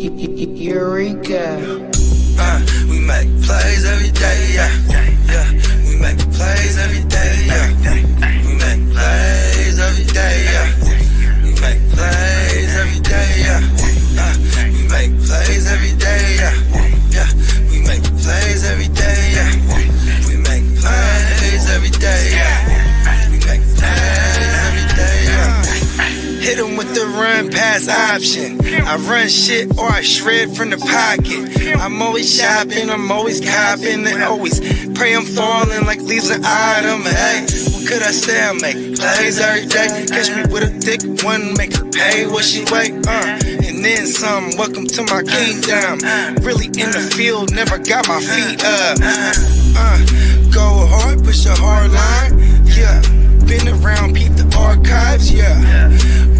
Eureka. We make plays every day, yeah. We make plays every day, yeah. We make plays every day, yeah. We make plays every day, yeah. We make plays every day, yeah. We make plays every day, yeah. We make plays every day, yeah. We make plays every day, yeah. Hit him with the run pass option. I run shit or I shred from the pocket. I'm always shopping, I'm always copping, and always pray I'm falling like leaves an item. Hey, what could I say? I make plays every day. Catch me with a thick one, make her pay what she weigh. And then some. Welcome to my kingdom. Really in the field, never got my feet up. Go hard, push a hard line. Yeah, been around, peep the archives. Yeah.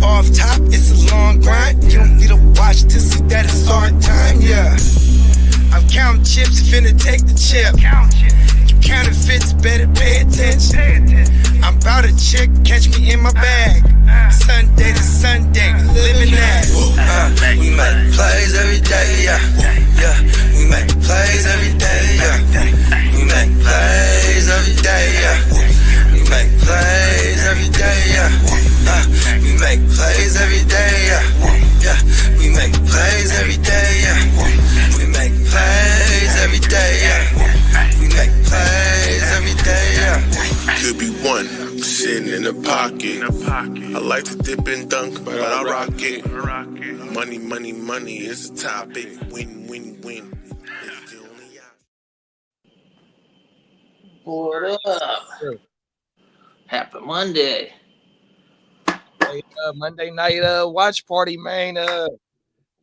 Off top, it's a long grind. You don't need to watch to see that it's hard time, yeah. I'm counting chips, finna take the chip. You counterfeits, better pay attention. I'm about a chick, catch me in my bag. Sunday to Sunday, we living that. We make plays every day, yeah. We make plays every day, yeah. We make plays every day, yeah. We make plays every day, yeah. We make plays every day, yeah. We make plays every day, yeah. We make plays every day, yeah. We make plays every day, yeah. Could be one sitting in the pocket. I like to dip and dunk, but I rock it. Money, money, money is the topic. Win, win, win. It's the only option. What up? Happy Monday. Hey, Monday night watch party, man.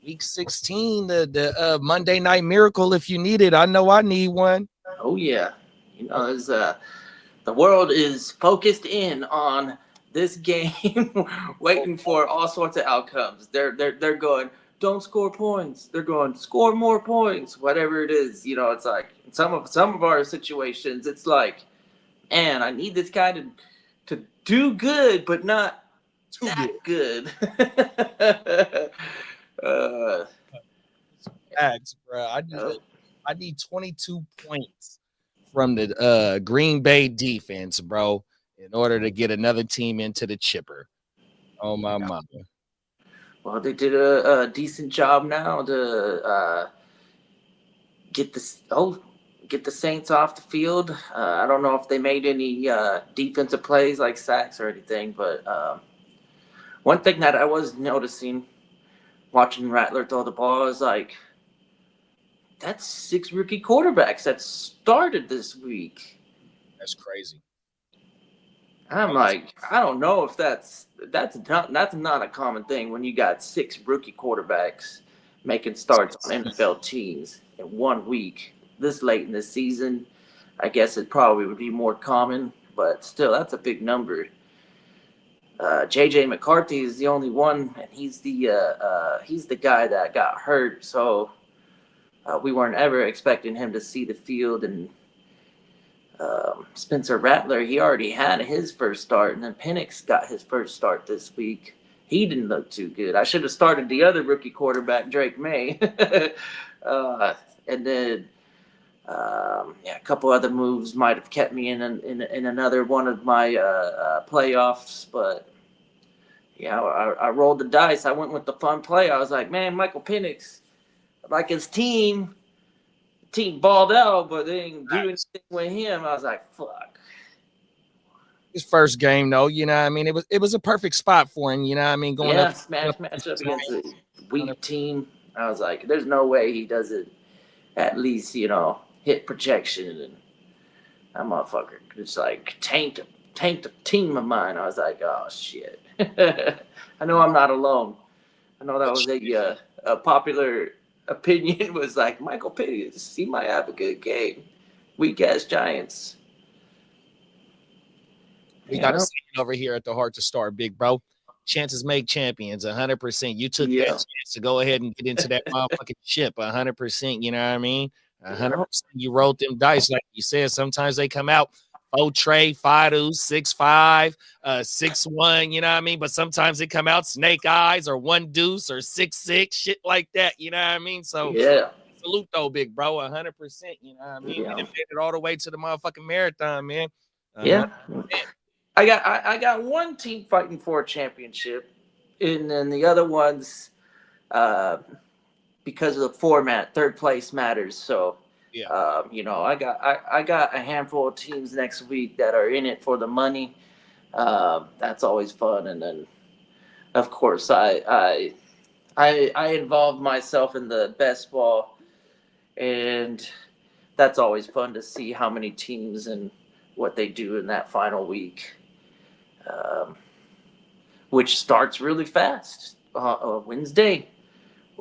Week 16, the Monday Night Miracle. If you need it, I know I need one. Oh yeah, you know, it's, the world is focused in on this game, waiting for all sorts of outcomes. They're going, don't score points. They're going, score more points. Whatever it is, you know, it's like some of our situations. It's like, man, I need this guy to do good, but not too good. Facts, bro. I need 22 points from the Green Bay defense, bro, in order to get another team into the chipper. Oh my mama. Well, they did a decent job now to get the Saints off the field. I don't know if they made any defensive plays like sacks or anything, but one thing that I was noticing watching Rattler throw the ball is like, that's 6 rookie quarterbacks that started this week. That's crazy. I'm like, I don't know if that's not a common thing when you got 6 rookie quarterbacks making starts on NFL teams in 1 week this late in the season. I guess it probably would be more common, but still, that's a big number. JJ McCarthy is the only one, and he's the guy that got hurt, so we weren't ever expecting him to see the field. And Spencer Rattler, he already had his first start, and then Penix got his first start this week. He didn't look too good. I should have started the other rookie quarterback, Drake May. And then a couple other moves might have kept me in another one of my playoffs, but yeah, I rolled the dice. I went with the fun play. I was like, man, Michael Penix, like his team balled out, but they didn't do anything with him. I was like, fuck. His first game, though, you know what I mean? It was a perfect spot for him, you know what I mean? Going up, match up against a weak team. I was like, there's no way he doesn't at least, you know, hit projection. And that motherfucker just like tanked a team of mine. I was like, oh shit. I know I'm not alone. I know that was a popular opinion, was like, Michael Penix, he might have a good game. Weak ass Giants. We got a saying over here at the Heart to Start, big bro. Chances make champions, 100%. You took that chance to go ahead and get into that motherfucking ship, 100%. You know what I mean? 100%. You rolled them dice, like you said. Sometimes they come out Trey, Fidu, 6'5", 6'1", you know what I mean? But sometimes it come out snake eyes or one deuce or 6'6", shit like that, you know what I mean? So Yeah. salute though, big bro, 100%, you know what I mean? Yeah. We done made it all the way to the motherfucking marathon, man. Yeah. I got one team fighting for a championship, and then the other ones, because of the format, third place matters. So, Yeah. I got a handful of teams next week that are in it for the money. That's always fun, and then, of course, I involve myself in the best ball, and that's always fun to see how many teams and what they do in that final week. Which starts really fast. Wednesday,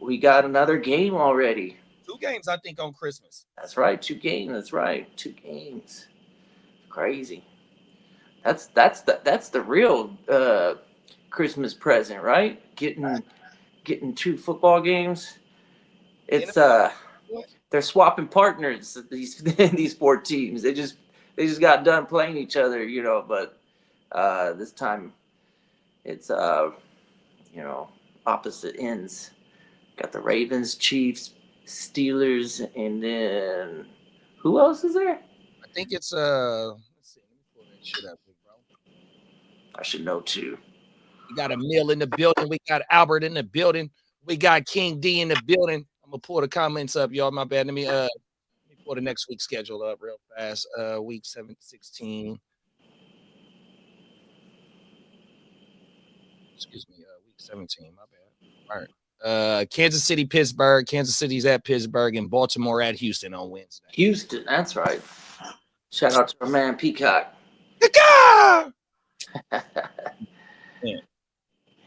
we got another game already. 2 games, I think, on Christmas. That's right, 2 games. That's right, 2 games. Crazy. That's the real Christmas present, right? Getting 2 football games. It's they're swapping partners. These 4 teams. They just got done playing each other, But this time, it's opposite ends. Got the Ravens, Chiefs, Steelers, and then who else is there? I think it's let's see, let me pull that shit up, big bro. I should know too. We got Emil in the building. We got Albert in the building. We got King D in the building. I'm gonna pull the comments up, y'all. My bad. Let me pull the next week's schedule up real fast. Week 16. Excuse me, week 17. My bad. All right. Kansas City, Pittsburgh. Kansas City's at Pittsburgh, and Baltimore at Houston on Wednesday. Houston, that's right. Shout out to our man Peacock. Peacock!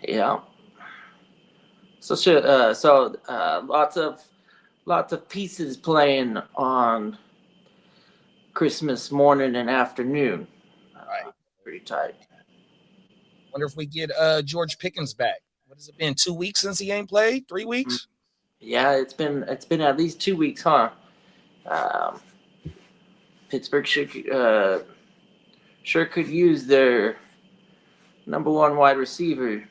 Yeah. So lots of pieces playing on Christmas morning and afternoon. Right. Pretty tight. Wonder if we get George Pickens back. What has it been? 2 weeks since he ain't played? 3 weeks? Yeah, it's been at least 2 weeks, huh? Pittsburgh sure could use their number 1 wide receiver.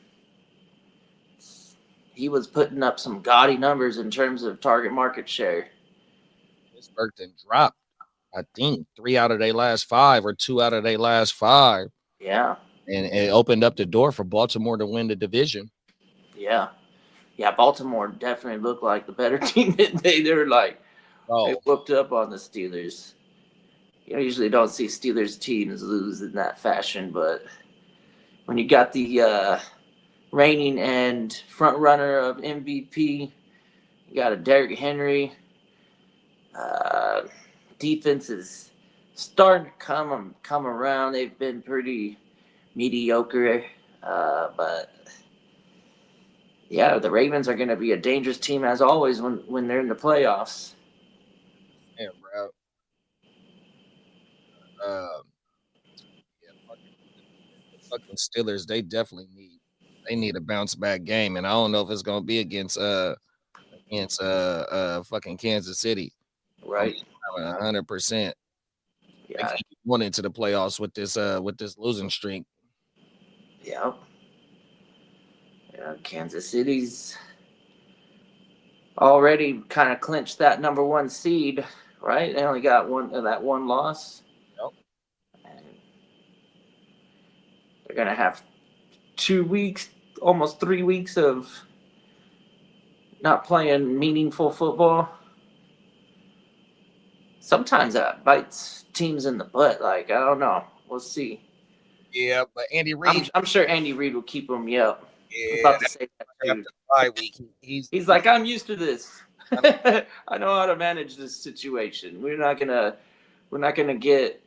He was putting up some gaudy numbers in terms of target market share. Pittsburgh then dropped, I think, 3 out of their last 5 or 2 out of their last 5. Yeah. And it opened up the door for Baltimore to win the division. Yeah. Yeah, Baltimore definitely looked like the better team. They whooped up on the Steelers. You usually don't see Steelers teams lose in that fashion, but when you got the reigning and front runner of MVP, you got a Derrick Henry. Defense is starting to come around. They've been pretty mediocre, but yeah, the Ravens are going to be a dangerous team as always when they're in the playoffs. Yeah, bro. Fucking Steelers, they definitely need a bounce back game, and I don't know if it's gonna be against fucking Kansas City. Right. 100%. Yeah. They can't get into the playoffs with this losing streak. Yeah. Yeah, Kansas City's already kind of clinched that number 1 seed, right? They only got one loss. Yep. And they're gonna have 2 weeks, almost 3 weeks of not playing meaningful football. Sometimes that bites teams in the butt. Like, I don't know. We'll see. Yeah, but Andy Reid, I'm sure Andy Reid will keep them. Yep. Yeah, about to say that after too. the bye week, he's like, I'm used to this. I know how to manage this situation. We're not gonna get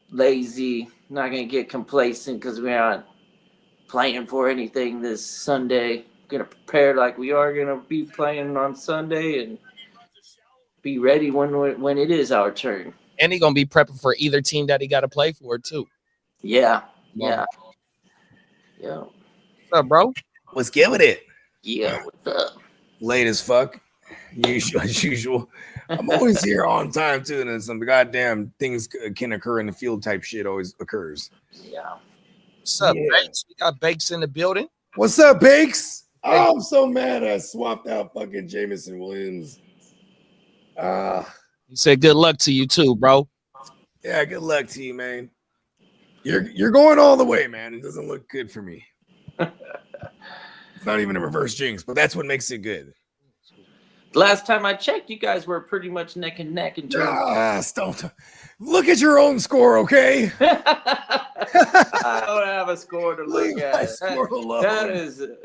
lazy. Not gonna get complacent because we aren't playing for anything this Sunday. Gonna prepare like we are gonna be playing on Sunday and be ready when it is our turn. And he's gonna be prepping for either team that he got to play for too. Yeah. Yeah. Yeah. What's up, bro? What's good with it? Yeah, what's up? Late as fuck. As usual. I'm always here on time too, and then some goddamn things can occur in the field type shit always occurs. Yeah. What's up, Yeah. Bakes? We got Bakes in the building. What's up, Bakes? Oh, I'm so mad I swapped out fucking Jameson Williams. He said good luck to you too, bro. Yeah, good luck to you, man. You're going all the way, man. It doesn't look good for me. It's not even a reverse jinx, but that's what makes it good. Last time I checked, you guys were pretty much neck and neck in terms. Don't look at your own score, okay? I don't have a score to look at.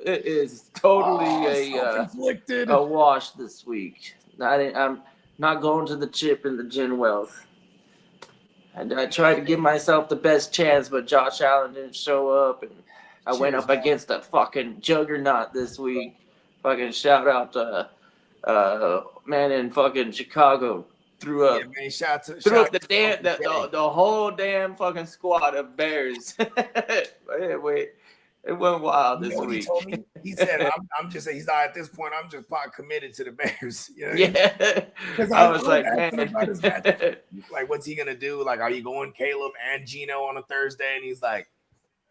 It is totally a wash this week. I'm not going to the chip in the Gin Wealth. And I tried to give myself the best chance, but Josh Allen didn't show up, and I went up against a fucking juggernaut this week. Fucking shout out to man in fucking Chicago. Threw up. Yeah, man, shout out the whole damn fucking squad of Bears. It went wild this week. He told me? He said, "I'm just saying he's not at this point. I'm just pot committed to the Bears." You know Yeah, because I was like, man, like, what's he gonna do? Like, are you going Caleb and Gino on a Thursday? And he's like,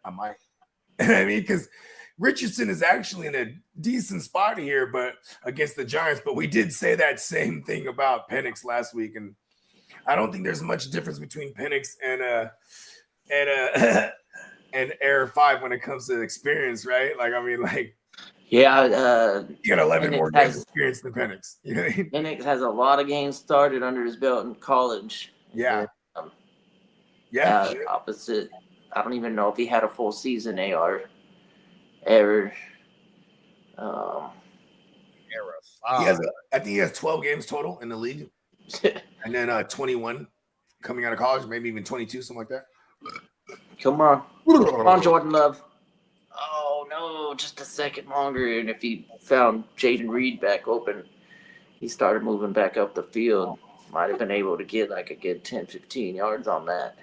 I might. I mean, because Richardson is actually in a decent spot here, but against the Giants. But we did say that same thing about Penix last week, and I don't think there's much difference between Penix and Air 5 when it comes to experience, right? Like, I mean, like, yeah, you got 11 more games experience than Penix. You know what I mean? Penix has a lot of games started under his belt in college. Yeah. Opposite. I don't even know if he had a full season AR ever. I think he has 12 games total in the league, and then 21 coming out of college, maybe even 22, something like that. Come on, Jordan Love. Oh no, just a second longer, and if he found Jaden Reed back open, he started moving back up the field. Might have been able to get like a good 10, 15 yards on that.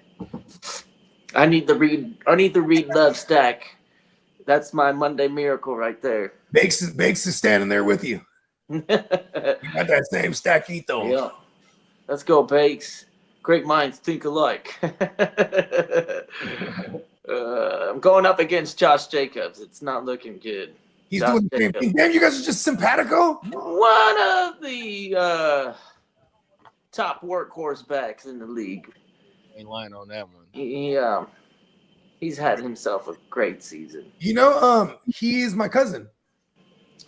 I need the Reed Love stack. That's my Monday miracle right there. Bakes is standing there with you. You got that same stack ethos. Yeah. Let's go, Bakes. Great minds think alike. I'm going up against Josh Jacobs. It's not looking good. He's doing the same thing. Damn, you guys are just simpatico. One of the top workhorse backs in the league. Ain't lying on that one. He's had himself a great season. You know, he is my cousin.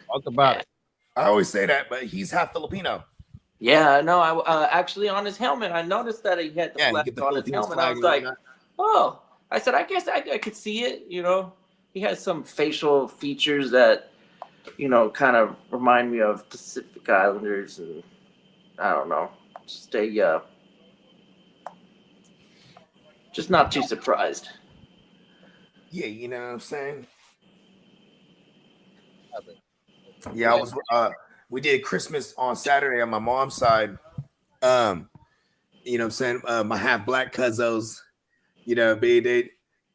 Talk about it. I always say that, but he's half Filipino. Yeah, no, I actually on his helmet, I noticed that he had the flag on his helmet. I was like, oh, I said, I guess I could see it. You know, he has some facial features that, you know, kind of remind me of Pacific Islanders, and I don't know, just not too surprised. Yeah, you know what I'm saying? Yeah, I was. We did Christmas on Saturday on my mom's side. You know what I'm saying? My half black cousins, you know, and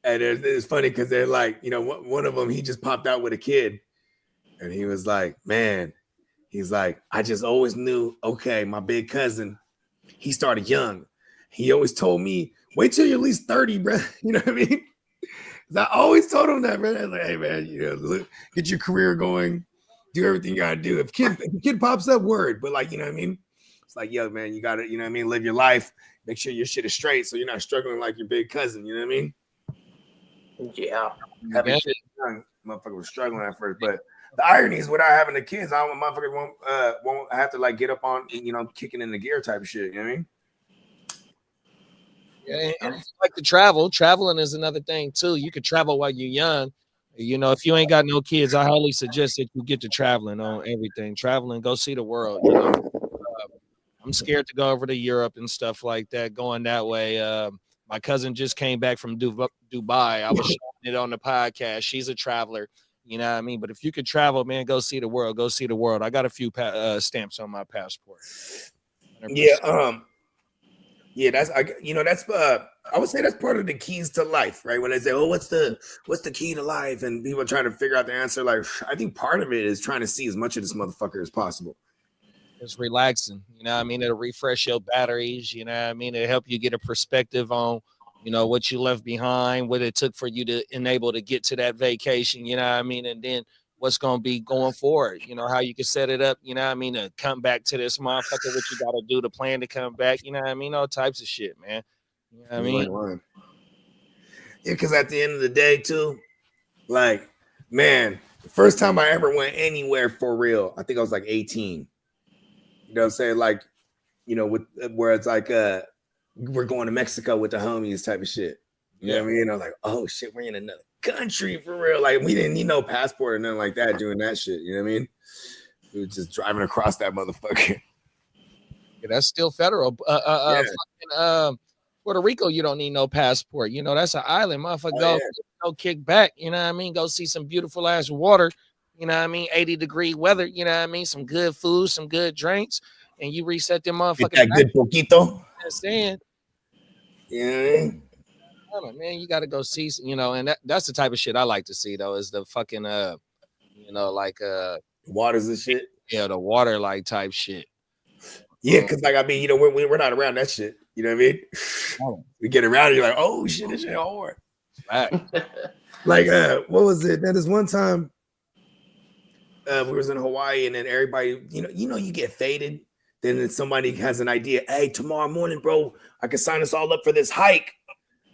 it's funny because they're like, you know, one of them, he just popped out with a kid, and he was like, man, he's like, I just always knew, okay, my big cousin, he started young. He always told me, wait till you're at least 30, bro. You know what I mean? I always told him that, man. I was like, hey, man, you know, look, get your career going. Do everything you gotta do. If the kid pops up, word. But like, you know what I mean? It's like, yo, man, you gotta, you know what I mean, live your life. Make sure your shit is straight so you're not struggling like your big cousin. You know what I mean? Yeah. Having shit young, motherfucker was struggling at first. But the irony is without having the kids, I don't motherfucker won't have to like get up on, you know, kicking in the gear type of shit. You know what I mean? Yeah, and it's like to travel. Traveling is another thing too. You could travel while you're young. You know, if you ain't got no kids, I highly suggest that you get to traveling on everything. Traveling, go see the world. You know, I'm scared to go over to Europe and stuff like that. Going that way. My cousin just came back from Dubai. I was showing it on the podcast. She's a traveler. You know what I mean? But if you could travel, man, go see the world. Go see the world. I got a few stamps on my passport. 100%. Yeah. Yeah, that's I would say that's part of the keys to life, right? When they say, "Oh, what's the key to life?" and people are trying to figure out the answer, like I think part of it is trying to see as much of this motherfucker as possible. It's relaxing. You know what I mean? It'll refresh your batteries. You know what I mean? It'll help you get a perspective on, what you left behind, what it took for you to enable to get to that vacation. You know what I mean? And then what's going to be going forward. How you can set it up. You know what I mean? To come back to this motherfucker, what you got to do to plan to come back. You know what I mean? All types of shit, man. You know what I mean? Yeah, because at the end of the day, too, like, man, the first time I ever went anywhere for real, I think I was like 18. You know what I'm saying? Like, with where it's like we're going to Mexico with the homies type of shit. You know what I mean? I was like, oh shit, we're in another country for real. Like, we didn't need no passport or nothing like that doing that shit. You know what I mean? We were just driving across that motherfucker. Yeah, that's still federal. Puerto Rico, you don't need no passport. That's an island. Motherfucker, go kick back. You know what I mean? Go see some beautiful ass water. You know what I mean? 80-degree weather. You know what I mean? Some good food, some good drinks, and you reset them motherfucking. Get that good poquito. Understand? Yeah. Man, you got to go see. And that's the type of shit I like to see though. Is the fucking waters and shit. Yeah, the water like type shit. Yeah, because like we're not around that shit. You know what I mean? We get around, you're like, oh shit, this shit hard. Right. Like, what was it? That is one time we was in Hawaii, and then everybody, you get faded. Then somebody has an idea. Hey, tomorrow morning, bro, I can sign us all up for this hike.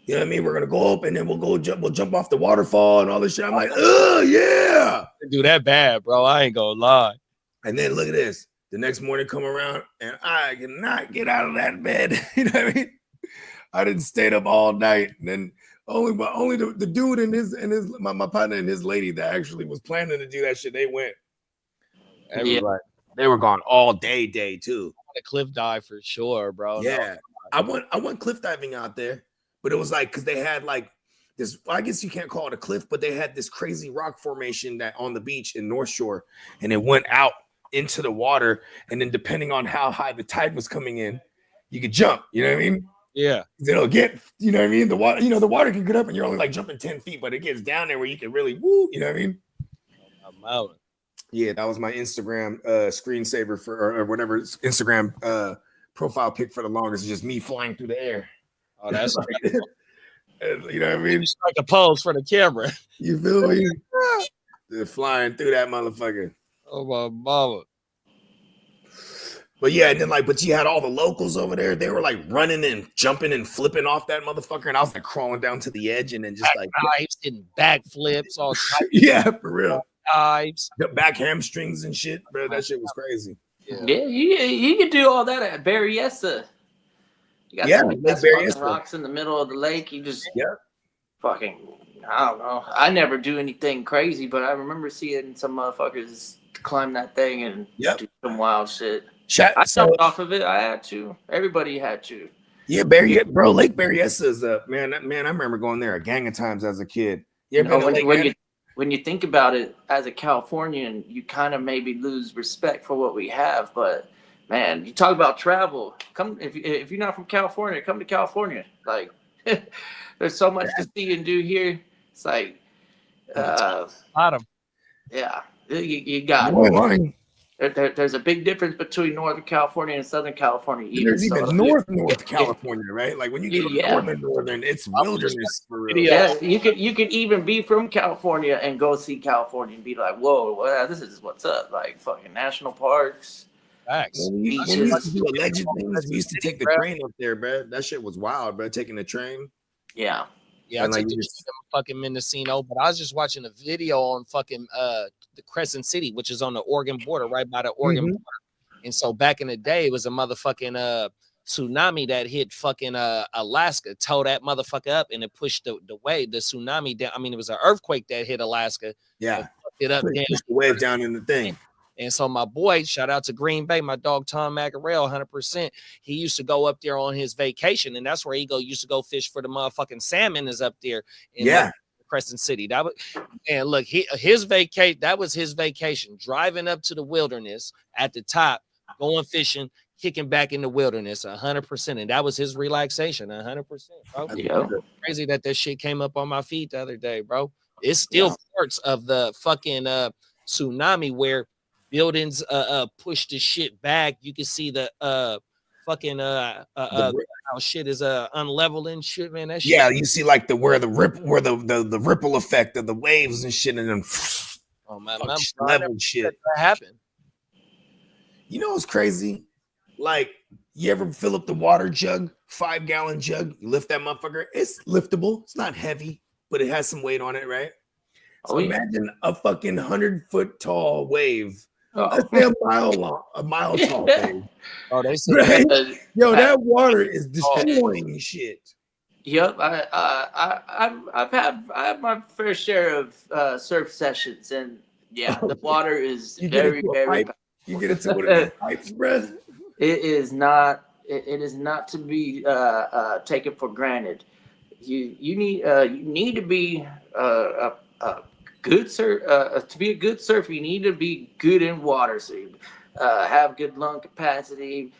You know what I mean? We're gonna go up, and then we'll jump off the waterfall and all this shit. I'm like, oh yeah, do that bad, bro. I ain't gonna lie. And then look at this. The next morning come around, and I cannot get out of that bed. You know what I mean? I didn't stay up all night. And then only the dude and my partner and his lady that actually was planning to do that shit, they went. They were gone all day too. A cliff dive for sure, bro. Yeah, no. I went cliff diving out there, but it was like because they had like this. I guess you can't call it a cliff, but they had this crazy rock formation that on the beach in North Shore, and it went out into the water, and then depending on how high the tide was coming in, you could jump. You know what I mean? Yeah. It'll get, you know what I mean? The water, the water can get up, and you're only like jumping 10 feet, but it gets down there where you can really woo. You know what I mean? I'm out. Yeah, that was my Instagram screensaver for or whatever Instagram profile pic for the longest. It's just me flying through the air. Oh, that's you know what I mean? It's like a pose for the camera. You feel me? They're flying through that motherfucker. Oh my mama. But yeah, and then but you had all the locals over there. They were like running and jumping and flipping off that motherfucker, and I was like crawling down to the edge and then just like dives and backflips, all yeah, for real. Dives, the back hamstrings and shit, bro. That shit was crazy. Yeah, you could do all that at Berryessa. You got some rocks in the middle of the lake. You just fucking, I don't know. I never do anything crazy, but I remember seeing some motherfuckers climb that thing and do some wild shit. I jumped off of it. I had to. Everybody had to. Yeah, Lake Berryessa is man. I remember going there a gang of times as a kid. When you think about it, as a Californian, you kind of maybe lose respect for what we have. But man, you talk about travel. Come if you're not from California, come to California. Like there's so much to see and do here. It's like bottom. Yeah, you got there's a big difference between Northern California and Southern California. There's even North California, right? Like when you get to northern, it's wilderness for real. Yeah, you could even be from California and go see California and be like, whoa, this is what's up. Like fucking national parks. Facts. When we used to do alleged things, we used to take the train up there, bro. That shit was wild, bro. Taking the train. Yeah. Yeah, I took the fucking Mendocino, but I was just watching a video on fucking the Crescent City, which is on the Oregon border, right by the Oregon border. And so back in the day, it was a motherfucking tsunami that hit fucking Alaska, tore that motherfucker up, and it pushed the tsunami down. I mean, it was an earthquake that hit Alaska. Yeah, it up pushed the wave down in the thing. And so my boy, shout out to Green Bay, my dog Tom Macarell, 100%. He used to go up there on his vacation, and that's where he used to go fish for the motherfucking salmon is up there in Crescent City. That was, and look, that was his vacation, driving up to the wilderness at the top, going fishing, kicking back in the wilderness, 100%. And that was his relaxation, 100%, bro. Yeah. Crazy that shit came up on my feet the other day, bro. It's still parts of the fucking tsunami where buildings push the shit back. You can see the fucking how shit is unleveling shit, man. That shit. Yeah, you see like the ripple effect of the waves and shit, and then Oh man, level shit. That happened. You know what's crazy? Like, you ever fill up the water jug, 5-gallon jug? You lift that motherfucker. It's liftable. It's not heavy, but it has some weight on it, right? So imagine a fucking 100-foot tall wave. Let's say a mile tall wave. Oh, they said right? Yo, that water is destroying shit. Yep, I have my fair share of surf sessions, and yeah, the water is very. You get into one of the pipes, bro. It is not. It is not to be taken for granted. You need to be a good surf. To be a good surfer, you need to be good in water. So you have good lung capacity.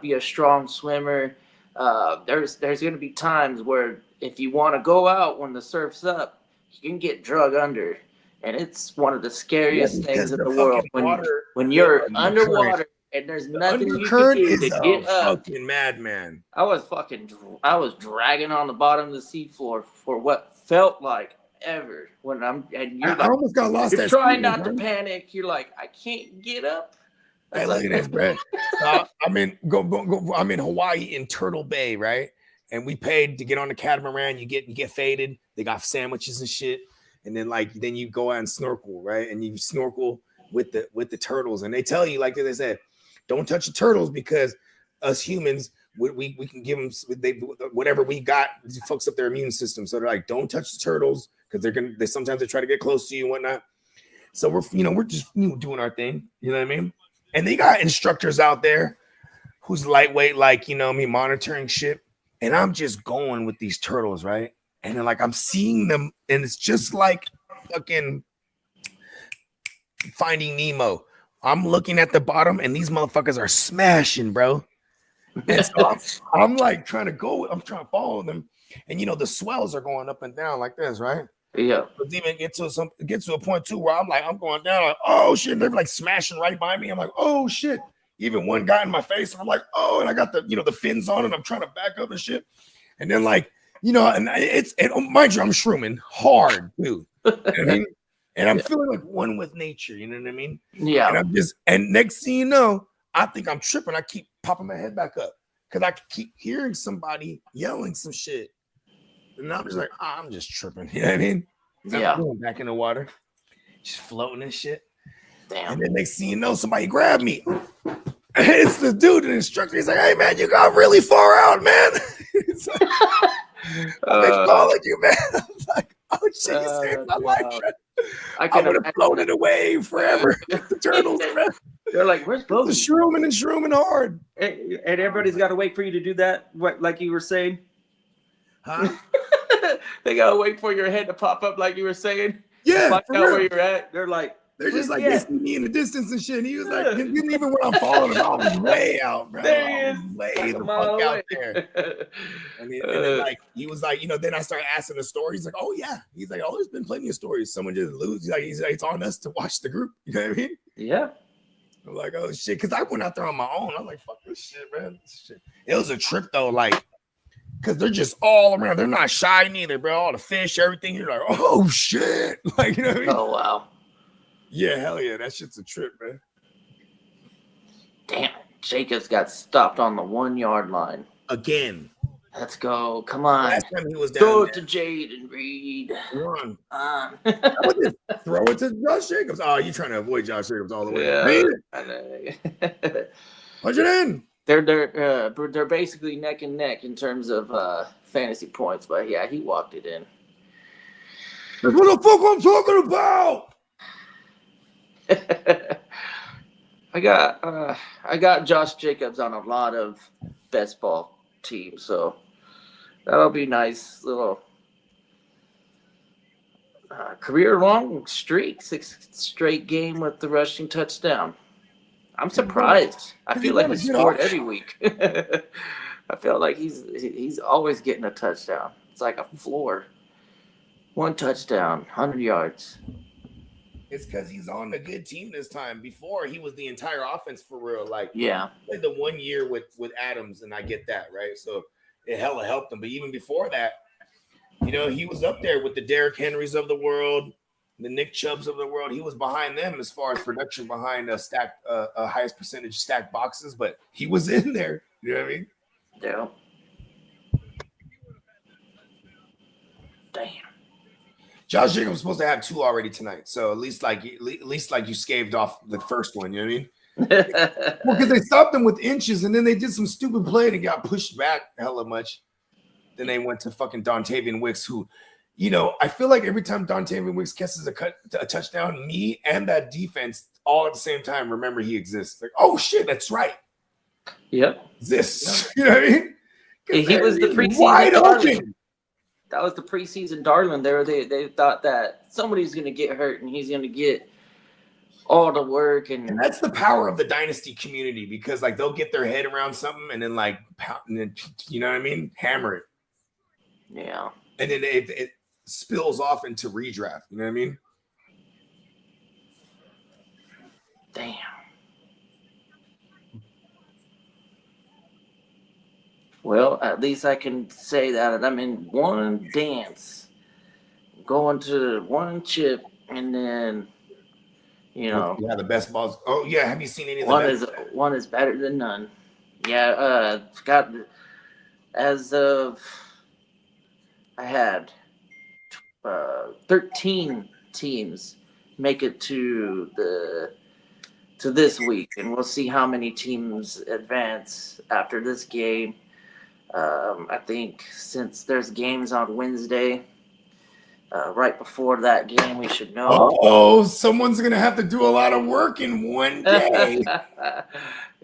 Be a strong swimmer. There's going to be times where if you want to go out when the surf's up, you can get drug under, and it's one of the scariest things in the world when you're underwater and there's nothing you can do to get up. Fucking madman. I was dragging on the bottom of the seafloor for what felt like ever. I almost got lost. You're trying not to panic. You're like, I can't get up. Hey, look at this, bro. I'm in Hawaii in Turtle Bay, right? And we paid to get on the catamaran. You get faded. They got sandwiches and shit. And then you go out and snorkel, right? And you snorkel with the turtles. And they tell you, like they said, don't touch the turtles because us humans, we can give them whatever we got fucks up their immune system. So they're like, don't touch the turtles because they sometimes try to get close to you and whatnot. So we're just doing our thing. You know what I mean? And they got instructors out there who's lightweight, like, monitoring shit. And I'm just going with these turtles, right? And then I'm seeing them, and it's just like fucking Finding Nemo. I'm looking at the bottom, and these motherfuckers are smashing, bro. And so I'm trying to follow them. And the swells are going up and down like this, right? Yeah. But even get to a point too where I'm going down, like, oh shit, they're smashing right by me. I'm like, oh shit. Even one got in my face, and I'm like, oh, and I got the fins on, and I'm trying to back up and shit. And then and mind you, I'm shrooming hard too. You know what I mean? And I'm feeling like one with nature, you know what I mean? Yeah. And next thing you know, I think I'm tripping. I keep popping my head back up because I keep hearing somebody yelling some shit. And I'm just like, I'm just tripping. You know what I mean? Yeah. I'm going back in the water, just floating and shit. Damn. And then next thing you know, somebody grabbed me. It's the dude, the instructor. He's like, hey, man, you got really far out, man. He's like, I'm calling you, man. I'm like, oh, shit, you saved my life, man. I would have floated away forever with the turtles, man. They're like, where's Bo? The shrooming hard. And everybody's got to wait for you to do that, like you were saying? Huh? They got to wait for your head to pop up like you were saying? Yeah, find out where you're at. They're just like, they see me in the distance and shit. And he was like, even when I'm following him, I was way out, bro. There he is. Way the fuck out there. And then he was like, then I started asking the story. He's like, oh yeah. He's like, oh, there's been plenty of stories. Someone just lose. He's like, it's on us to watch the group. You know what I mean? Yeah. I'm like, oh shit. Cause I went out there on my own. I'm like, fuck this shit, man. It was a trip though, because they're just all around. They're not shy neither, bro. All the fish, everything. You're like, oh shit. You know what I mean? Oh wow. Yeah, hell yeah, that shit's a trip, man. Damn it. Jacobs got stopped on the 1 yard line. Again. Let's go. Come on. Last time he was down go there. to Jade and Reed. Come on. Throw it to Josh Jacobs. Oh, you trying to avoid Josh Jacobs all the way. Yeah. Punch it in. They're basically neck and neck in terms of fantasy points, but yeah, he walked it in. That's what the fuck I'm talking about. I got Josh Jacobs on a lot of best ball teams, so that'll be nice little career long streak, 6 straight game with the rushing touchdown. I'm surprised. I feel like he scored every week. I feel like he's always getting a touchdown. It's like a floor. 1 touchdown, 100 yards. It's because he's on a good team this time. Before, he was the entire offense for real. Like, Yeah. played the 1 year with Adams, and I get that, right? So it hella helped him. But even before that, he was up there with the Derrick Henrys of the world, the Nick Chubbs of the world. He was behind them as far as production behind highest percentage stacked boxes, but he was in there. You know what I mean? Yeah. Damn. Josh Jacobs was supposed to have 2 already tonight, so at least you scaved off the first one. You know what I mean? Well, because they stopped them with inches, and then they did some stupid play and it got pushed back hella much. Then they went to fucking Dontavian Wicks, who, I feel like every time Dontavian Wicks catches a touchdown, me and that defense all at the same time remember he exists. Like, oh shit, that's right. Yep. Exists. You know what I mean? He was the preseason wide darling. open. That was the preseason darling. They thought that somebody's gonna get hurt and he's gonna get all the work, and that's the power of the dynasty community, because like they'll get their head around something and then like and then, you know what I mean, hammer it. Yeah. And then it spills off into redraft. You know what I mean? Damn. Well, at least I can say that I'm in one dance, going to one chip, and then, Yeah, the best balls. Oh yeah, have you seen any of the one is better than none. Yeah, I had 13 teams make it to this week, and we'll see how many teams advance after this game. I think since there's games on Wednesday, right before that game, we should know. Oh, someone's gonna have to do a lot of work in one day.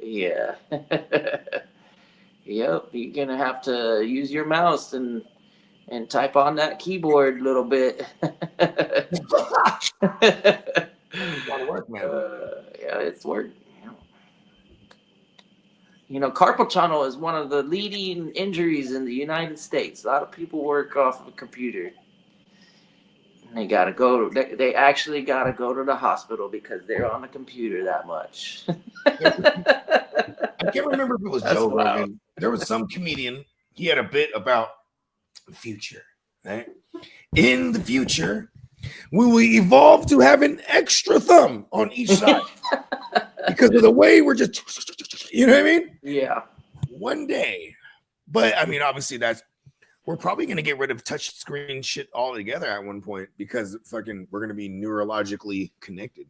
Yeah. Yep, you're gonna have to use your mouse and type on that keyboard a little bit. A lot of work, man. Yeah, it's work. Carpal tunnel is one of the leading injuries in the United States. A lot of people work off of a computer. And they actually gotta go to the hospital because they're on the computer that much. I can't remember if it was Joe Rogan. There was some comedian. He had a bit about the future, right? In the future, we will evolve to have an extra thumb on each side because of the way we're just, you know what I mean? Yeah. One day. But I mean, obviously we're probably going to get rid of touch screen shit altogether at one point because we're going to be neurologically connected.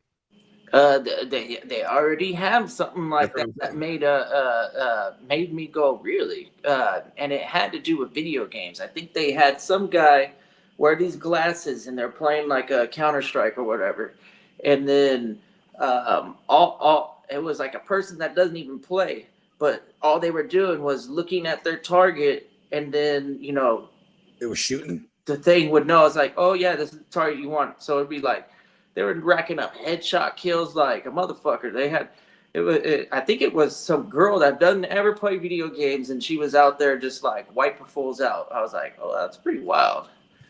They already have something like that made me go, really, and it had to do with video games. I think they had some guy wear these glasses and they're playing like a Counter-Strike or whatever, and then it was like a person that doesn't even play, but all they were doing was looking at their target, and then it was shooting. The thing would know. It's like, oh yeah, this is the target you want. So it'd be like. They were racking up headshot kills like a motherfucker. They had, I think it was some girl that doesn't ever play video games, and she was out there just like wiping fools out. I was like, oh, that's pretty wild.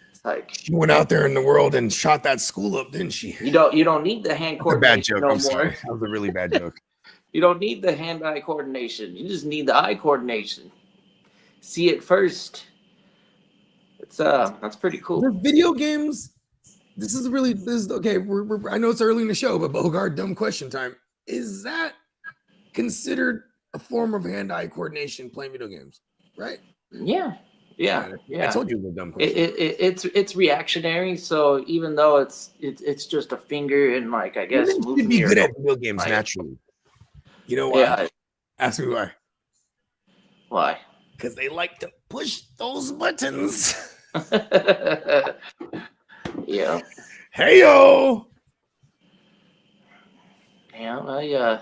It's like she went out there in the world and shot that school up, didn't she? You don't need the hand coordination bad joke. no I'm more. Sorry. That was a really bad joke. You don't need the hand-eye coordination. You just need the eye coordination. See it first. It's that's pretty cool. The video games. This is okay. I know it's early in the show, but Bogart, dumb question time. Is that considered a form of hand-eye coordination playing video games? Right? Yeah. I told you it was a dumb question. It's reactionary. So even though it's just a finger and like I guess you should be good at video games naturally. You know why? Yeah. Ask me why. Why? Because they like to push those buttons. Yeah. Hey yo. Yeah,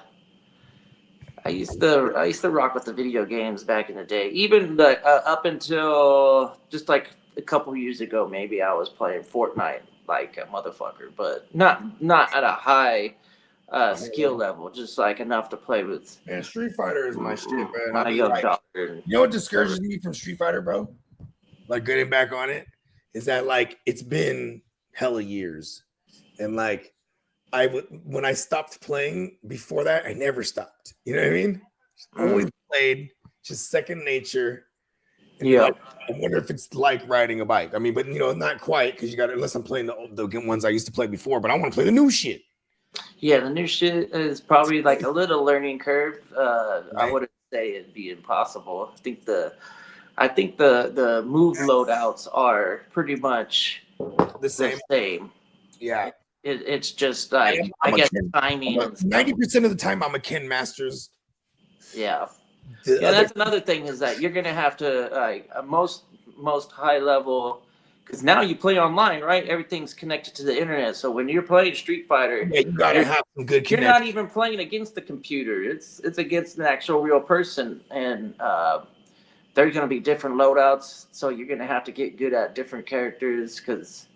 I used to rock with the video games back in the day. Even up until just like a couple years ago, maybe I was playing Fortnite like a motherfucker, but not at a high skill level, just like enough to play with. Man, Street Fighter is my shit, man. My young daughter. You know what discourages me from Street Fighter, bro? Like getting back on it, is that like it's been hella years, and like when I stopped playing before that, I never stopped. You know what I mean? Always played, just second nature. And Yeah. like, I wonder if it's like riding a bike. I mean, but not quite because you got unless I'm playing the ones I used to play before. But I want to play the new shit. Yeah, the new shit is probably like a little learning curve. I Right. wouldn't say it'd be impossible. I think the move loadouts are pretty much The same. Yeah. It's just like I guess timing and stuff. 90% of the time, I'm a Ken Masters. Yeah. That's another thing is that you're gonna have to like most high level because now you play online, right? Everything's connected to the internet. So when you're playing Street Fighter, you gotta have some good you're connection. not even playing against the computer. It's against an actual real person, and there's gonna be different loadouts. So you're gonna have to get good at different characters because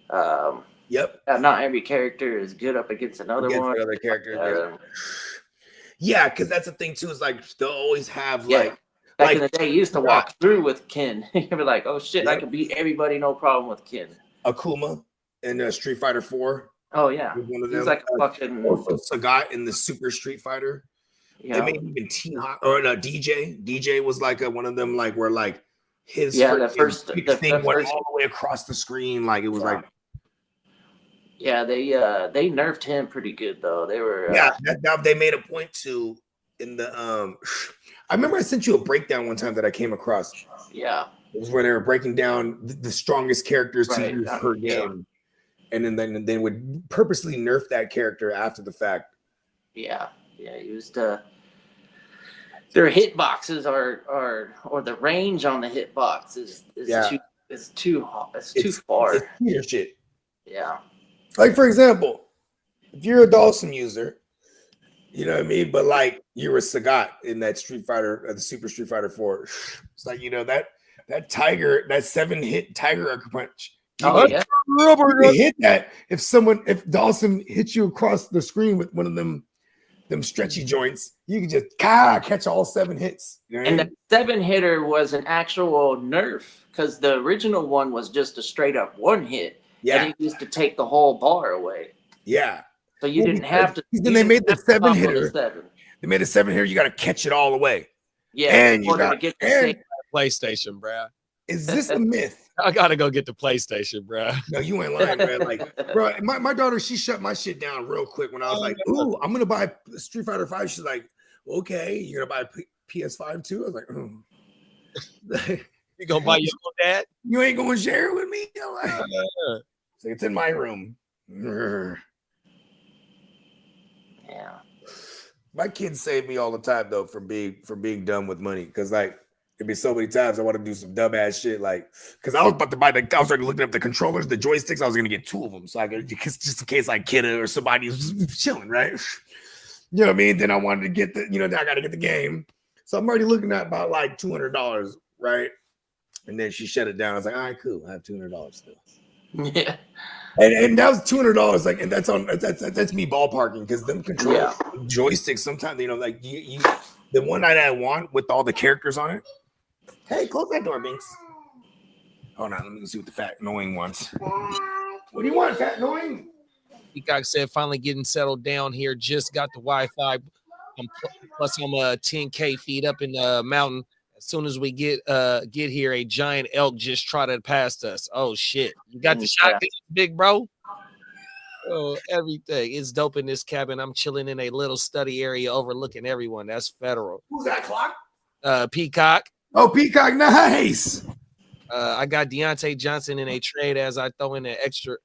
not every character is good up against another one. Another character. Yeah, because that's the thing too. Is like they'll always have like back in the day, you used to walk through with Ken. You'd be like, "Oh shit, I could beat everybody, no problem with Ken." Akuma in Street Fighter 4. Oh yeah, one of them. He's like a fucking Sagat in the Super Street Fighter. Yeah. They made even T-Hawk or DJ. DJ was like one of them, like where like his the first thing went all the way across the screen, like it was like. Yeah, they nerfed him pretty good though. They were they made a point to in the I remember I sent you a breakdown one time that I came across. Yeah, it was where they were breaking down the strongest characters to use per game, and then they would purposely nerf that character after the fact. Yeah, used their hitboxes or the range on the hitbox is too far. It's weird shit. Yeah. Like, for example, if you're a Dawson user, you know what I mean? But like you're a Sagat in that Street Fighter, the Super Street Fighter 4. It's like, that tiger, that 7-hit tiger punch. You hit that if Dawson hits you across the screen with one of them stretchy joints, you can just catch all 7 hits. You know and the 7-hitter was an actual nerf because the original one was just a straight up 1-hit. Yeah, and it used to take the whole bar away. Yeah, so you didn't have to. Then they made the 7-hitter. They made a 7-hitter. You got to catch it all the way. Yeah, and you got to get the PlayStation, bro. Is this a myth? I gotta go get the PlayStation, bro. No, you ain't lying, bro. Like, bro, my daughter, she shut my shit down real quick when I was like, "Ooh, I'm gonna buy Street Fighter 5." She's like, "Okay, you're gonna buy PS5 too?" I was like, "You gonna buy your own dad? You ain't gonna share it with me?" Like, it's in my room. Yeah. My kids save me all the time though from being dumb with money because like it'd be so many times I want to do some dumbass shit like because I was about to buy I was already looking up the controllers, the joysticks. I was gonna get 2 of them so I could just in case like Kidda or somebody was chilling, right? You know what I mean? Then I wanted to get then I got to get the game, so I'm already looking at about like $200, right? And then she shut it down. I was like, all right, cool. I have $200 still. Yeah. And that was $200, like, and that's me ballparking because them control joysticks sometimes, like you the one that I want with all the characters on it. Hey, close that door, Binks. Hold on, let me see what the fat annoying wants. What do you want, fat annoying? Peacock said finally getting settled down here. Just got the Wi-Fi. Plus I'm 10K feet up in the mountain. As soon as we get here, a giant elk just trotted past us. Oh shit! You got the shotgun, big bro. Oh, everything. It's dope in this cabin. I'm chilling in a little study area overlooking everyone. That's federal. Who's that, Clock? Peacock. Oh, Peacock, nice. I got Deontay Johnson in a trade as I throw in extra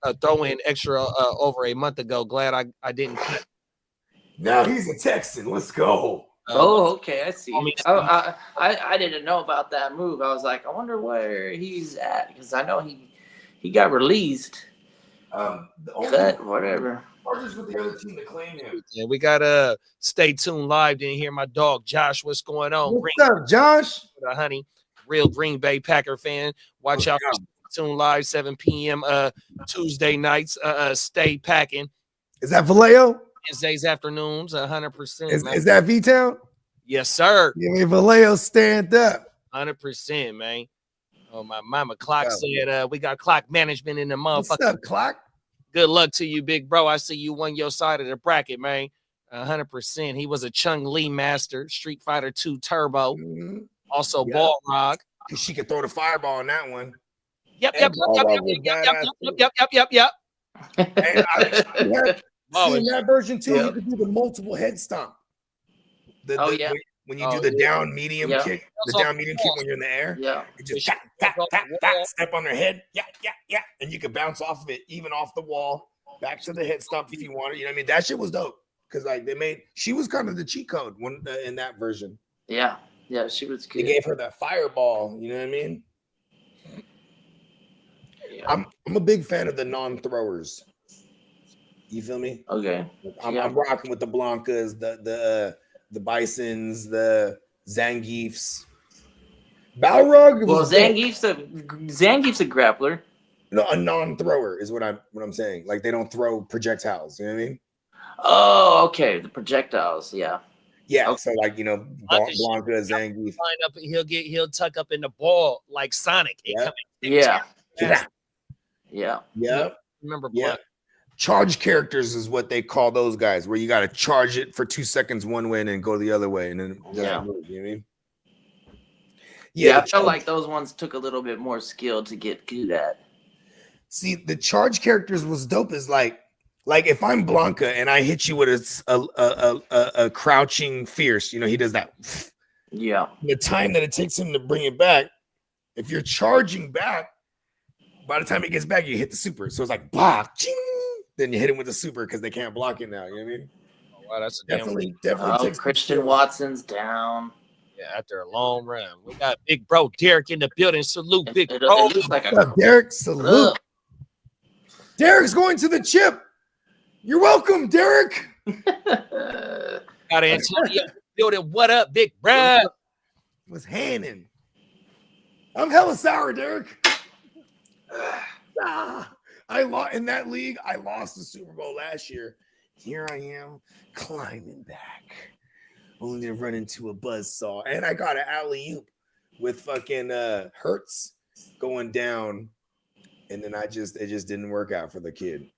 over a month ago. Glad I didn't cut. Now he's a Texan. Let's go. Oh, okay, I see. I didn't know about that move. I was like, I wonder where he's at because I know he got released. Whatever. Chargers with the other team to claim him. Yeah, we gotta stay tuned live. Didn't hear my dog Josh. What's going on? What's up, Josh? Honey, real Green Bay Packer fan. Watch out for Tune Live 7 p.m. Tuesday nights. Stay packing. Is that Vallejo? Wednesdays afternoons, 100%. Is that V-Town? Yes, sir. Give me Vallejo, stand up. 100%, man. Oh, my mama Clock said we got clock management in the motherfucker. What's up, Clock? Good luck to you, big bro. I see you won your side of the bracket, man. 100%. He was a Chung Lee master, Street Fighter 2 Turbo, also Balrog. Because she could throw the fireball on that one. Yep. And Balrog was badass, too. And in that version too, you could do the multiple head stomp. When you do the down medium kick, the down medium kick when you're in the air, you just step on their head, and you could bounce off of it, even off the wall, back to the head stomp if you wanted. You know what I mean? That shit was dope because like she was kind of the cheat code when in that version. Yeah, she was good. They gave her that fireball. You know what I mean? Yeah. I'm a big fan of the non-throwers. You feel me? Okay. I'm rocking with the Blankas, the Bisons, the Zangiefs. Balrog. Well, Zangief's a grappler. No, a non-thrower is what I'm saying. Like they don't throw projectiles. You know what I mean? Oh, okay. The projectiles. Yeah. Yeah. Okay. So like Blanka, Zangief. He'll tuck up in the ball like Sonic. Yeah. Remember Blanka. Charge characters is what they call those guys, where you got to charge it for 2 seconds one way and then go the other way, and then move, you know what I mean? Yeah, I felt like those ones took a little bit more skill to get good at. See, the charge characters was dope. Is like if I'm Blanka and I hit you with a crouching fierce, he does that. Yeah. The time that it takes him to bring it back, if you're charging back, by the time it gets back, you hit the super. So it's like blah, ching. Then you hit him with the super because they can't block it now. You know what I mean? Oh, wow, that's definitely. Christian Watson's down. Yeah, after a long run, we got big bro Derek in the building. Salute, big bro. It looks like Derek, salute. Derek's going to the chip. You're welcome, Derek. Got Antonio building. What up, big bro? Was Hannon. I'm hella sour, Derek. I lost in that league. I lost the Super Bowl last year. Here I am climbing back, only to run into a buzzsaw, and I got an alley-oop with fucking Hurts going down, and then it just didn't work out for the kid.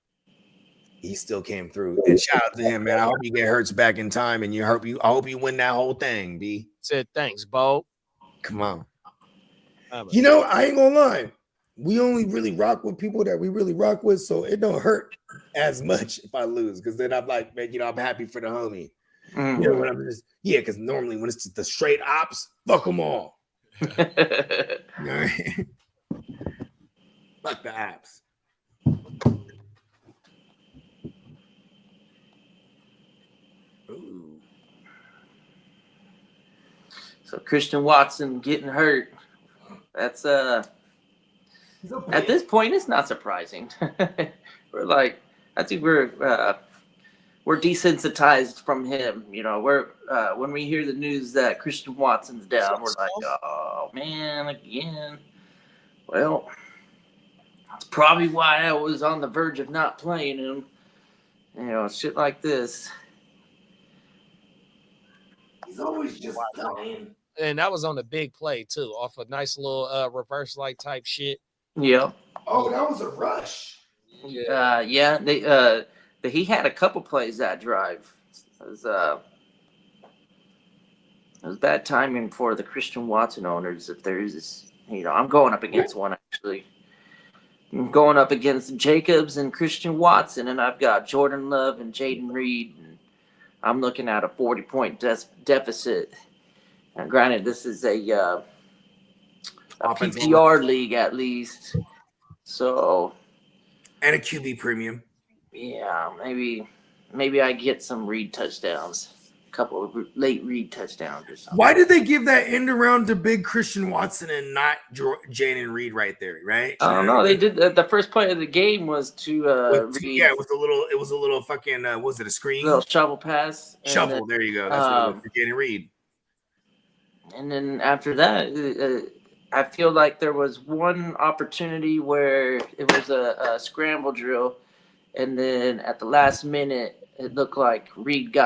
He still came through. And shout out to him, man. I hope you get Hurts back in time, and I hope you win that whole thing, B. Said thanks, Bo. Come on. I ain't gonna lie. We only really rock with people that we really rock with, so it don't hurt as much if I lose, because then I'm like, man, I'm happy for the homie. Mm-hmm. Because normally when it's just the straight ops, fuck them all. Fuck the apps. Ooh. So Christian Watson getting hurt. That's at this point, it's not surprising. I think we're desensitized from him. We're when we hear the news that Christian Watson's down, we're like, oh man, again. Well, that's probably why I was on the verge of not playing him. Shit like this. He's always just playing. And that was on a big play too, off a nice little reverse light type shit. Yeah. Oh, that was a rush. Yeah. He had a couple plays that drive. It was bad timing for the Christian Watson owners. If there is, I'm going up against one actually. I'm going up against Jacobs and Christian Watson, and I've got Jordan Love and Jaden Reed. And I'm looking at a 40-point deficit. And granted, this is a PPR league at least. So, and a QB premium. Yeah, maybe I get some Reed touchdowns, a couple of late Reed touchdowns or something. Why did they give that end around to big Christian Watson and not Jaden Reed right there? Right? I don't know. They did the first play of the game was to Reed. Yeah, it was a little fucking. Was it a screen? Little shovel pass. Shovel. There you go. That's what it was for Jaden Reed. And then after that, I feel like there was one opportunity where it was a scramble drill, and then at the last minute, it looked like Reed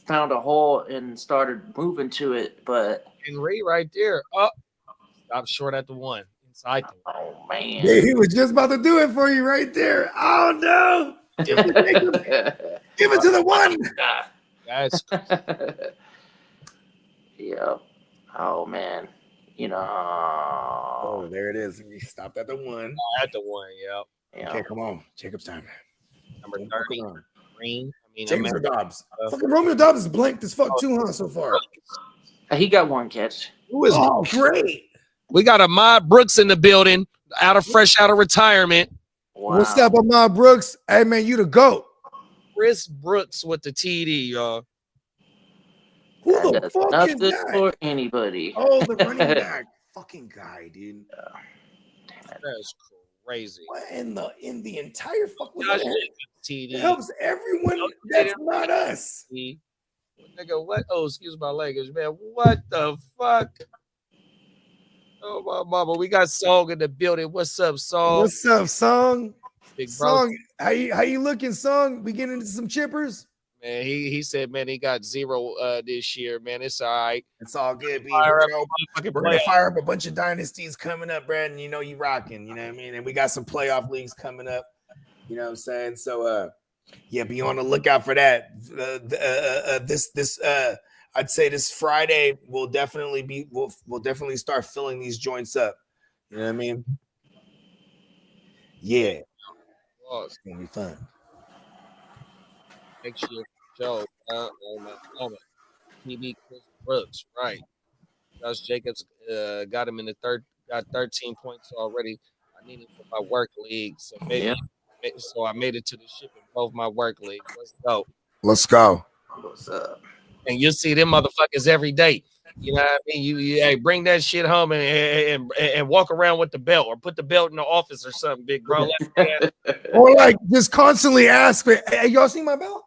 found a hole and started moving to it. But and Reed right there, stop short at the one. inside. Oh man. Yeah, he was just about to do it for you right there. Oh no. Give it to Jacob. Give it to the one. That's Yeah. Oh man. You know. Oh, there it is. We stopped at the one. at the one. Yep. Yeah. Okay, come on. Jacob's time. Number Don't fuck 30, around. Green. I mean, James or America. Dobbs? Fucking Romeo Dobbs is blanked as fuck too, huh, so far. He got one catch. Who is? Oh, great. We got Ahmad Brooks in the building, fresh out of retirement. Wow. What's up, Ahmad Brooks? Hey, man, you the GOAT. Chris Brooks with the TD, y'all. Who That the does fuck is nothing that? for anybody. Oh, the running back. Fucking guy, dude. That's crazy. What in the entire fuck was Josh that? TD. It helps everyone that's not us. Nigga, what? Oh, excuse my language, man. What the fuck? Oh, my mama. We got Song in the building. What's up, Song? What's up, Song? Big bro. Song, how you looking, Song? We getting into some chippers? Man, he said, man, he got 0 this year, man. It's all right. It's all good, B. Fire up, We're gonna fire up a bunch of dynasties coming up, Brad, and you know you rocking, you know what I mean? And we got some playoff leagues coming up, you know what I'm saying? So yeah, be on the lookout for that. I'd say this Friday we'll definitely start filling these joints up. You know what I mean? Yeah. It's gonna be fun. Next year, Joe. Oh my moment. TB Chris Brooks, right? Josh Jacobs got him in the got 13 points already. I need it for my work league. So so I made it to the ship in both my work leagues. Let's go. Let's go. What's up? And you'll see them motherfuckers every day. You know what I mean? You hey, bring that shit home and walk around with the belt or put the belt in the office or something, big bro. Or like just constantly ask, hey, y'all see my belt?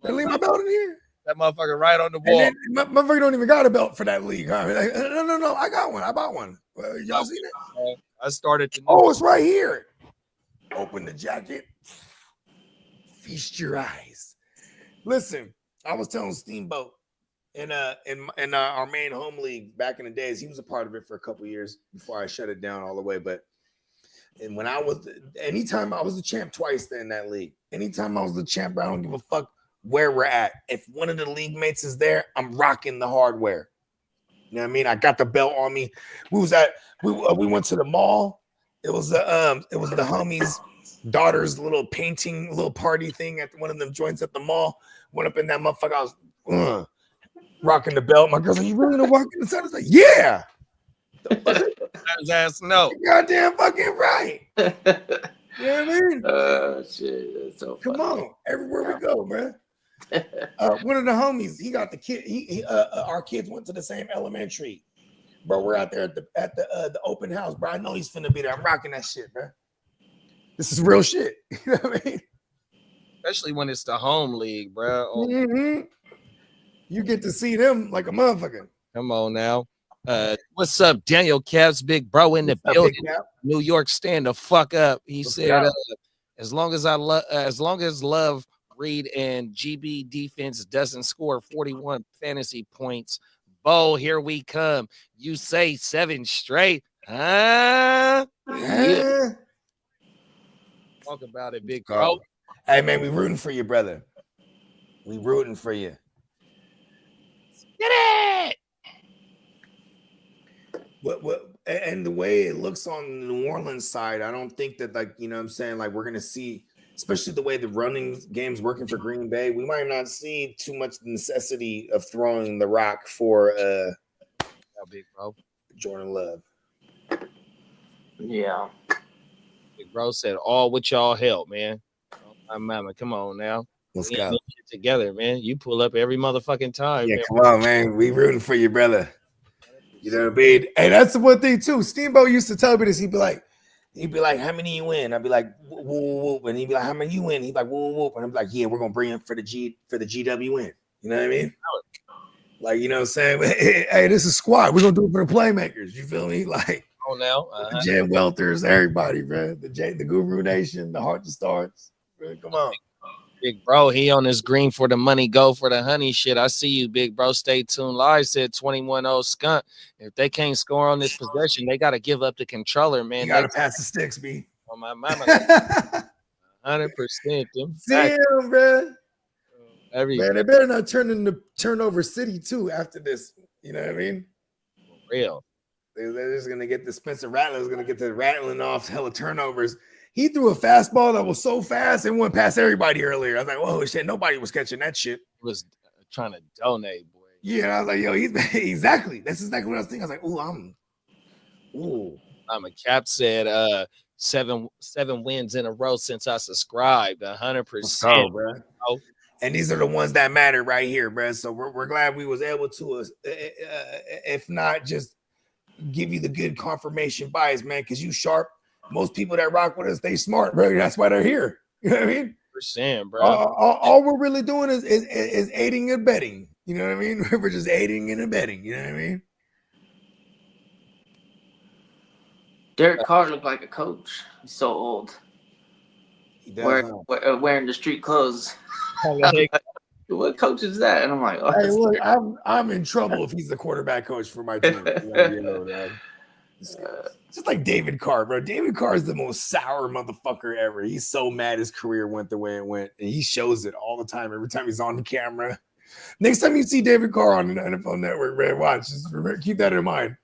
Did I leave my belt in here? That motherfucker right on the wall. And then, motherfucker don't even got a belt for that league. Huh? Like, no, I got one. I bought one. Well, y'all seen it? I started to. Oh, it's right here. Open the jacket. Feast your eyes. Listen, I was telling Steamboat in our main home league back in the days. He was a part of it for a couple years before I shut it down all the way. But when anytime I was the champ twice in that league. Anytime I was the champ, I don't give a fuck where we're at. If one of the league mates is there, I'm rocking the hardware. You know what I mean? I got the belt on me. We went to the mall. It was the homies' daughter's little painting, little party thing at one of them joints at the mall. Went up in that motherfucker. I was rocking the belt. My girl's like, "You really gonna walk inside?" I was like, "Yeah." His ass no. Goddamn fucking right. You know what I mean? Shit, that's so funny. Come on, everywhere we go, man. One of the homies, he got the kid. Our kids went to the same elementary, bro. We're out there at the open house, bro. I know he's finna be there. I'm rocking that shit, bro. This is real shit. You know what I mean? Especially when it's the home league, bro. Oh, Mm-hmm. You get to see them like a motherfucker. come on now. What's up, Daniel Caps, big bro in the building. New York, stand the fuck up. He said, as long as Love, Reed, and GB defense doesn't score 41 fantasy points, Bo, here we come. You say 7 straight, huh? Yeah. Talk about it, big bro. Hey man, we rooting for you, brother. We rooting for you. Get it. What and the way it looks on the New Orleans side, I don't think that, like, you know what I'm saying, like, we're gonna see, especially the way the running game's working for Green Bay, we might not see too much necessity of throwing the rock for Big bro. Jordan Love. Yeah. Big bro said, all with y'all help, man. My mama, come on now. Let's We go. in this shit together, man. You pull up every motherfucking time. Yeah, man. come on, man. We rooting for you, brother. You know what I mean? Hey, that's the one thing too. Steamboat used to tell me this. He'd be like, how many you win? I'd be like, whoop, whoop, whoop. And he'd be like, how many you win? He'd be like, whoop, whoop. And I'm like, yeah, we're gonna bring him for the GW win. You know what I mean? Like, you know what I'm saying? Hey, this is squad. We're gonna do it for the Playmakers. You feel me? Like, Oh, now. the Jen Welters, everybody, bro. The Guru Nation, the Heart to Stars. Bro, come on. Big bro, he on his green for the money, go for the honey shit. I see you, big bro. Stay tuned. Live said 21-0 skunk. If they can't score on this possession, they got to give up the controller, man. You got to pass the sticks, B. On my mama, 100%. Damn, bro. Everything. Man, they better not turn into turnover city too after this. You know what I mean? For real. They're just gonna get the Spencer Rattler's gonna get the rattling off hella turnovers. He threw a fastball that was so fast it went past everybody earlier. I was like, whoa, shit, nobody was catching that shit. He was trying to donate, boy. Yeah, I was like, yo, he's exactly. That's exactly what I was thinking. I was like, I'm a Cap said 7 wins in a row since I subscribed. 100%. bro. And these are the ones that matter right here, bro. So we're glad we was able to, if not just give you the good confirmation bias, man, because you sharp. Most people that rock with us, they smart, bro. That's why they're here. You know what I mean? Percent, bro. All we're really doing is aiding and abetting. You know what I mean? We're just aiding and abetting. You know what I mean? Derek Carr looked like a coach. He's so old. He does, Wearing the street clothes. What coach is that? And I'm like, oh, hey, look, I'm in trouble if he's the quarterback coach for my team. Just like David Carr, bro. David Carr is the most sour motherfucker ever. He's so mad his career went the way it went, and he shows it all the time. Every time he's on the camera. Next time you see David Carr on the NFL Network, man, watch. Just remember, keep that in mind.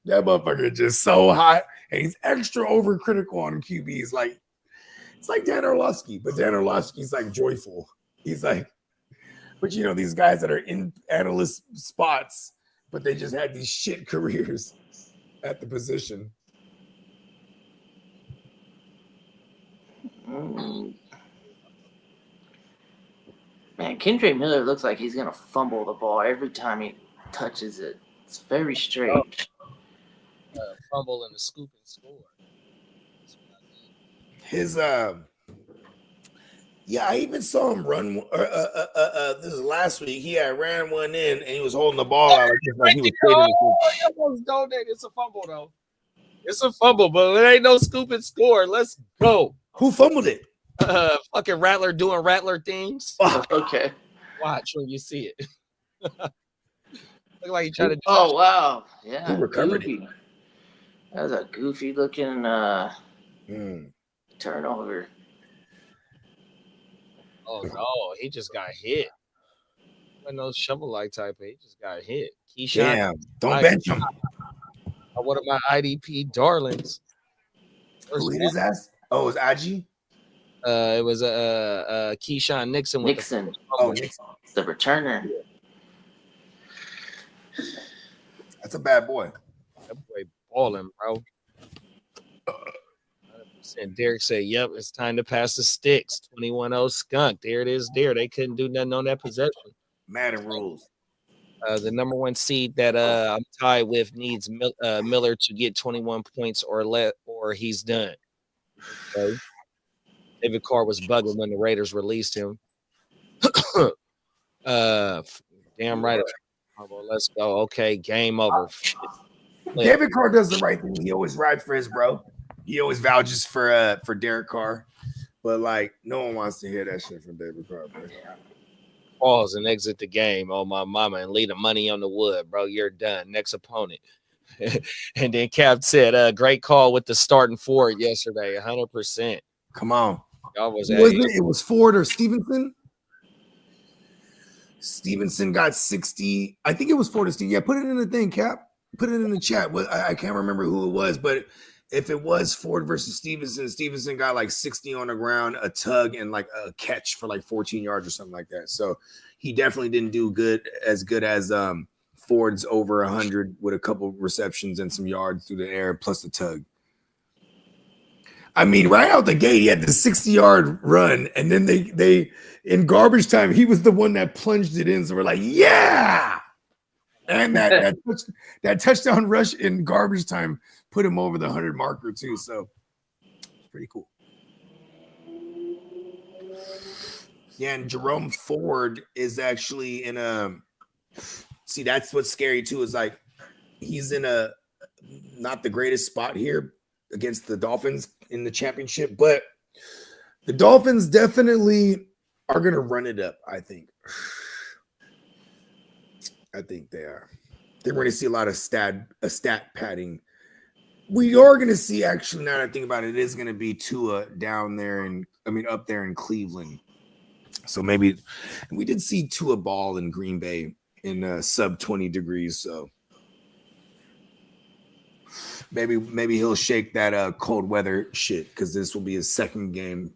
That motherfucker is just so hot, and he's extra overcritical on QBs. Like it's like Dan Orlovsky, but Dan Orlovsky's like joyful. He's like, but you know these guys that are in analyst spots, but they just had these shit careers at the position. Man, Kendrick Miller looks like he's gonna fumble the ball every time he touches it. It's very strange. Fumble and the scoop and score. His yeah, I even saw him run. This is last week. He had ran one in, and he was holding the ball out like he was It's a fumble though. It's a fumble, but it ain't no scoop and score. Let's go. Who fumbled it? Fucking Rattler doing Rattler things. Okay. Watch when you see it. Look like he tried to. Oh wow, yeah. Who recovered goofy. That was a goofy looking turnover. Oh no, he just got hit. No shovel like type. He just got hit. Keyshawn, damn, don't bench him. One of my IDP darlings. Who hit his ass? Oh, it was IG? It was Keyshawn Nixon. Nixon. Nixon. The returner. That's a bad boy. That boy balling, bro. And Derek said, yep, it's time to pass the sticks. 21-0 skunk. There it is there. They couldn't do nothing on that possession. Madden rules. The number one seed that I'm tied with needs Miller to get 21 points or less, or he's done. Okay. David Carr was bugging when the Raiders released him. Damn right. Well, let's go. Okay, game over. David Carr does the right thing. He always rides for his bro. He always vouches for Derek Carr. But like no one wants to hear that shit from David Carr, bro. Pause and exit the game. Oh my mama, and leave the money on the wood, bro. You're done. Next opponent. And then Cap said, great call with the starting forward yesterday. 100%. Come on. Y'all was it was Ford or Stevenson? Stevenson got 60. I think it was Ford or Stevenson. Yeah, put it in the thing, Cap. Put it in the chat. I can't remember who it was, but if it was Ford versus Stevenson, Stevenson got like 60 on the ground, a tug, and like a catch for like 14 yards or something like that. So he definitely didn't do as good as Ford's over 100 with a couple receptions and some yards through the air plus the tug. I mean, right out the gate, he had the 60-yard run, and then they in garbage time, he was the one that plunged it in. So we're like, yeah. And that touchdown rush in garbage time put him over the 100 marker too. So it's pretty cool. Yeah, and Jerome Ford is actually in a see, that's what's scary too, is like he's in a not the greatest spot here against the Dolphins in the championship, but the Dolphins definitely are going to run it up, I think. I think they are. They're going to see a lot of stat padding. We are going to see, actually, now that I think about it, it is going to be Tua down there up there in Cleveland. So maybe we did see Tua ball in Green Bay in sub 20 degrees. So maybe he'll shake that cold weather shit, because this will be his second game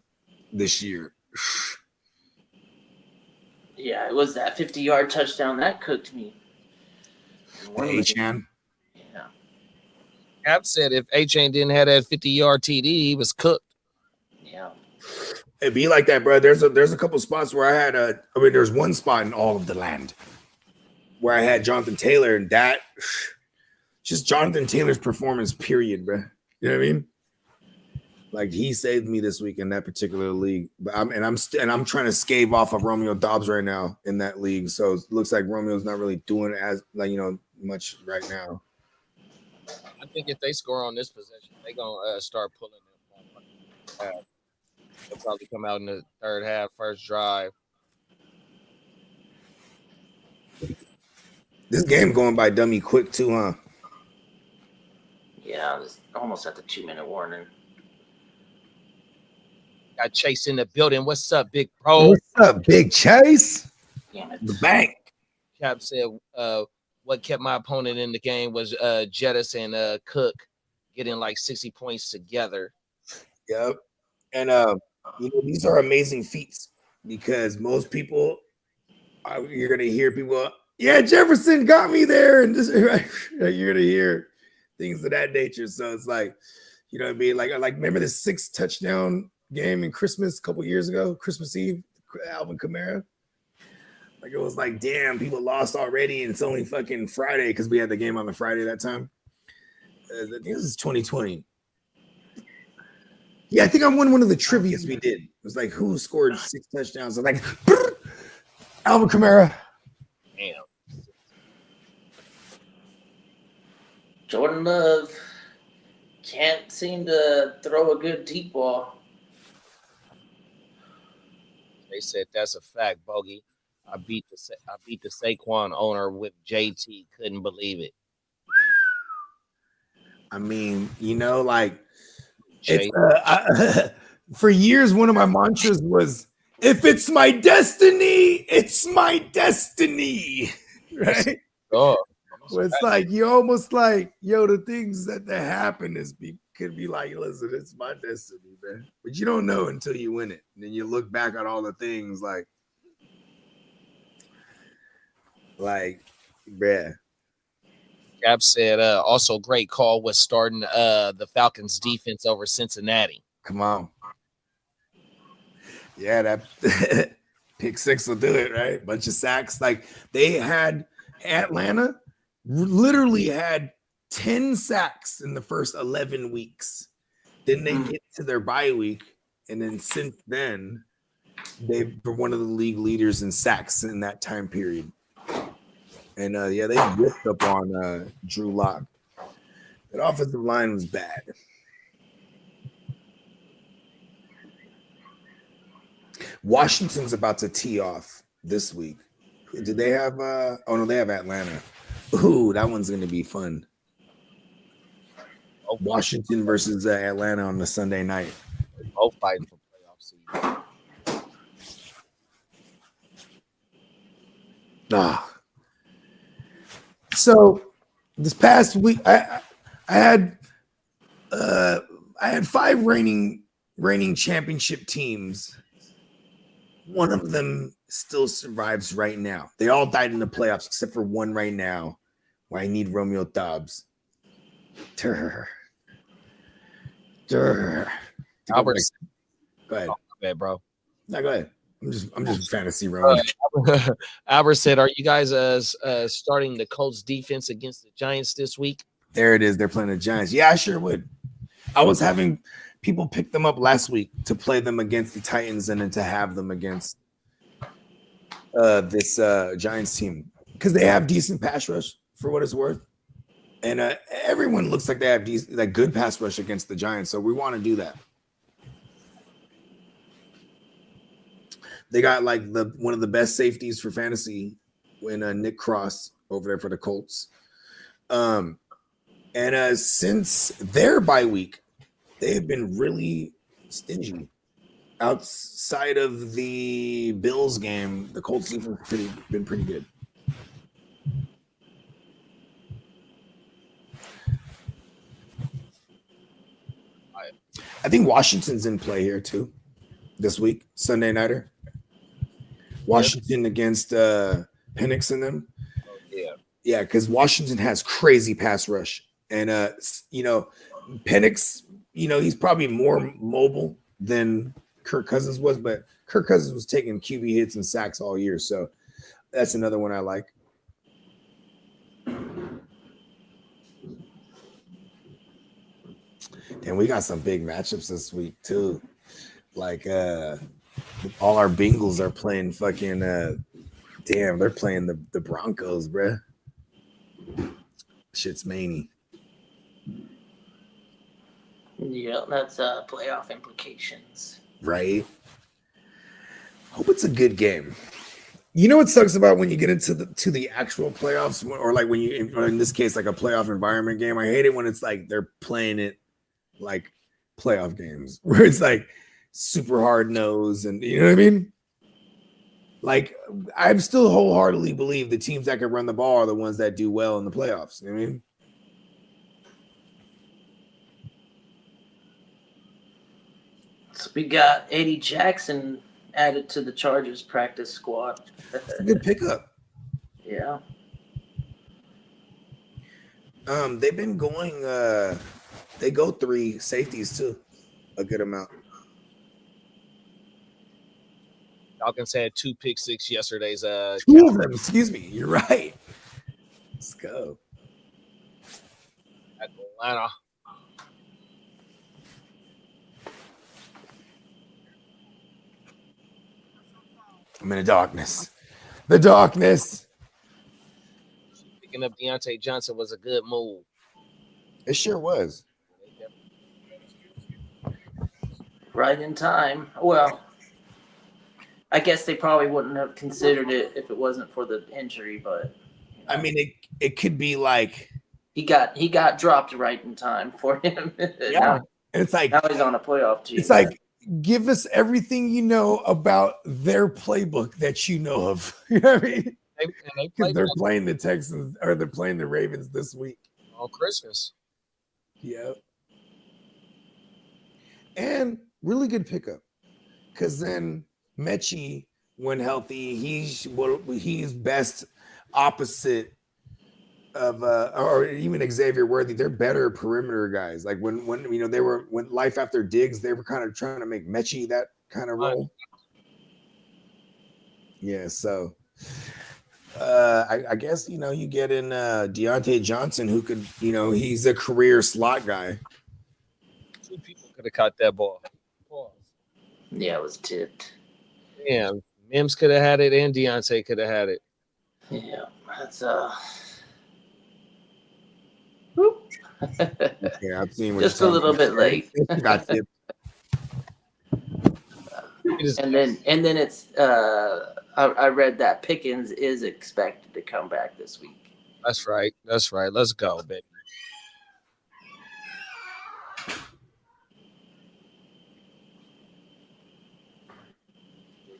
this year. Yeah, it was that 50-yard touchdown that cooked me. H-Man. Yeah. Cap said if H-Man didn't have that 50-yard TD, he was cooked. Yeah. It'd be like that, bro. There's a couple spots where I had there's one spot in all of the land where I had Jonathan Taylor, and that just Jonathan Taylor's performance, period, bro. You know what I mean? Like, he saved me this week in that particular league. But I'm trying to scave off of Romeo Dobbs right now in that league. So it looks like Romeo's not really doing as much right now. I think if they score on this possession, they're gonna start pulling them. They'll probably come out in the third half, first drive. This game going by dummy quick too, huh? Yeah, it's almost at the 2-minute warning. Got Chase in the building. What's up, big bro? What's up, Big Chase? Damn it. The bank. Cap said, what kept my opponent in the game was Jettis and Cook getting like 60 points together. Yep. And these are amazing feats, because most people, you're gonna hear people, yeah, Jefferson got me there, and just, you're gonna hear things of that nature. So it's like, you know what I mean? Like remember the 6 touchdown game in Christmas a couple years ago, Christmas Eve, Alvin Kamara. Like, it was like, damn, people lost already, and it's only fucking Friday, because we had the game on the Friday that time. I think this is 2020. Yeah, I think I won one of the trivias we did. It was like, who scored 6 touchdowns? I was like, Alvin Kamara. Damn. Jordan Love can't seem to throw a good deep ball. They said that's a fact, Bogey. I beat the Saquon owner with JT. Couldn't believe it. I mean, like, it's, for years, one of my mantras was, if it's my destiny, it's my destiny. Right? Oh, Well, it's like, you almost like, the things that happen could be like, listen, it's my destiny, man. But you don't know until you win it. And then you look back at all the things like, bruh. Cap said, also great call was starting the Falcons defense over Cincinnati. Come on. Yeah, that pick 6 will do it, right? Bunch of sacks. Like, they had Atlanta literally had 10 sacks in the first 11 weeks. Then they get to their bye week, and then since then, they were one of the league leaders in sacks in that time period. And they whipped up on Drew Lock. That offensive line was bad. Washington's about to tee off this week. Did they have they have Atlanta. Ooh, that one's gonna be fun. Washington versus Atlanta on the Sunday night. Both fighting for playoff season. So this past week, I had 5 reigning championship teams. One of them still survives right now. They all died in the playoffs except for one right now, where I need Romeo Dobbs. Albert, go ahead. Oh, bad, bro. No, go ahead. I'm just fantasy rolling. Albert said, "Are you guys starting the Colts defense against the Giants this week?" There it is. They're playing the Giants. Yeah, I sure would. I was having people pick them up last week to play them against the Titans and then to have them against this Giants team, because they have decent pass rush for what it's worth, and everyone looks like they have good pass rush against the Giants. So we want to do that. They got like one of the best safeties for fantasy when Nick Cross over there for the Colts. And since their bye week, they've been really stingy. Outside of the Bills game, the Colts defense been pretty good. I think Washington's in play here too this week, Sunday nighter. Washington against Penix and them. Yeah, because Washington has crazy pass rush, and Penix, he's probably more mobile than Kirk Cousins was, but Kirk Cousins was taking QB hits and sacks all year, so that's another one I like. And we got some big matchups this week too. Like all our Bengals are playing fucking they're playing the Broncos, bruh. Shit's many. Yeah, that's playoff implications. Right. Hope it's a good game. You know what sucks about when you get into the actual playoffs, or like when you, or in this case, like a playoff environment game. I hate it when it's like they're playing it like playoff games where it's like super hard nose, and you know what I mean. Like I still wholeheartedly believe the teams that can run the ball are the ones that do well in the playoffs. You know what I mean. So we got Eddie Jackson added to the Chargers practice squad. That's a good pickup. Yeah. They've been going. They go 3 safeties too, a good amount. Falcons had 2 pick six yesterday's. 2 of them. Excuse me. You're right. Let's go. Atlanta. I'm in the darkness. The darkness. Picking up Deontay Johnson was a good move. It sure was. Right in time. Well, I guess they probably wouldn't have considered it if it wasn't for the injury, but I mean, it could be like he got dropped right in time for him. yeah. now, And it's like now he's on a playoff team. it's like give us everything you know about their playbook that you know of. You know what I mean? Because they're playing the Texans or they're playing the Ravens this week on Christmas. Yeah. And really good pickup. Because then Mechie, when healthy, he's best opposite of or even Xavier Worthy. They're better perimeter guys. Like when when life after Diggs, they were kind of trying to make Mechie that kind of role. Yeah, so I guess you get in Deontay Johnson, who could he's a career slot guy. 2 people could have caught that ball. Yeah, it was tipped. Yeah, Mims could have had it, and Deontay could have had it. Yeah, that's yeah, I've seen just a little bit late. Got tipped. And then it's I read that Pickens is expected to come back this week. That's right. Let's go, baby.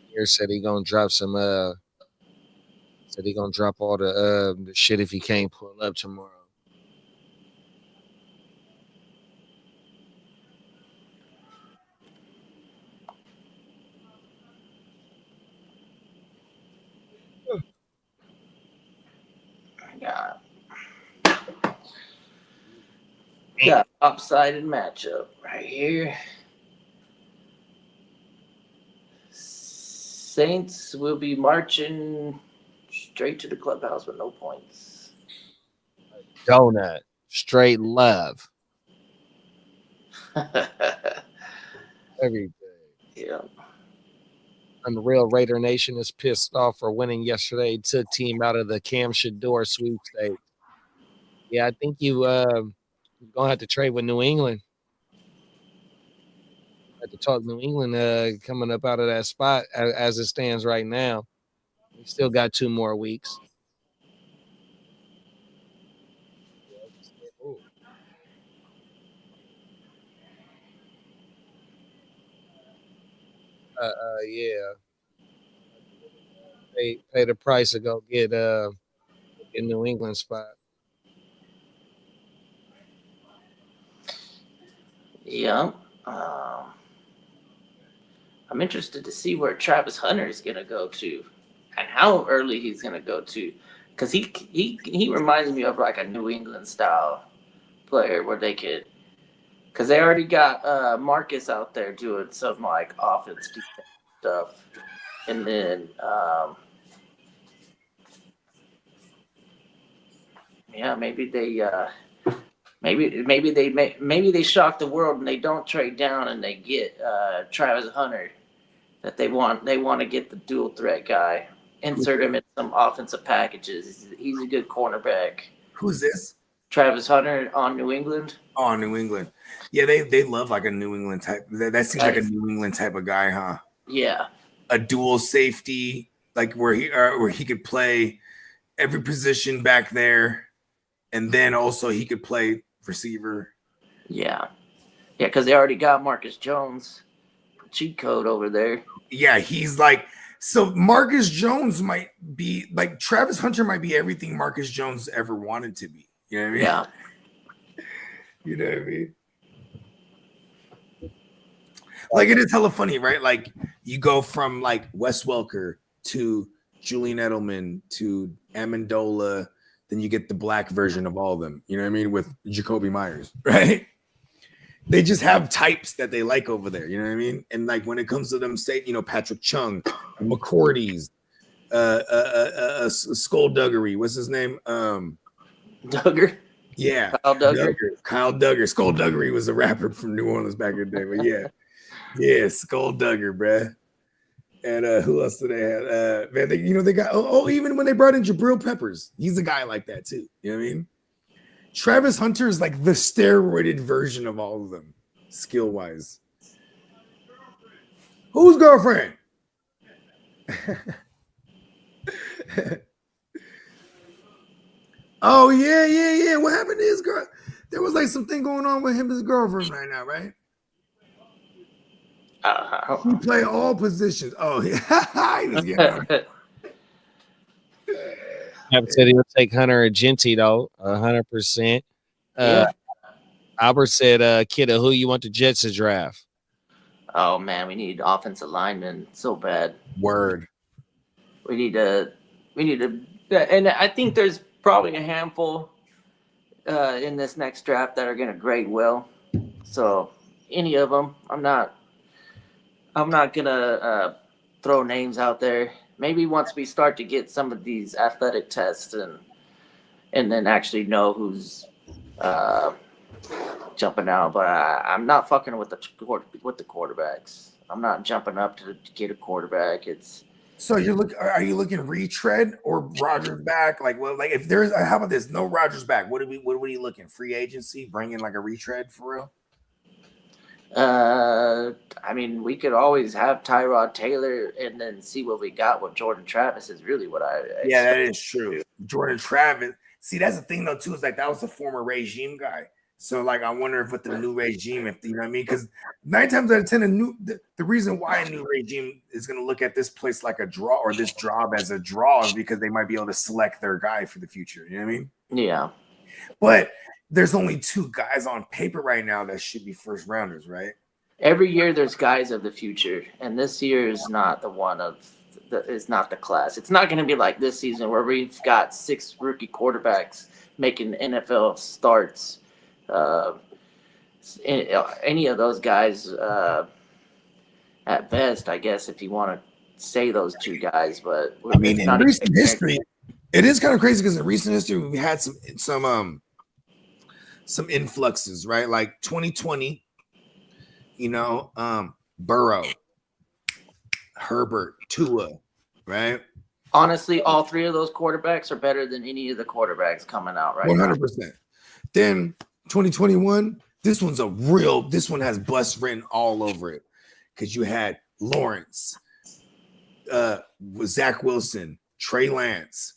Here said he gonna drop some said he gonna drop all the shit if he can't pull up tomorrow. Got lopsided matchup right here. Saints will be marching straight to the clubhouse with no points. Donut. Straight love. Every day. Yeah. Unreal Raider Nation is pissed off for winning yesterday. Took team out of the Cam Shador sweepstakes. Yeah, I think you're gonna have to trade with New England. At the talk New England coming up out of that spot as it stands right now. We still got 2 more weeks. Yeah. Pay the price to go get New England spot. Yeah. I'm interested to see where Travis Hunter is gonna go to, and how early he's gonna go to, because he reminds me of like a New England style player where they could, because they already got Marcus out there doing some like offense defense stuff, and then yeah, maybe they shock the world and they don't trade down and they get Travis Hunter that they want to get the dual threat guy, insert him in some offensive packages. He's a good cornerback. Who's this? Travis Hunter on New England. Oh, New England. Yeah, they love like a New England type. That seems like a New England type of guy, huh? Yeah. A dual safety, like where he could play every position back there, and then also he could play receiver. Yeah, because they already got Marcus Jones, cheat code over there. Yeah, he's like, so Marcus Jones might be like Travis Hunter might be everything Marcus Jones ever wanted to be. You know what I mean? Yeah. You know what I mean? Like it is hella funny, right? Like you go from like Wes Welker to Julian Edelman to Amendola, then you get the black version of all of them. You know what I mean? With Jacoby Myers, right? They just have types that they like over there. You know what I mean? And like when it comes to them, say, Patrick Chung, McCourty's, Skullduggery. What's his name? Duggar. Yeah, Kyle Duggar. Kyle Duggar. Skullduggery was a rapper from New Orleans back in the day. But yeah, Skulldugger, bruh. And who else do they have? Man, they got even when they brought in Jabril Peppers, he's a guy like that too. You know what I mean? Travis Hunter is like the steroided version of all of them, skill wise. Whose girlfriend? Oh yeah. What happened to his girl? There was like something going on with him and his girlfriend right now, right? He play all positions. Oh yeah. He was getting Albert said he'll take Hunter or Genty though, 100%. Albert said, "Kidda, who you want the Jets to draft?" Oh man, we need offensive linemen so bad. Word. We need to, and I think there's probably a handful in this next draft that are going to grade well. So any of them, I'm not gonna throw names out there. Maybe once we start to get some of these athletic tests and then actually know who's jumping out. But I'm not fucking with the quarterbacks. I'm not jumping up to get a quarterback. So are you looking retread or Rodgers back? Like, well, like if there's how about this? No Rodgers back. What are you looking? Free agency, bring in like a retread for real? I mean, we could always have Tyrod Taylor and then see what we got with Jordan Travis is really what I expect. Yeah, that is true. Jordan Travis. See, that's the thing though too. Is like that was a former regime guy. So like, I wonder if with the new regime, if you know what I mean, because 9 times out of 10, the reason why a new regime is going to look at this place like a draw or this job as a draw is because they might be able to select their guy for the future. You know what I mean? Yeah. But there's only 2 guys on paper right now that should be first rounders, right? Every year there's guys of the future, and this year is not the one is not the class. It's not going to be like this season where we've got 6 rookie quarterbacks making NFL starts. Any of those guys at best, I guess, if you want to say those 2 guys. But I mean, in recent history, it is kind of crazy because in recent history we had some influxes, right? Like 2020, Burrow, Herbert, Tua, right? Honestly, all 3 of those quarterbacks are better than any of the quarterbacks coming out right 100%. Now. Then 2021, this one has bust written all over it. because you had Lawrence, Zach Wilson, Trey Lance,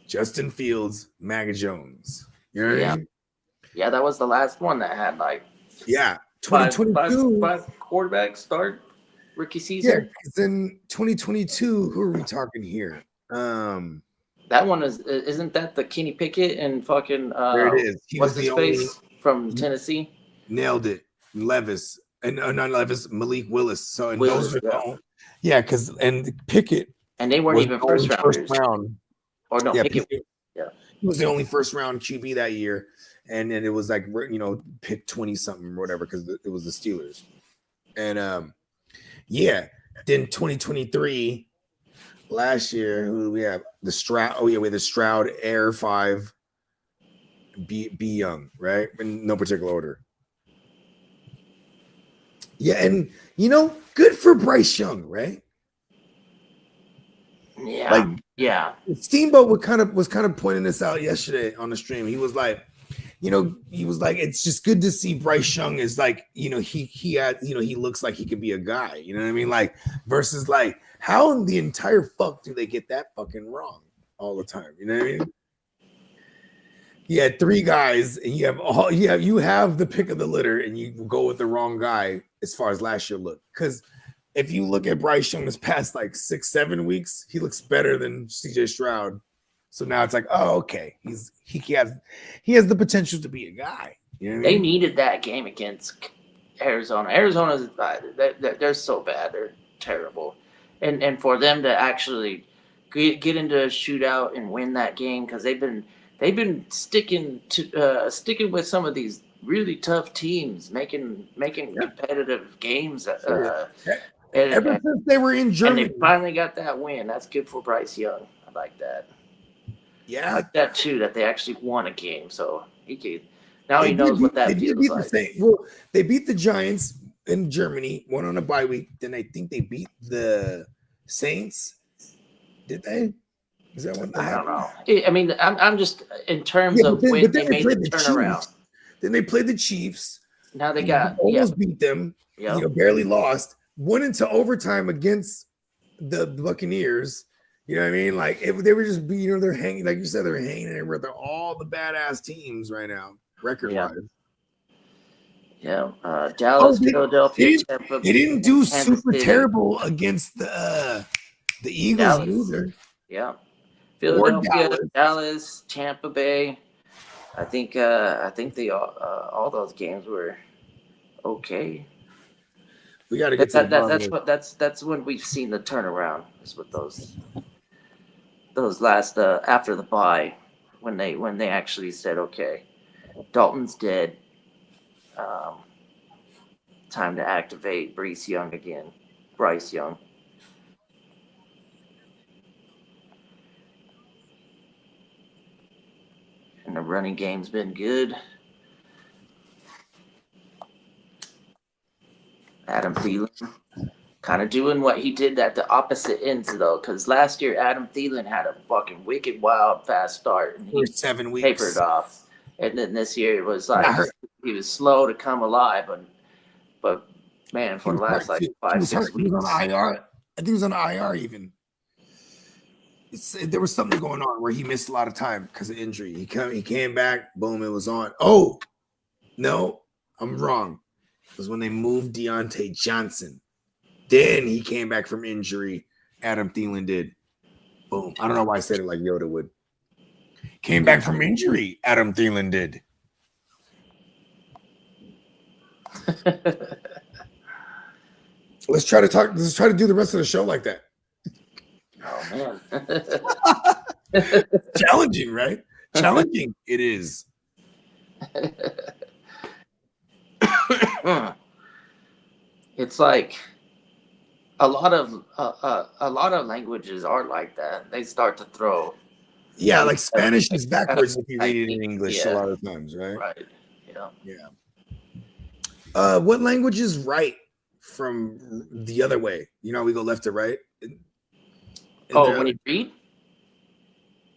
Justin Fields, Mac Jones. You know what I mean? Yeah, that was the last one that had like Yeah. five 2022. quarterbacks start rookie season. Yeah, because then 2022, who are we talking here? That one isn't that the Kenny Pickett and fucking There it is. He what's was his the face only from Tennessee? nailed it. Levis and not Levis, Malik Willis. So and Willis, those are the only, because and Pickett and they weren't was even the only first rounders. round. Or no, Yeah, Pickett. Yeah, he was the only first round QB that year, and then it was like pick 20 something or whatever because it was the Steelers, and then 2023 last year who do we have the Stroud? Oh yeah, we had the Stroud Air 5 B Young, right? In no particular order. Yeah, and good for Bryce Young, right? Yeah. Steamboat was kind of pointing this out yesterday on the stream. He was like, it's just good to see Bryce Young is like, he looks like he could be a guy. You know what I mean? Like versus like, how in the entire fuck do they get that fucking wrong all the time? You know what I mean? You had 3 guys, and you have the pick of the litter, and you go with the wrong guy as far as last year looked. Because if you look at Bryce Young this past like 6-7 weeks, he looks better than CJ Stroud. So now it's like, oh, okay, he has the potential to be a guy. You know what I mean? They needed that game against Arizona. Arizona's they're so bad, they're terrible, and for them to actually get into a shootout and win that game because they've been sticking with some of these really tough teams, making competitive games. Ever since they were in Germany, and they finally got that win. That's good for Bryce Young. I like that. Yeah, I like that too. That they actually won a game, so he knows what that feels like. Well, they beat the Giants in Germany, won on a bye week. Then I think they beat the Saints. Did they? Is that what I don't know. I mean, I'm just in terms of when they made the turnaround. Chiefs. Then they played the Chiefs. Now they got almost beat them. Yep. Barely lost. Went into overtime against the Buccaneers. You know what I mean? Like they were just, they're hanging, like you said, they're hanging everywhere. They're all the badass teams right now, record-wise. Yeah. Dallas, Philadelphia, Tampa. They didn't do Kansas super City. terrible against the Eagles either. Yeah. Philadelphia, Dallas, Tampa Bay. I think they all those games were okay. We got to get that's when we've seen the turnaround. Is with those last after the bye when they actually said, okay, Dalton's dead. Time to activate Bryce Young again. And the running game's been good. Adam Thielen kind of doing what he did at the opposite ends, though, because last year Adam Thielen had a fucking wicked, wild, fast start. And for 7 weeks. Tapered off. And then this year it was like he was slow to come alive. But man, for the last 5-6 weeks. He was on IR. I think he was on IR even. There was something going on where he missed a lot of time because of injury. He came back, boom, it was on. Oh, no, I'm wrong. It was when they moved Deontay Johnson. Then he came back from injury. Adam Thielen did. Boom. I don't know why I said it like Yoda would. Came back from injury. Adam Thielen did. Let's try to do the rest of the show like that. Oh man. Challenging, right? Challenging it is. It's like a lot of languages are like that. They start to throw. Yeah, like Spanish is backwards if you read it in English a lot of times, right? Right. Yeah. What language is right from the other way? You know, we go left to right. When you read?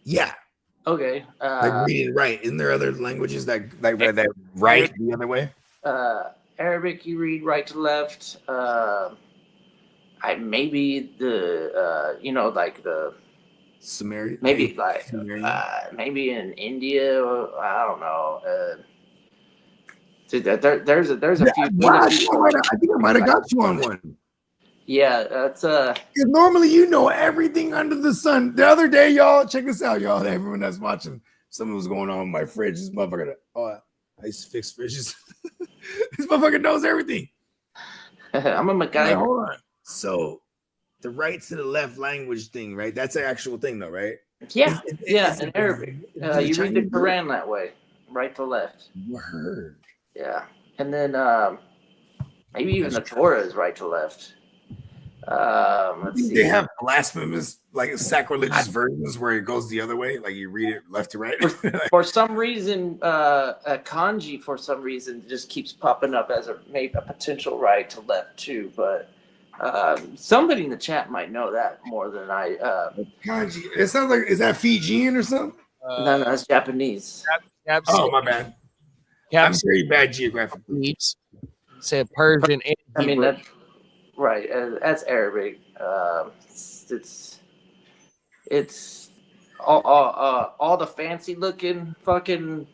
Yeah. Okay. Like reading right. Isn't there other languages that right the other way? Arabic, you read right to left. maybe the like the Samaria. maybe like Sumerian. maybe in India. Or, I don't know. Dude, there's a Yeah, few. wow, I think I might have got you on one. Yeah, that's Because normally you know everything under the sun. The other day, y'all, check this out, y'all. Everyone that's watching, something was going on with my fridge. This motherfucker, I used to fix fridges. This motherfucker knows everything. I'm a Like, MacGyver. hold on. So the right to the left language thing, right? That's an actual thing, though, right? Yeah, Is in it- Arabic. do the You read the Chinese do it? Quran that way, right to left. Word. Yeah, and then maybe even the Torah is right to left. Let's see. They have blasphemous, like sacrilegious versions where it goes the other way, like you read it left to right. For some reason, a kanji for some reason just keeps popping up as maybe a potential right to left too. But somebody in the chat might know that more than I. Kanji. It sounds like, is that Fijian or something? No, that's Japanese. Cap Oh, my bad. I'm very bad geographically. said Persian and I mean, Hebrew. right. That's Arabic. It's all the fancy looking fucking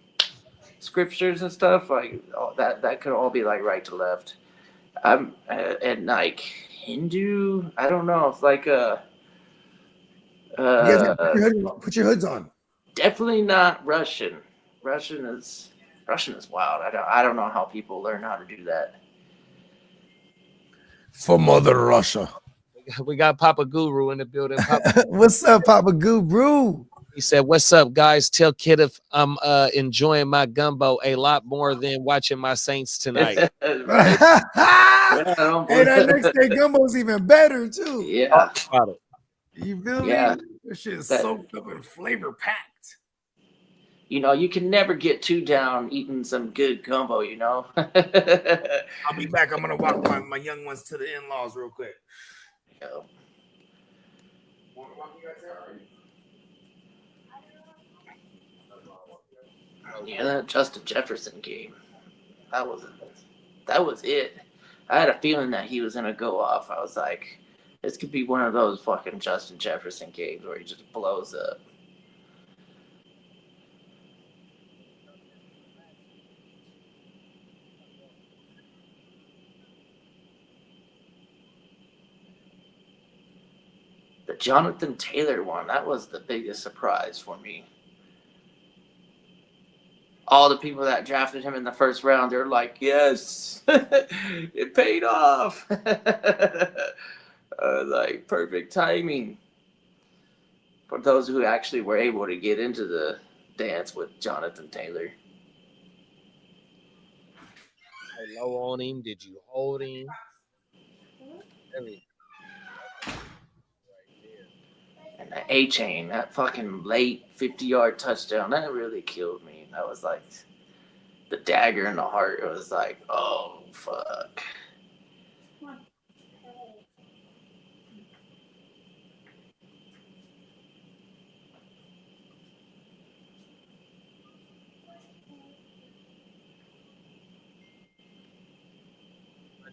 scriptures and stuff like that could all be like right to left. And like Hindu, I don't know. It's like You guys gotta put your hoods on. definitely not Russian. Russian is wild. I don't know how people learn how to do that. For Mother Russia. We got Papa Guru in the building. What's up, Papa Guru? He said, "What's up, guys? Tell Kid if I'm enjoying my gumbo a lot more than watching my Saints tonight." Right? Hey, that next day gumbo's even better too. Yeah. You feel me? Yeah. This shit is soaked up and flavor packed. You know, you can never get too down eating some good gumbo, you know? I'll be back. I'm gonna walk my young ones to the in-laws real quick. Yeah, that Justin Jefferson game. That was it. I had a feeling that he was gonna go off. I was like, this could be one of those fucking Justin Jefferson games where he just blows up. The Jonathan Taylor one, that was the biggest surprise for me. All the people that drafted him in the first round, they're like, yes, it paid off. Like, perfect timing. For those who actually were able to get into the dance with Jonathan Taylor. Low on him? Did you hold him? And the A-chain, that fucking late 50-yard touchdown, that really killed me. That was like the dagger in the heart. It was like, oh, fuck. My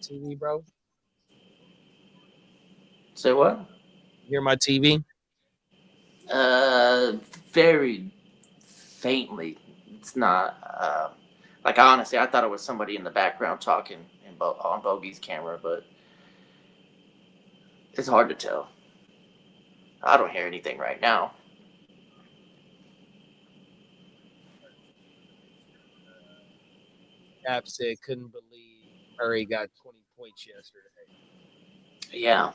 TV, bro? Say what? You hear my TV? Very faintly. It's not, like, honestly, I thought it was somebody in the background talking on Bogey's camera, but it's hard to tell. I don't hear anything right now. Cap said couldn't believe Murray got 20 points yesterday. Yeah,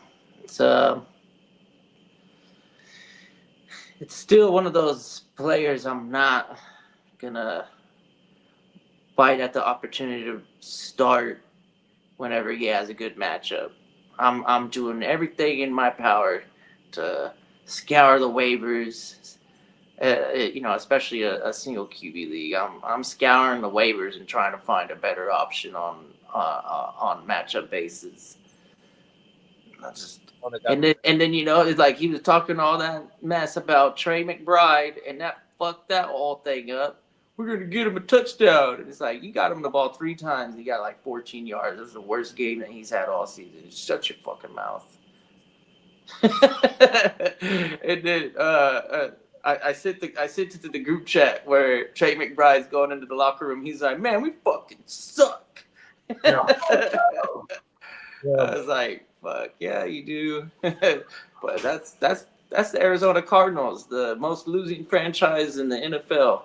it's still one of those players I'm not gonna bite at the opportunity to start whenever he has a good matchup. I'm doing everything in my power to scour the waivers. Especially a single QB league. I'm scouring the waivers and trying to find a better option on matchup basis. And then it's like he was talking all that mess about Trey McBride, and that fucked that whole thing up. We're gonna get him a touchdown, and it's like you got him the ball 3 times. He got like 14 yards. This is the worst game that he's had all season. Shut your fucking mouth. And then I sent it to the group chat where Trey McBride's going into the locker room. He's like, "Man, we fucking suck." Yeah. I was like, "Fuck yeah, you do." But that's the Arizona Cardinals, the most losing franchise in the NFL.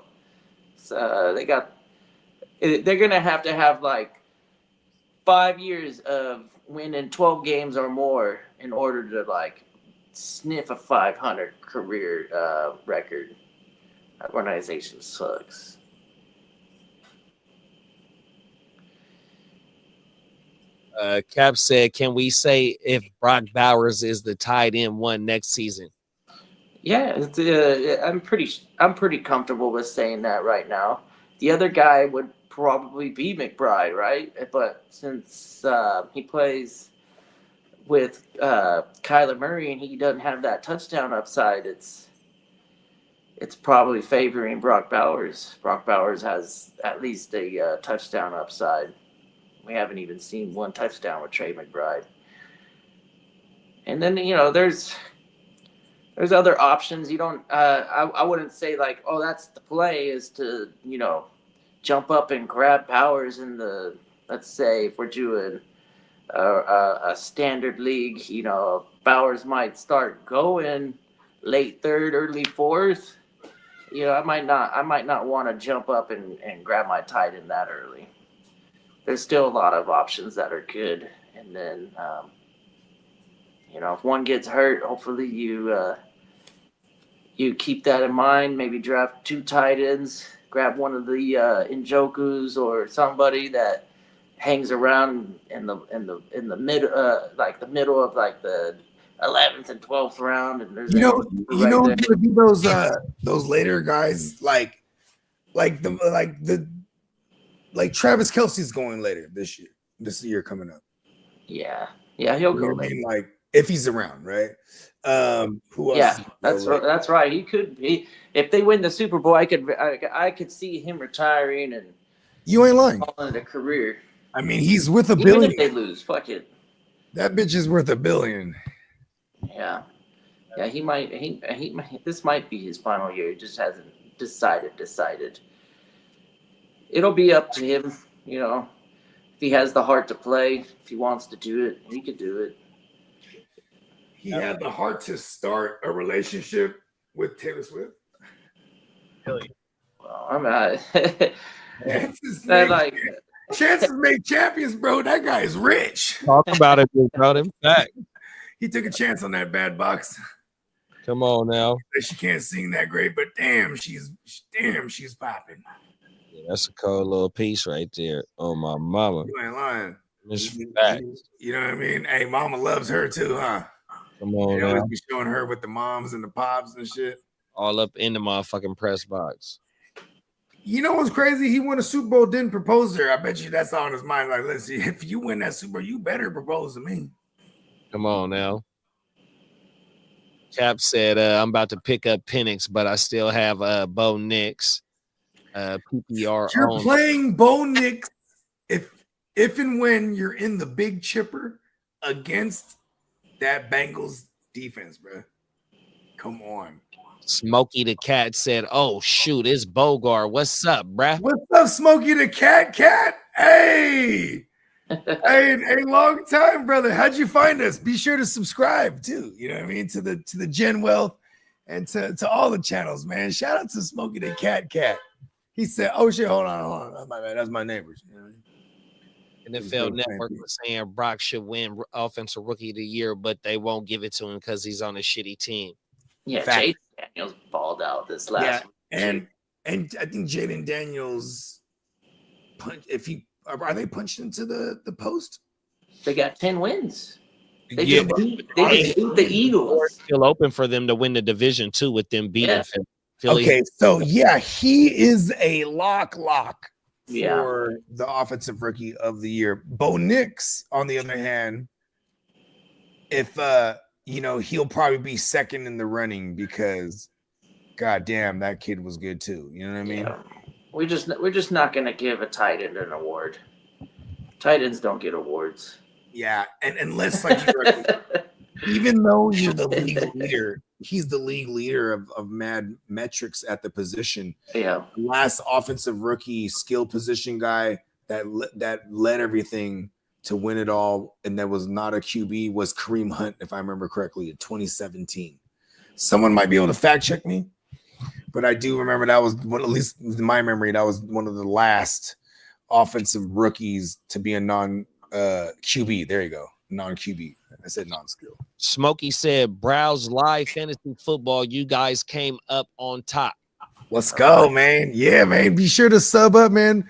So they're gonna have to have like 5 years of winning 12 games or more in order to like sniff a 500 career record. That organization sucks. Cap said, "Can we say if Brock Bowers is the tight end one next season?" Yeah, I'm pretty comfortable with saying that right now. The other guy would probably be McBride, right? But since he plays with Kyler Murray and he doesn't have that touchdown upside, it's probably favoring Brock Bowers. Brock Bowers has at least a touchdown upside. We haven't even seen one touchdown with Trey McBride. And then there's other options. You don't. I wouldn't say like, oh, that's the play is to jump up and grab Bowers in the. Let's say if we're doing a standard league, Bowers might start going late third, early fourth. I might not want to jump up and grab my tight end that early. There's still a lot of options that are good, and then if one gets hurt, hopefully you keep that in mind. Maybe draft 2 tight ends, grab one of the Njokus or somebody that hangs around in the mid like the middle of like the 11th and 12th round, and there's who's gonna be those later guys like Travis Kelce's going later this year coming up. Yeah, he'll go later. Like if he's around, right? Who else? Yeah, that's right. He could be if they win the Super Bowl. I could see him retiring and you ain't lying. Calling it a career. I mean, he's worth $1 Even billion. if they lose, fuck it. That bitch is worth $1 billion. Yeah, he might. This might be his final year. He just hasn't decided. It'll be up to him, if he has the heart to play, if he wants to do it, he could do it. He had the heart to start a relationship with Taylor Swift. Well, I'm not. Chances make champions, bro. That guy is rich. Talk about it, bro. In fact, he took a chance on that bad box. Come on now. She can't sing that great, but damn, she's popping. Yeah, that's a cold little piece right there. Oh my mama. You ain't lying. Facts. You know what I mean? Hey, mama loves her too, huh? Come on, they always be showing her with the moms and the pops and shit. All up in the motherfucking press box. You know what's crazy? He won a Super Bowl, didn't propose to her. I bet you that's on his mind. Like, listen, if you win that Super Bowl, you better propose to me. Come on now. Cap said, I'm about to pick up Penix, but I still have Bo Nix. PPR. You're playing Bo Nix if and when you're in the big chipper against that Bengals defense, bro. Come on. Smokey the Cat said, "Oh shoot, it's Bogart. What's up, bruh? What's up, Smokey the Cat? Hey, hey, long time, brother. How'd you find us? Be sure to subscribe too. You know what I mean to the Gen Wealth and to all the channels, man. Shout out to Smokey the Cat. He said, "Oh shit, hold on. That's my man. That's my neighbors." You know what I mean? NFL Network was saying Brock should win Offensive Rookie of the Year, but they won't give it to him because he's on a shitty team. Yeah, Jaden Daniels balled out this last week. And I think Jaden Daniels are they punched into the post? They got 10 wins. They just beat the Eagles. It's still open for them to win the division too with them beating Philly. Okay, so he is a lock for the Offensive Rookie of the Year. Bo Nix, on the other hand, if he'll probably be second in the running because goddamn, that kid was good too. You know what I mean? Yeah. We're just not gonna give a tight end an award. Tight ends don't get awards. Yeah, and unless like Even though you're the league leader, he's the league leader of mad metrics at the position. Yeah. The last offensive rookie skill position guy that led everything to win it all, and that was not a QB, was Kareem Hunt, if I remember correctly, in 2017. Someone might be able to fact check me, but I do remember that was at least in my memory, that was one of the last offensive rookies to be a non QB. There you go, non QB. I said non-skill. Smokey said, "Browse live fantasy football. You guys came up on top. Let's go, man. Yeah, man. Be sure to sub up, man.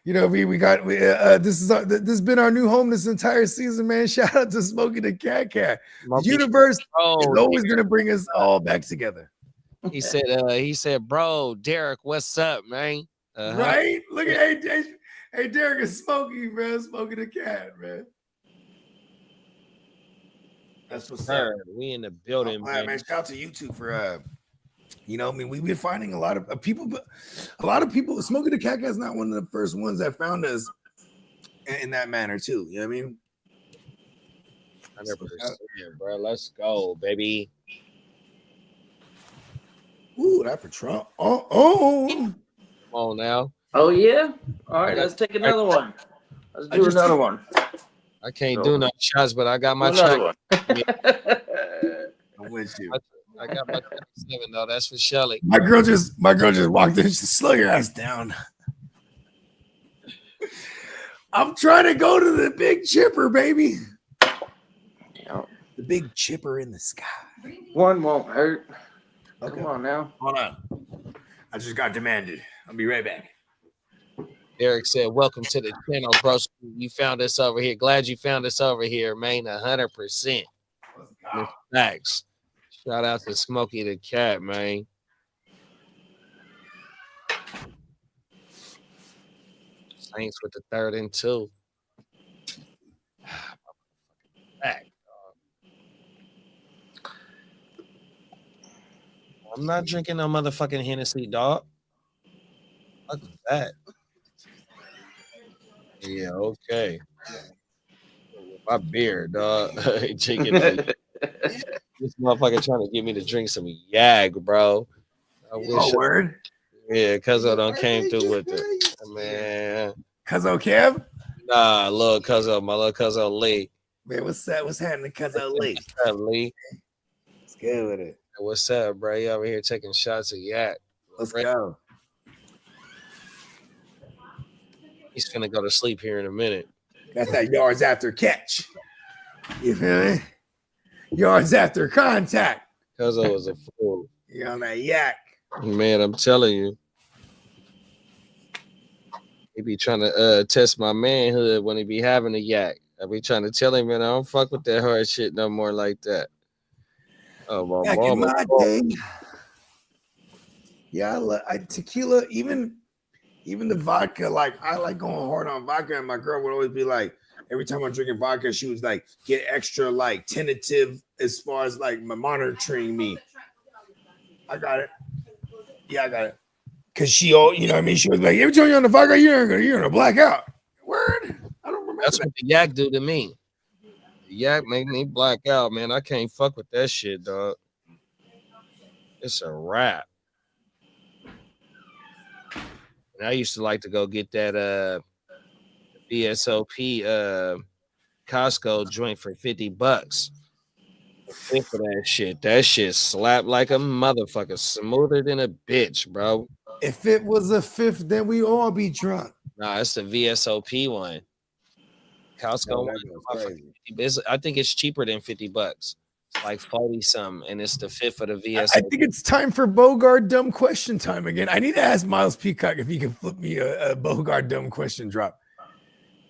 You know, this has been our new home this entire season, man. Shout out to Smokey the Cat. The universe is always gonna bring us all back together. He said, bro, Derek, what's up, man? Right? Look at hey, Derek is Smokey, man. Smokey the Cat, man. That's what's up. We in the building, man. Shout out to you two for you know, I mean, we've been finding a lot of people, but a lot of people. Smokey the Cat is not one of the first ones that found us in that manner, too. You know what I mean? 100%, bro. Let's go, baby. Ooh, that for Trump. Oh. Come on now. Oh, yeah? All right, let's take another one. Let's do another one. I can't do no shots, but I got my check. I'm with you. I got my 7 though. That's for Shelly. My girl just walked in. She said, slow your ass down. I'm trying to go to the big chipper, baby. Yeah. The big chipper in the sky. One won't hurt. Okay. Come on now. Hold on. I just got demanded. I'll be right back. Eric said, welcome to the channel, bro. You found us over here. Glad you found us over here, man. 100%. Thanks. Shout out to Smokey the Cat, man. Saints with the 3rd and 2. Back, I'm not drinking no motherfucking Hennessy, dog. Fuck that. Yeah, okay. My beer, dog. Drinking this motherfucker trying to get me to drink some Yag, bro. I wish. Word? Yeah, Cuzzo done came through with it. Man. Cuzzo Kev? Nah, my little Cuzzo Lee. Man, what's that? What's happening, Cuzzo Lee? What's up, Lee? What's good with it? What's up, bro? You over here taking shots of Yak. Let's go. He's finna go to sleep here in a minute. That's that yards after catch. You feel me? Yards after contact. Cuzzo was a fool. You on that yak. Man, I'm telling you. He be trying to test my manhood when he be having a yak. I be trying to tell him, man, I don't fuck with that hard shit no more like that. Oh, my Back mama. in my day. Yeah, I tequila, even the vodka, like I like going hard on vodka, and my girl would always be like, every time I'm drinking vodka, she was like, get extra like tentative as far as like monitoring me. I got it. Yeah, I got it. Cause she, you know what I mean? She was like, every time you're on the vodka, you're gonna black out. Word? I don't remember. That's what the yak do to me. The yak make me black out, man. I can't fuck with that shit, dog. It's a wrap. And I used to like to go get that VSOP Costco joint for $50. Fit for that shit. That shit slapped like a motherfucker, smoother than a bitch, bro. If it was a fifth, then we all be drunk. Nah, it's the VSOP one. Costco one. I think it's cheaper than $50. It's like 40 something, and it's the fifth of the VSOP. I think it's time for Bogart dumb question time again. I need to ask Miles Peacock if he can flip me a Bogart dumb question drop.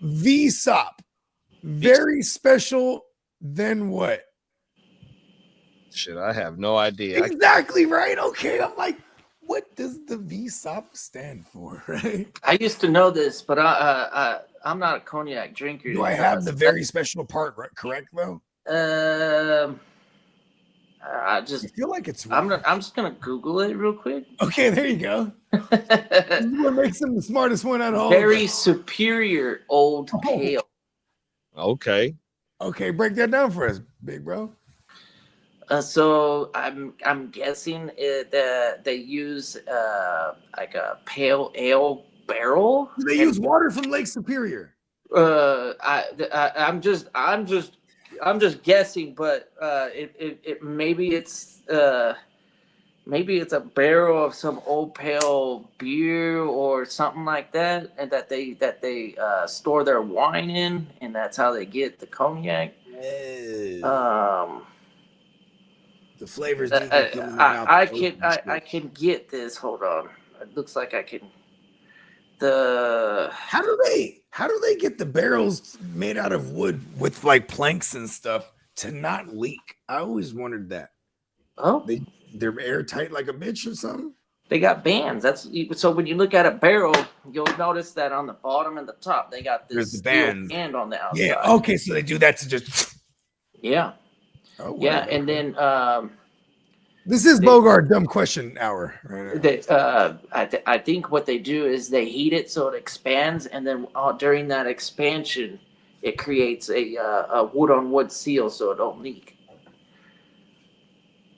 VSOP, very special. Then what? Shit, I have no idea. Exactly right. Okay, I'm like, what does the VSOP stand for? Right. I used to know this, but I'm not a cognac drinker. Do I have the very special part correct though? I just feel like it's. I'm just gonna Google it real quick. Okay, there you go. You make some the smartest one out of all. Very superior old pale. Okay. Okay, break that down for us, big bro. So I'm guessing that they use like a pale ale barrel. They use water from Lake Superior. I'm just guessing, but it maybe it's a barrel of some old pale beer or something like that, and that they store their wine in, and that's how they get the cognac. The flavors do get them in the mouth. I can get this. Hold on. It looks like I can. How do they get the barrels made out of wood with like planks and stuff to not leak? I always wondered that. Oh, they're airtight like a bitch or something. They got bands. So when you look at a barrel, you'll notice that on the bottom and the top they got this the band on the outside. Yeah. Okay. So they do that to just. Yeah. Oh, yeah, and then this is Bogart dumb question hour. Right now. I think what they do is they heat it so it expands, and then during that expansion, it creates a wood on wood seal so it don't leak.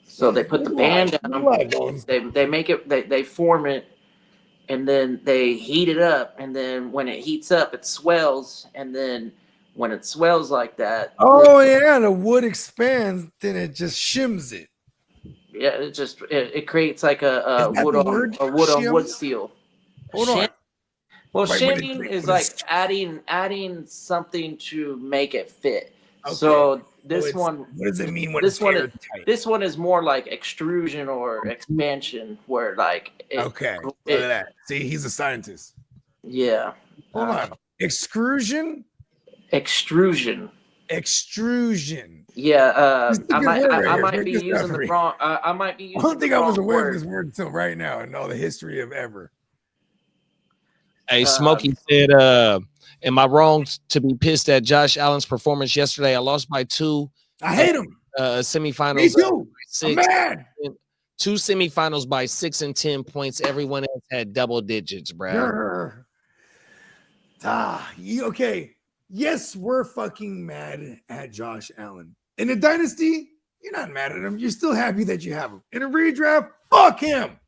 So they put the band down. They make it. They form it, and then they heat it up, and then when it heats up, it swells, and then when it swells like that, the wood expands, then it just shims it. Yeah, it creates like a wood on wood seal. Hold on. Well, shimming is like adding something to make it fit. Okay. So this one. What does it mean when this one is more like extrusion or expansion, where like look at that. See, he's a scientist. Yeah. Hold on. Extrusion. Yeah, I might be using the wrong. I might be using. I don't think I was aware of this word until right now and all the history of ever. Hey, Smokey said, "Am I wrong to be pissed at Josh Allen's performance yesterday? I lost by 2. I hate him. Semifinals. Me too. 6. I'm mad. 2 semifinals by 6 and 10 points. Everyone else had double digits, bro. Okay. Yes, we're fucking mad at Josh Allen. In a dynasty, you're not mad at him. You're still happy that you have him. In a redraft, fuck him.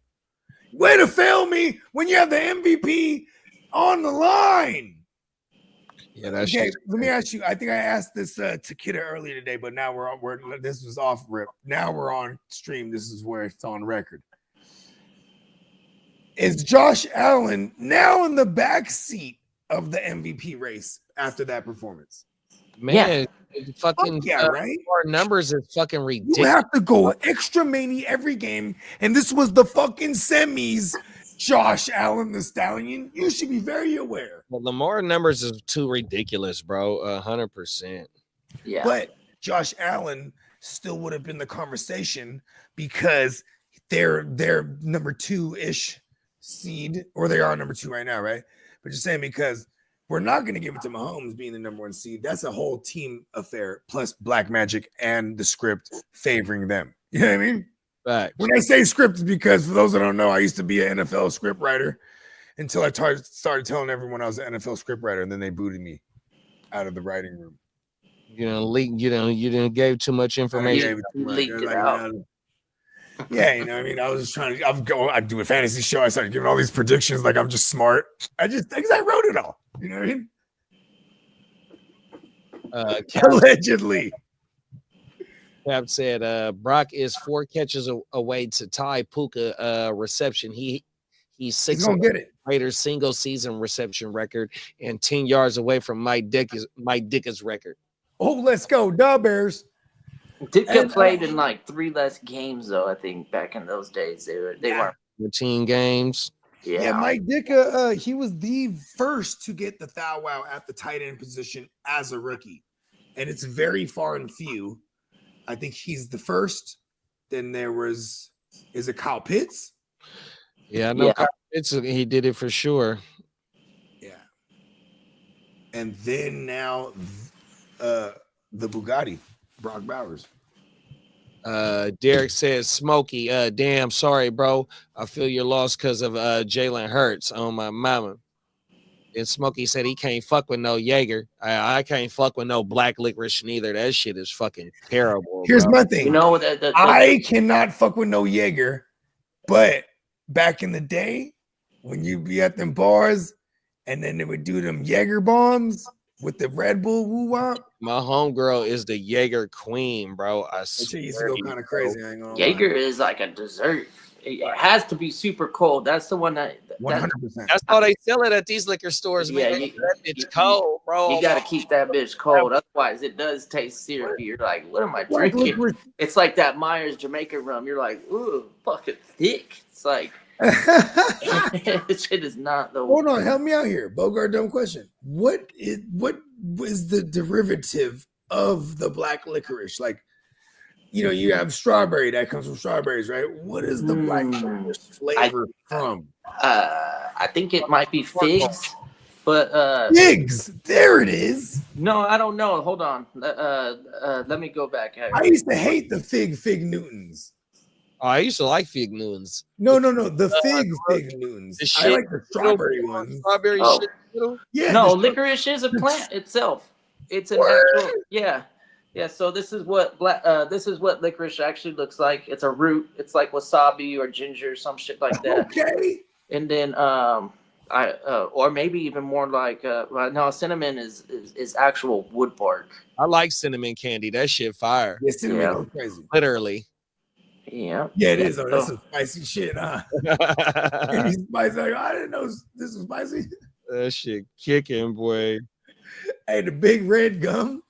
Way to fail me when you have the MVP on the line. Yeah, that's okay. Let me ask you. I think I asked this to Kidda earlier today, but now this was off rip. Now we're on stream. This is where it's on record. Is Josh Allen now in the back seat of the MVP race after that performance? Man, fucking right? Our numbers is fucking ridiculous. You have to go extra many every game, and this was the fucking semis. Josh Allen, the Stallion, you should be very aware. Well, Lamar numbers is too ridiculous, bro. 100%. Yeah, but Josh Allen still would have been the conversation because they're number 2-ish seed, or they are number 2 right now, right? But just saying, because we're not going to give it to Mahomes being the number 1 seed. That's a whole team affair, plus Black Magic and the script favoring them. You know what I mean? Right. When I say script, it's because for those that don't know, I used to be an NFL script writer until I started telling everyone I was an NFL script writer, and then they booted me out of the writing room. You didn't gave too much information. Leaked it out. Yeah, you know what I mean? I was just trying to, I'd do a fantasy show. I started giving all these predictions like I'm just smart. Because I wrote it all. You know what I mean? Allegedly. Cap said, Brock is 4 catches away to tie Puka reception. He's 6 gonna get it. Raiders single season reception record and 10 yards away from Mike Dickett's record. Oh, let's go, Dub Bears. Ditka played in like 3 less games though. I think back in those days they weren't 13 games. Yeah, Mike Ditka, he was the first to get the thou wow at the tight end position as a rookie, and it's very far and few. I think he's the first. Then is it Kyle Pitts? Yeah, I know Kyle Pitts, he did it for sure. Yeah. And then now the Bugatti, Brock Bowers. Derek says, Smokey, damn, sorry, bro. I feel your loss because of Jalen Hurts on my mama. And Smokey said he can't fuck with no Jaeger. I can't fuck with no black licorice neither. That shit is fucking terrible. Here's bro. my thing. You know I cannot fuck with no Jaeger, but back in the day, when you be at them bars and then they would do them Jaeger bombs with the Red Bull woo wop. My homegirl is the Jaeger queen, bro. I That shit swear used to go to you, kind of bro. crazy. I ain't gonna Jaeger lie. is like a dessert. It has to be super cold. That's the one that 100%. That's how they sell it at these liquor stores, Yeah, man. you- That bitch cold, bro. you gotta keep that bitch cold. Otherwise, it does taste syrupy. You're like, what am I Black drinking? licorice. It's like that Myers Jamaican rum. You're like, ooh, fucking thick. It's like this shit is not the. Hold on, help me out here. Bogart, dumb question. What is the derivative of the black licorice? Like, you have strawberry that comes from strawberries, right? What is the black licorice flavor from? I think it might be figs, but Figs. There it is. no, I don't know. Hold on. Let me go back. I used to hate the fig Newtons. Oh, I used to like fig Newtons. No, the fig Newtons. The I shit- like the strawberry ones. Strawberry Oh. shit. Yeah. No, the- licorice is a plant itself. It's an What? actual, yeah. So this is what licorice actually looks like. It's a root. It's like wasabi or ginger, some shit like that. Okay. And then or maybe even more like no, cinnamon is actual wood bark. I like cinnamon candy. That shit fire. Yeah, cinnamon Yeah. goes crazy. Literally. Yeah. Yeah, it is. Oh, that's So- some spicy shit, huh? that He's spicy. Like, I didn't know this was spicy. shit kicking, boy. Hey, the big red gum.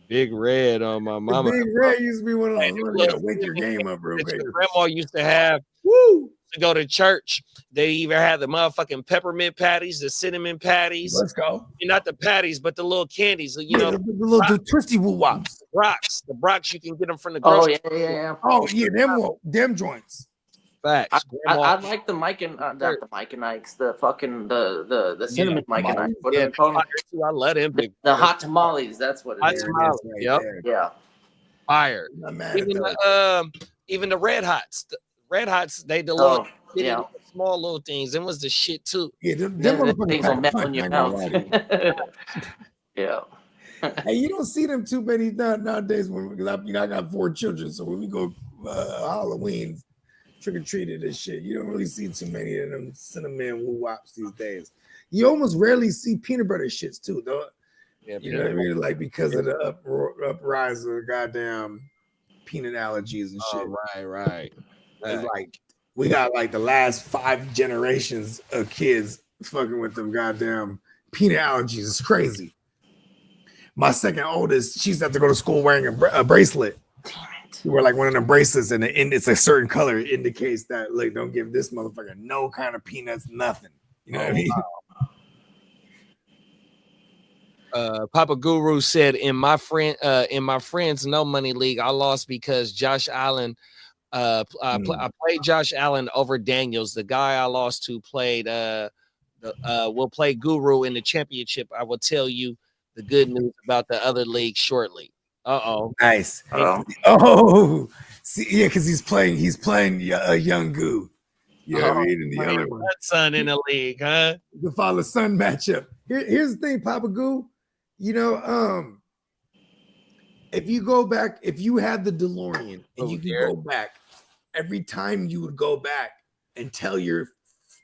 Big red on my The mama. big red used to be one of Hey, those. the You gotta wake your game up real That quick. your grandma used to have Woo! to go to church. They even had the motherfucking peppermint patties, the cinnamon patties. Let's go. Not the patties, but the little candies. The twisty woo wops. Rocks. The rocks, you can get them from the Oh grocery yeah. Oh yeah, them joints. facts. I like the Mike and not the Mike and Ike's, the fucking the cinnamon Mike and Ike. What do Yeah, they call them? I love them big. The hot tamales. That's what it Hot is. tamales. Right Yep. there. Yeah. Fire. Not mad at Even those. even the Red Hots. The Red Hots, they the little Yeah. small little things. Them was the shit too. Yeah, them Them motherfuckers things will pack melt punch, in your I ain't gonna lie to you. mouth. Yeah. Hey, you don't see them too many nowadays because I got 4 children. So when we go Halloween, trick or treated and shit, you don't really see too many of them cinnamon woo wops these days. You almost rarely see peanut butter shits too, though. Yeah, You know what I mean? Like because of the uprise of goddamn peanut allergies and shit. Oh, right. It's like we got like the last 5 generations of kids fucking with them goddamn peanut allergies. It's crazy. My second oldest, she used to have to go to school wearing a bracelet. Damn it. You wear like one of them bracelets, and it's a certain color. It indicates that like don't give this motherfucker no kind of peanuts, nothing. You know what I mean? Papa Guru said in my friend's no money league, I lost because Josh Allen. I played Josh Allen over Daniels. The guy I lost to played will play Guru in the championship. I will tell you the good news about the other league shortly. Nice. Oh. Oh, see, yeah, because he's playing a young Goo. You know what I mean? And the other one, Son in the league, huh? the father son matchup. Here's the thing, Papa Goo. You know, if you go back, if you had the DeLorean and you could go back, every time you would go back and tell your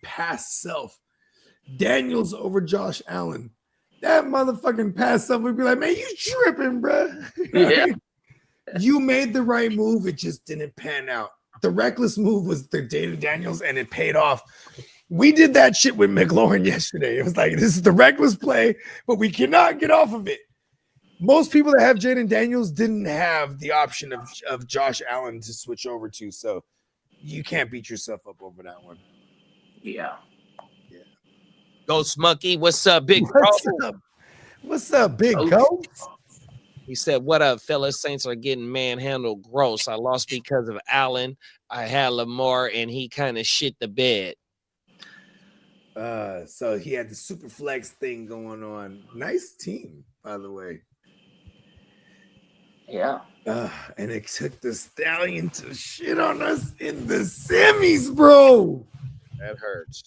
past self, Daniels over Josh Allen, that motherfucking past self would be like, man, you tripping, bro. Yeah. You made the right move, it just didn't pan out. The reckless move was the David Daniels, and it paid off. We did that shit with McLaurin yesterday. It was like, this is the reckless play, but we cannot get off of it. Most people that have Jaden Daniels didn't have the option of Josh Allen to switch over to, so you can't beat yourself up over that one. Yeah. Ghost Monkey, what's up, big bro? What's up, big ghost? He said, what up, fellas? Saints are getting manhandled gross. I lost because of Allen. I had Lamar, and he kind of shit the bed. So he had the super flex thing going on. Nice team, by the way. Yeah. And it took the Stallion to shit on us in the semis, bro. That hurts.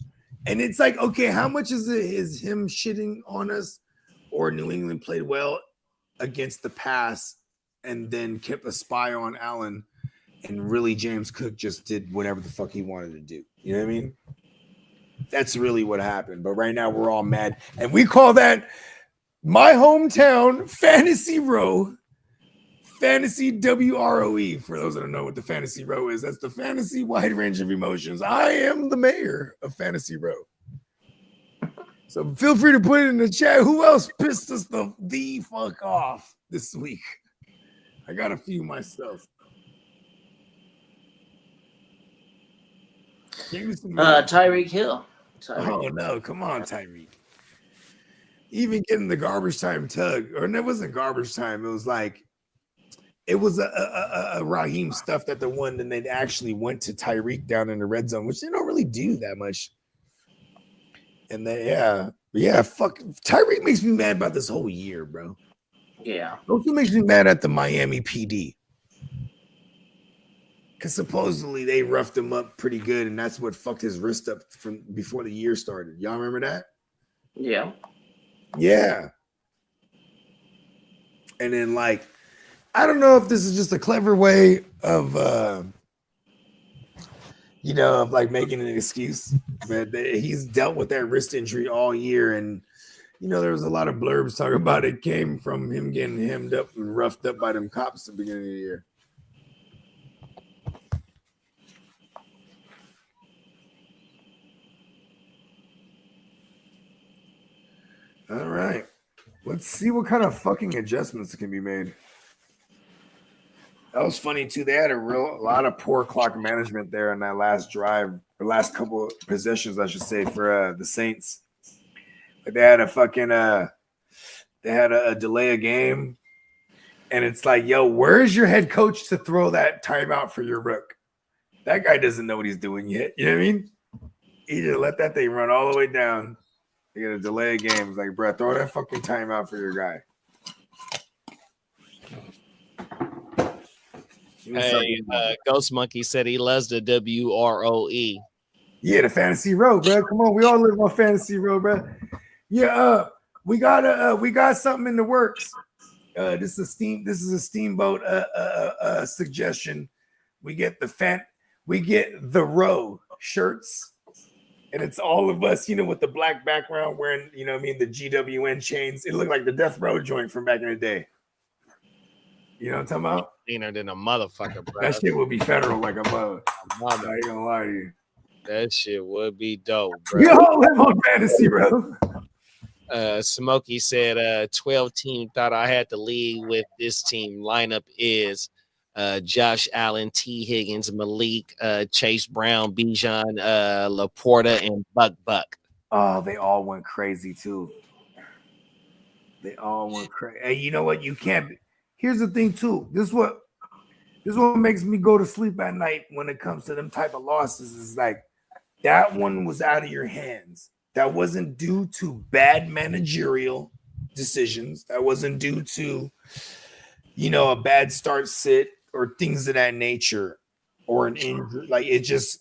And it's like, okay, how much is him shitting on us, or New England played well against the pass and then kept a spy on Allen, and really James Cook just did whatever the fuck he wanted to do. You know what I mean? That's really what happened. But right now we're all mad, and we call that my hometown Fantasy Row. Fantasy WROE, for those that don't know what the Fantasy Row is. That's the fantasy wide range of emotions. I am the mayor of Fantasy Row. So feel free to put it in the chat. Who else pissed us the fuck off this week? I got a few myself. Tyreek Hill. Oh no, come on, Tyreek. Even getting the garbage time tug, or it wasn't garbage time. It was like, it was a Raheem stuff that the one, and they actually went to Tyreek down in the red zone, which they don't really do that much. And then fuck, Tyreek makes me mad about this whole year, bro. Yeah. Also makes me mad at the Miami PD, because supposedly they roughed him up pretty good, and that's what fucked his wrist up from before the year started. Y'all remember that? Yeah. Yeah. And then, like, I don't know if this is just a clever way of, of like making an excuse, but he's dealt with that wrist injury all year. And, there was a lot of blurbs talking about it came from him getting hemmed up and roughed up by them cops at the beginning of the year. All right. Let's see what kind of fucking adjustments can be made. That was funny too. They had a lot of poor clock management there in that last drive, or last couple of possessions, I should say, for the Saints. Like they had a delay a game, and it's like, yo, where's your head coach to throw that timeout for your rook? That guy doesn't know what he's doing yet. You know what I mean? He just let that thing run all the way down. They got a delay a game. It's like, bro, throw that fucking timeout for your guy. Hey, Ghost Monkey said he loves the WROE. Yeah, the Fantasy Row, bro. Come on, we all live on Fantasy Row, bro. Yeah, we got something in the works. This is a Steamboat suggestion. We get the Row shirts, and it's all of us, with the black background, wearing, the GWN chains. It looked like the Death Row joint from back in the day. You know what I'm talking about? Cleaner than a motherfucker, bro. That shit would be federal like a mother. I ain't gonna lie to you. That shit would be dope, bro. You all live on Fantasy, bro. Smokey said 12 team thought I had to lead with this team lineup is Josh Allen, T. Higgins, Malik, Chase Brown, Bijan, Laporta, and Buck. Oh, they all went crazy too. They all went crazy. And you know what? You can't. Here's the thing too. This is what makes me go to sleep at night when it comes to them type of losses. Is like that one was out of your hands. That wasn't due to bad managerial decisions. That wasn't due to, a bad start sit or things of that nature, or an injury. Like that's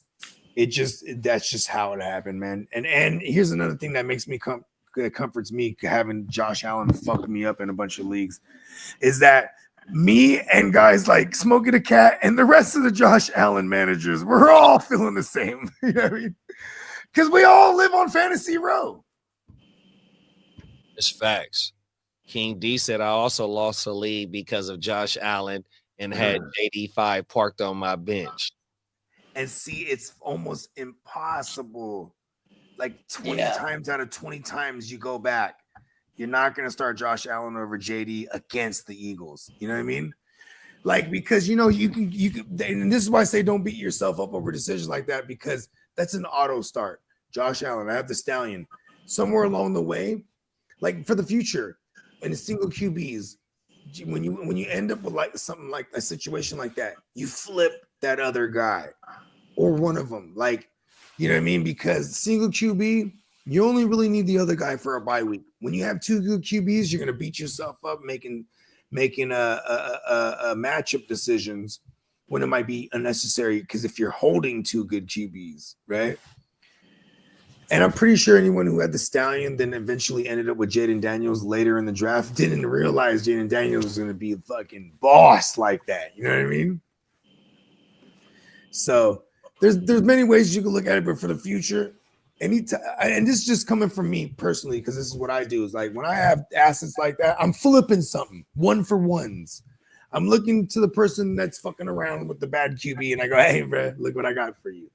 just how it happened, man. And here's another thing that makes me that comforts me, having Josh Allen fuck me up in a bunch of leagues, is that me and guys like Smokey the Cat and the rest of the Josh Allen managers, we're all feeling the same. You know what I mean? Because we all live on Fantasy Row. It's facts. King D said I also lost the league because of Josh Allen and had JD5 parked on my bench. And see, it's almost impossible. Like 20 times out of 20 times you go back, you're not going to start Josh Allen over JD against the Eagles. You know what I mean? Like, because, you can, and this is why I say don't beat yourself up over decisions like that, because that's an auto start. Josh Allen, I have the Stallion. Somewhere along the way, like for the future, in the single QBs, when you end up with like something like a situation like that, you flip that other guy or one of them. Like, you know what I mean? Because single QB, you only really need the other guy for a bye week. When you have two good QBs, you're gonna beat yourself up making a matchup decisions when it might be unnecessary. Because if you're holding two good QBs, right? And I'm pretty sure anyone who had the Stallion then eventually ended up with Jaden Daniels later in the draft didn't realize Jaden Daniels was going to be a fucking boss like that. You know what I mean? So there's many ways you can look at it, but for the future, anytime, and this is just coming from me personally, because this is what I do, is like when I have assets like that, I'm flipping something, 1-for-1s. I'm looking to the person that's fucking around with the bad QB, and I go, hey, bro, look what I got for you.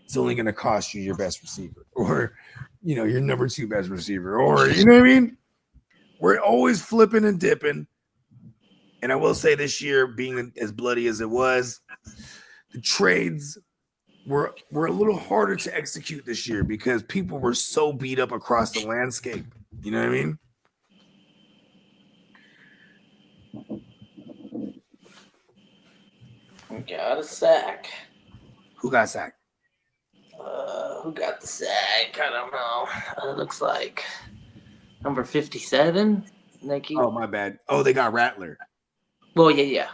It's only going to cost you your best receiver, or, you know, your number 2 best receiver, or, you know what I mean? We're always flipping and dipping. And I will say this year, being as bloody as it was, the trades were a little harder to execute this year because people were so beat up across the landscape. You know what I mean? Got a sack. Who got sacked? Who got the sack? I don't know. It looks like number 57. Nikki. Oh, my bad. Oh, they got Rattler. Well, yeah.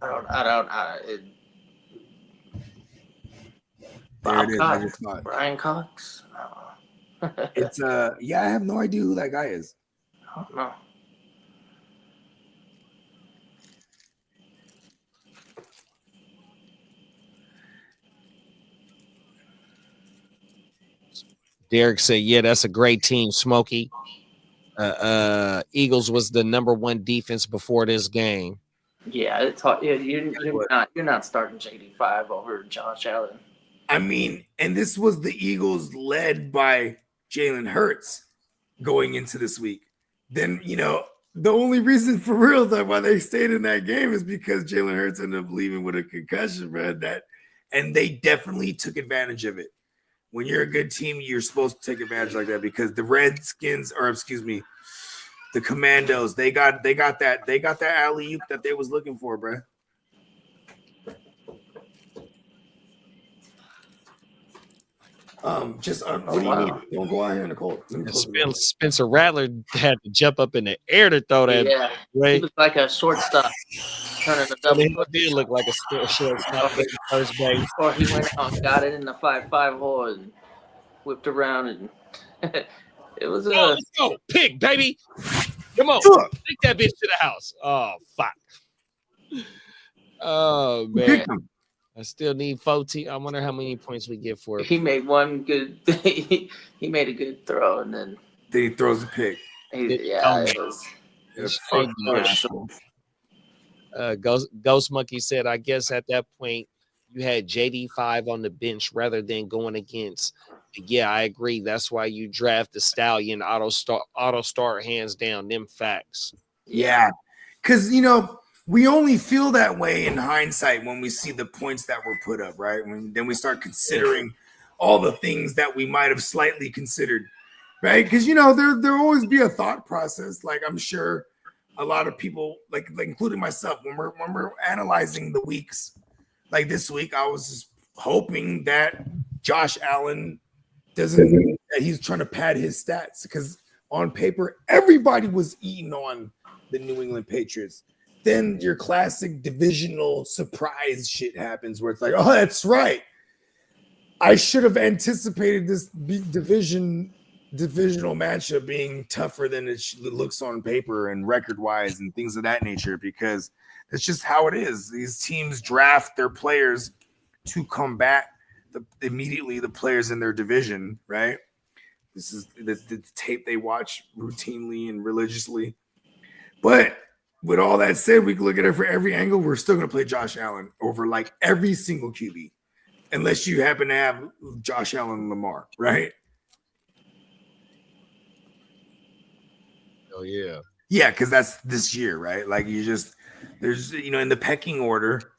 I don't. There it is. I Cox. just saw it. Brian Cox. It's yeah, I have no idea who that guy is. I don't know. Derek said, yeah, that's a great team, Smokey. Eagles was the number 1 defense before this game. Yeah, it's hard. Yeah, you're not starting JD5 over Josh Allen. I mean, and this was the Eagles led by Jalen Hurts going into this week. Then, you know, the only reason for real that why they stayed in that game is because Jalen Hurts ended up leaving with a concussion, bro. And they definitely took advantage of it. When you're a good team, you're supposed to take advantage like that because the Redskins, or excuse me, the Commandos, they got that alley-oop that they was looking for, bro. What do you need? Don't go out here in the cold. Spencer Rattler had to jump up in the air to throw that. Yeah, way. he looked like a shortstop. Turning the double. He did look like a shortstop first base. Or he went out, got it in the 5-5 hole and whipped around, and it was a let's go pick, baby. Come on, take that bitch to the house. Oh fuck. Oh man. I still need 14. I wonder how many points we get for it. He made one good. He made a good throw, and then he throws a pick. It was. Ghost Monkey said, I guess at that point you had JD5 on the bench rather than going against. Yeah, I agree. That's why you draft the Stallion auto start hands down. Them facts. Yeah, because you know we only feel that way in hindsight when we see the points that were put up, right? Then we start considering all the things that we might have slightly considered, right? Because you know there'll always be a thought process. Like I'm sure a lot of people, like including myself, when we're analyzing the weeks, like this week, I was just hoping that Josh Allen that he's trying to pad his stats because on paper everybody was eating on the New England Patriots. Then your classic divisional surprise shit happens where it's like, oh, that's right. I should have anticipated this divisional matchup being tougher than it looks on paper and record-wise and things of that nature because that's just how it is. These teams draft their players to combat immediately the players in their division, right? This is the tape they watch routinely and religiously. But with all that said, we can look at it for every angle. We're still going to play Josh Allen over like every single QB, unless you happen to have Josh Allen and Lamar, right? Oh yeah. Yeah, because that's this year, right? Like there's in the pecking order,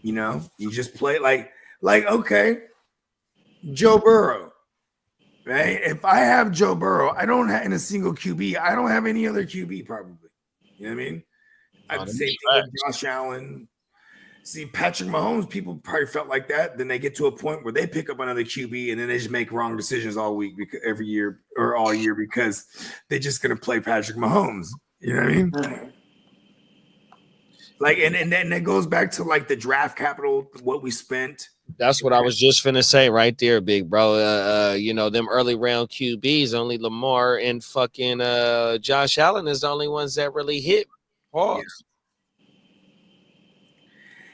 you just play like okay, Joe Burrow, right? If I have Joe Burrow, I don't have in a single QB. I don't have any other QB probably. You know what I mean? I'd say with Josh Allen. See, Patrick Mahomes, people probably felt like that. Then they get to a point where they pick up another QB and then they just make wrong decisions all week, because every year or all year, because they're just going to play Patrick Mahomes. You know what I mean? Like, and then it goes back to like the draft capital, what we spent That's what I was just finna say right there, big bro. You know, them early round QBs, only Lamar and fucking Josh Allen is the only ones that really hit. Pause.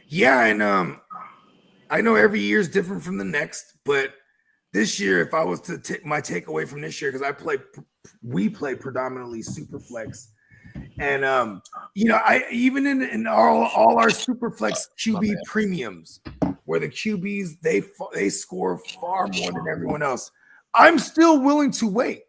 Yeah, and I know every year is different from the next, but this year, if I was to take my takeaway from this year, because we play predominantly super flex, and you know, I even in all our super flex QB premiums, where the QBs they score far more than everyone else, I'm still willing to wait.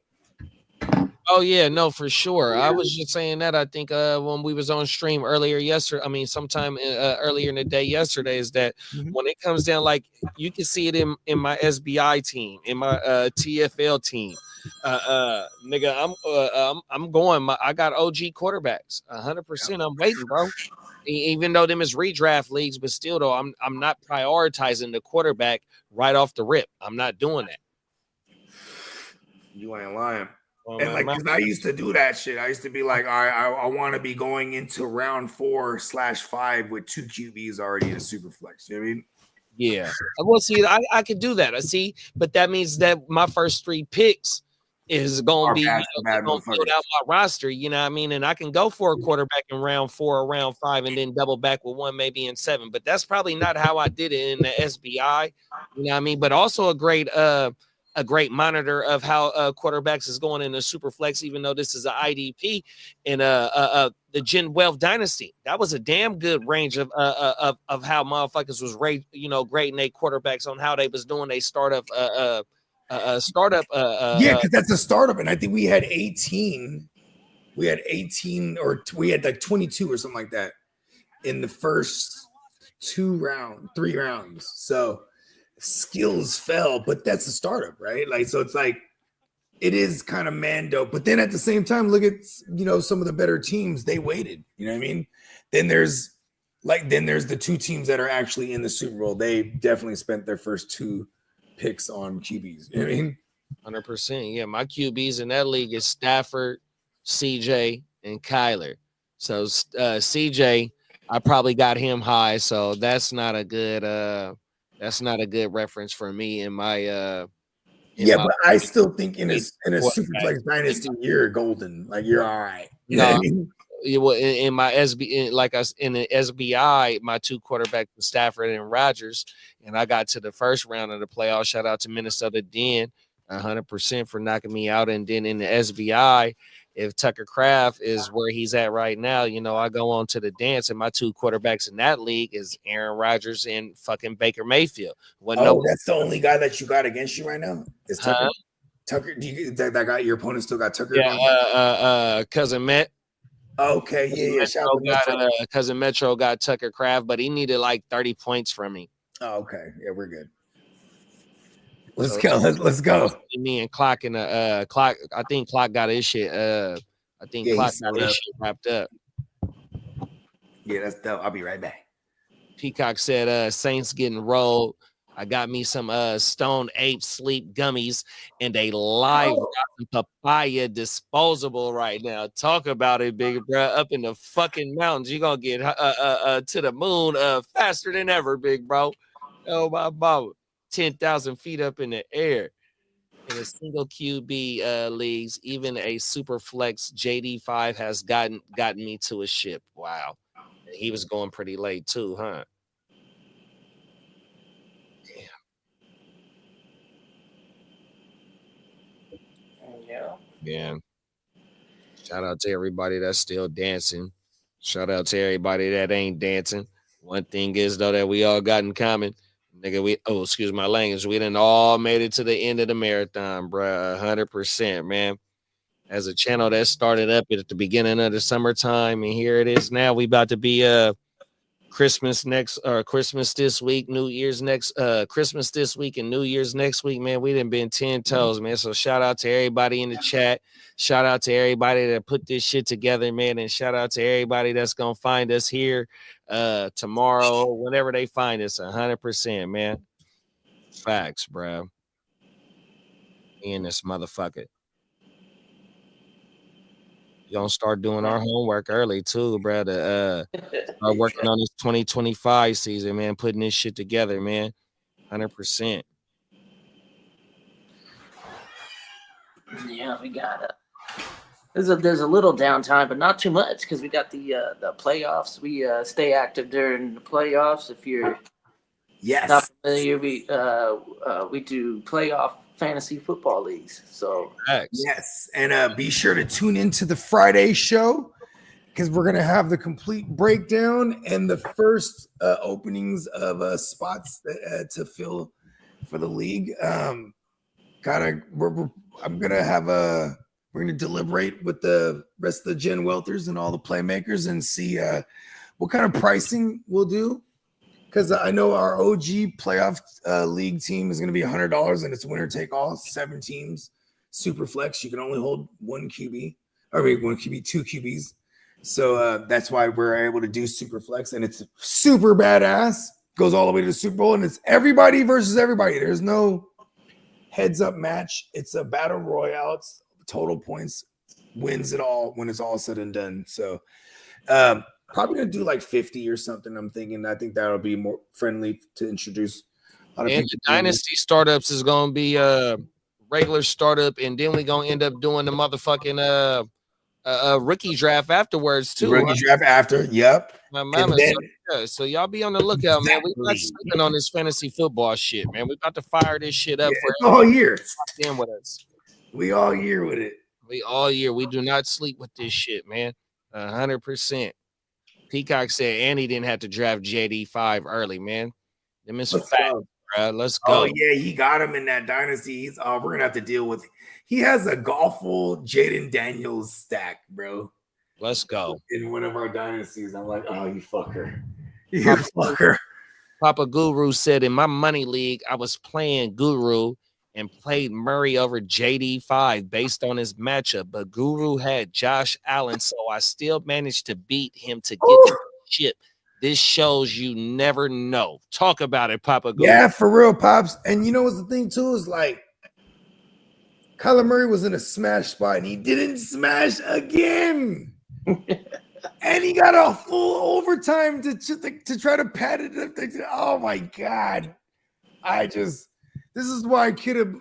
Oh yeah, no, for sure. I was just saying that. I think when we was on stream earlier yesterday, I mean, sometime earlier in the day yesterday, is that when it comes down, like you can see it in my SBI team, in my TFL team. Nigga, I'm going. I got OG quarterbacks, 100%. I'm waiting, bro. Even though them is redraft leagues, but still though, I'm not prioritizing the quarterback right off the rip. I'm not doing that. You ain't lying. And like, because I used to do that shit. I used to be like, all right, I want to be going into round 4/5 with 2 QBs already in a super flex. You know what I mean? Yeah. Well, see, I could do that. I see, but that means that my first 3 picks is going to be bad going to build out my roster. You know what I mean? And I can go for a quarterback in round 4 or round 5 and then double back with one maybe in 7. But that's probably not how I did it in the SBI. You know what I mean? But also a great monitor of how quarterbacks is going in the super flex, even though this is an IDP in the Gen Wealth Dynasty. That was a damn good range of how motherfuckers was grading their quarterbacks on how they was doing a startup. Yeah, because that's a startup, and I think we had 18. We had 18, or we had like 22 or something like that in the first 3 rounds. So skills fell, but that's a startup, right? Like, so it's like it is kind of Mando, but then at the same time, look at some of the better teams, they waited. You know what I mean? Then there's the 2 teams that are actually in the Super Bowl. They definitely spent their first 2 picks on QBs. You know what I mean? 100%. Yeah, my QBs in that league is Stafford, CJ, and Kyler. So CJ, I probably got him high, so that's not a good reference for me in my but I still think in a super flex dynasty, you're golden. Like, you're all right. You know what I mean? In my in the SBI, my 2 quarterbacks were Stafford and Rodgers, and I got to the first round of the playoffs. Shout out to Minnesota Den, 100% for knocking me out. And then in the SBI, if Tucker Kraft is where he's at right now, I go on to the dance, and my 2 quarterbacks in that league is Aaron Rodgers and fucking Baker Mayfield. That's the only guy that you got against you right now? Is Tucker? Tucker, that guy, your opponent still got Tucker? Yeah, cousin Matt. Okay, yeah. Cousin Metro got Tucker Kraft, but he needed like 30 points from me. Oh, okay. Yeah, we're good. Let's go. Let's go. Me and Clock and Clock. I think Clock got his shit. I think Clock got his shit wrapped up. Yeah, that's dope. I'll be right back. Peacock said Saints getting rolled. I got me some Stone Ape Sleep gummies and a live papaya disposable right now. Talk about it, big bro. Up in the fucking mountains, you're gonna get to the moon faster than ever, big bro. Oh my God, 10,000 feet up in the air. In a single QB leagues, even a super flex JD5 has gotten me to a ship. Wow, he was going pretty late too, huh? Yeah. Shout out to everybody that's still dancing. Shout out to everybody that ain't dancing. One thing is though that we all got in common. Nigga, excuse my language. We done all made it to the end of the marathon, bruh. 100%, man. As a channel that started up at the beginning of the summertime, and here it is now. We about to be Christmas this week, New Year's next, Christmas this week and New Year's next week, man. We done been 10 toes, man. So shout out to everybody in the chat. Shout out to everybody that put this shit together, man. And shout out to everybody that's gonna find us here tomorrow, whenever they find us. 100%, man. Facts, bro. In this motherfucker. You're gonna start doing our homework early too, bro. To start working on this 2025 season, man. Putting this shit together, man. 100%. Yeah, we got there's a little downtime, but not too much because we got the playoffs. We stay active during the playoffs. If you're not Yes. familiar, we do playoff fantasy football leagues. So Yes. And be sure to tune into the Friday show because we're going to have the complete breakdown and the first openings of spots to fill for the league. I'm going to have we're going to deliberate with the rest of the Gen Welters and all the Playmakers and see what kind of pricing we'll do. Because I know our OG playoff league team is going to be $100 and it's winner take all, 7 teams, super flex. You can only hold one QB, one QB, 2 QBs. So that's why we're able to do super flex, and it's super badass. Goes all the way to the Super Bowl, and it's everybody versus everybody. There's no heads up match. It's a battle royale. It's total points wins it all when it's all said and done. So probably gonna do like 50 or something. I think that'll be more friendly to introduce a lot of And people. the dynasty startups is gonna be regular startup, and then we gonna end up doing the motherfucking rookie draft afterwards too. Rookie draft after, yep. My mama. So y'all be on the lookout, man. We not Exactly. sleeping on this fantasy football shit, man. We about to fire this shit up for all year. in with us. We all year with it. We all year. We do not sleep with this shit, man. 100%. Peacock said Andy didn't have to draft JD5 early, man. Them is fat, bro. Let's go. Oh yeah, he got him in that dynasty. He's we're gonna have to deal with it. He has a golful Jaden Daniels stack, bro. Let's go. In one of our dynasties, I'm like, oh, you fucker. You fucker. Papa Guru said in my money league, I was playing Guru and played Murray over JD5 based on his matchup, but Guru had Josh Allen, so I still managed to beat him to get the chip. This shows you never know. Talk about it, Papa Guru. Yeah, for real, Pops. And you know what's the thing, too, is like Kyler Murray was in a smash spot and he didn't smash again. And he got a full overtime to try to pad it up. Oh my God. This is why Kidda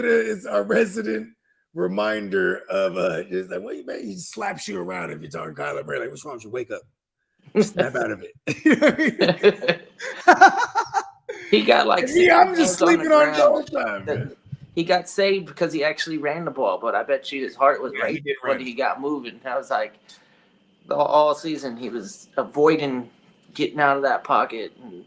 is our resident reminder of just like, well, man, he slaps you around if you're talking Kyler Murray. Like, what's wrong with you? Wake up. Snap out of it. You know what I mean? He got like I'm just sleeping on the whole time, man. He got saved because he actually ran the ball, but I bet you his heart was right when he got moving. I was like, all season he was avoiding getting out of that pocket. And,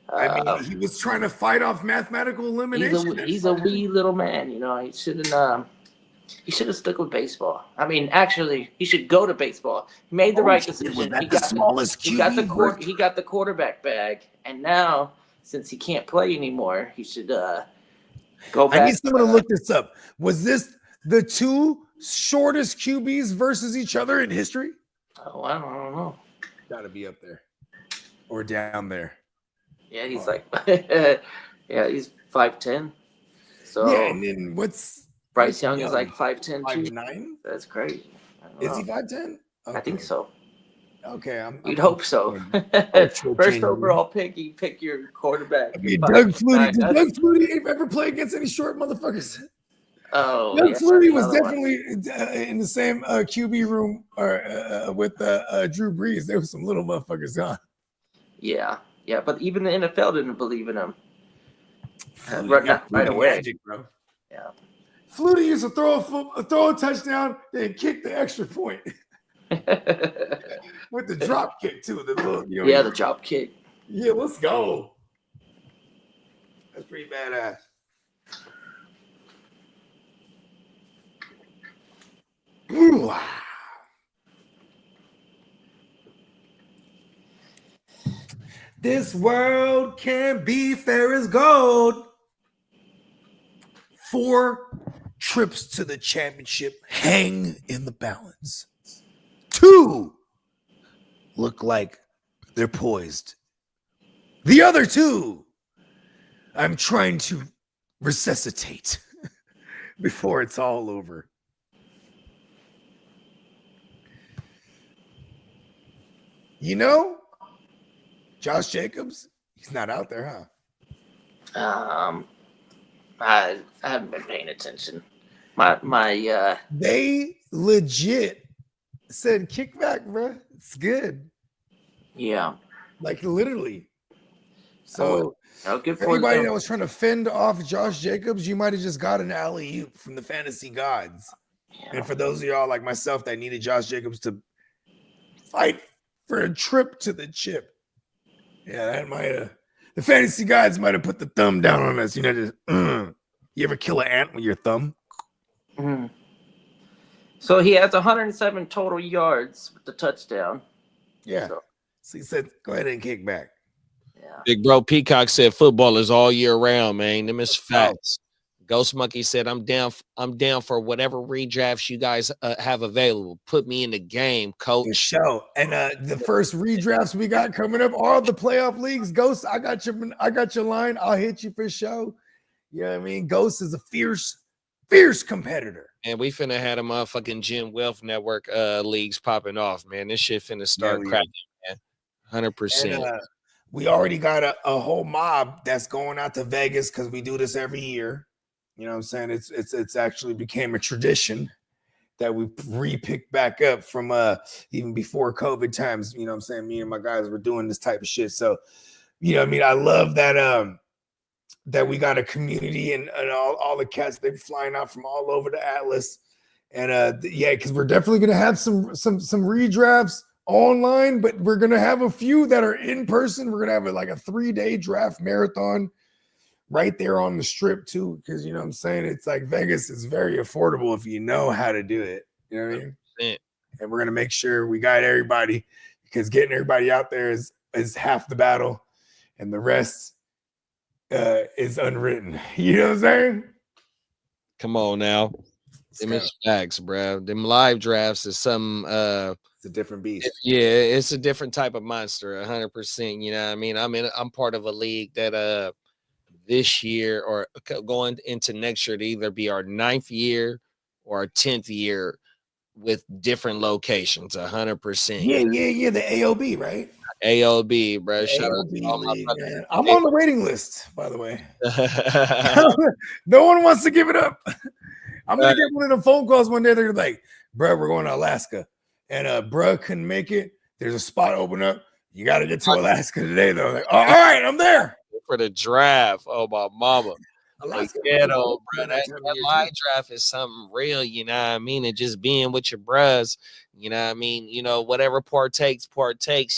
I mean, he was trying to fight off mathematical elimination. He's a wee little man, you know. He should have stuck with baseball. I mean, actually, he should go to baseball. He made the right decision. He got the quarterback bag, and now since he can't play anymore, he should go back. I need someone to look this up. Was this the 2 shortest QBs versus each other in history? Oh, I don't know. Got to be up there or down there. Yeah, he's he's 5'10". So yeah, and then what's Bryce Young is like 5'10", 5'9". That's crazy. Is he 5'10"? Okay. I think so. Okay, You'd hope so. First overall pick, you pick your quarterback. I mean, Doug Flutie. Did Doug Flutie ever play against any short motherfuckers? Oh, Doug Flutie was definitely in the same QB room with Drew Brees. There was some little motherfuckers on. Yeah, but even the NFL didn't believe in him right away. Magic, bro. Yeah. Flutie used to throw a touchdown, then kick the extra point. With the drop kick too. The drop kick. Yeah, let's go. That's pretty badass. Ooh. This world can be fair as gold. 4 trips to the championship hang in the balance. 2 look like they're poised. The other 2, I'm trying to resuscitate before it's all over. You know, Josh Jacobs, he's not out there, huh? I haven't been paying attention. My They legit said kickback, bro. It's good. yeah. Like literally. So Good for for anybody them. that was trying to fend off Josh Jacobs, you might have just got an alley-oop from the fantasy gods. Yeah. And for those of y'all like myself that needed Josh Jacobs to fight for a trip to the chip, yeah, that might have the fantasy gods might have put the thumb down on us. You know, just you ever kill an ant with your thumb? Mhm. So he has 107 total yards with the touchdown. Yeah. So, So he said, "Go ahead and kick back." yeah. Big bro Peacock said football is all year round, man. Them is facts. Ghost Monkey said, I'm down for whatever redrafts you guys have available. Put me in the game, For coach. sure. And the first redrafts we got coming up are the playoff leagues. Ghost, I got your line. I'll hit you for show. You know what I mean? Ghost is a fierce competitor. And we finna have a motherfucking Gym Wealth Network leagues popping off, man. This shit finna start cracking, man. 100%. And we already got a whole mob that's going out to Vegas because we do this every year. You know what I'm saying? It's actually became a tradition that we re-picked back up from even before COVID times. You know what I'm saying? Me and my guys were doing this type of shit. So, you know what I mean? I love that that we got a community and all the cats, they're flying out from all over the Atlas. And yeah, because we're definitely gonna have some redrafts online, but we're gonna have a few that are in person. We're gonna have like a 3-day draft marathon right there on the strip too, because you know what I'm saying, it's like Vegas is very affordable if you know how to do it. You know what I mean? 100%. And we're gonna make sure we got everybody, because getting everybody out there is half the battle, and the rest is unwritten. You know what I'm saying? Come on now. Them is facts, bro. Them live drafts is some It's a different beast. yeah, it's a different type of monster, 100%. You know what I mean? I'm part of a league that this year or going into next year to either be our 9th year or our 10th year with different locations, 100%. Yeah. The AOB, right? AOB, bro. Shout out AOB to all my league, brothers. man. I'm on the waiting list, by the way. No one wants to give it up. I'm gonna get one of the phone calls one day. They're like, "Bro, we're going to Alaska, and bro couldn't make it. There's a spot open up. You got to get to Alaska today, though." Like, all right, I'm there for the draft. Oh my mama. Alaska, Ghetto, bro. That live draft is something real, you know what I mean? And just being with your bros, you know what I mean? You know, whatever partakes,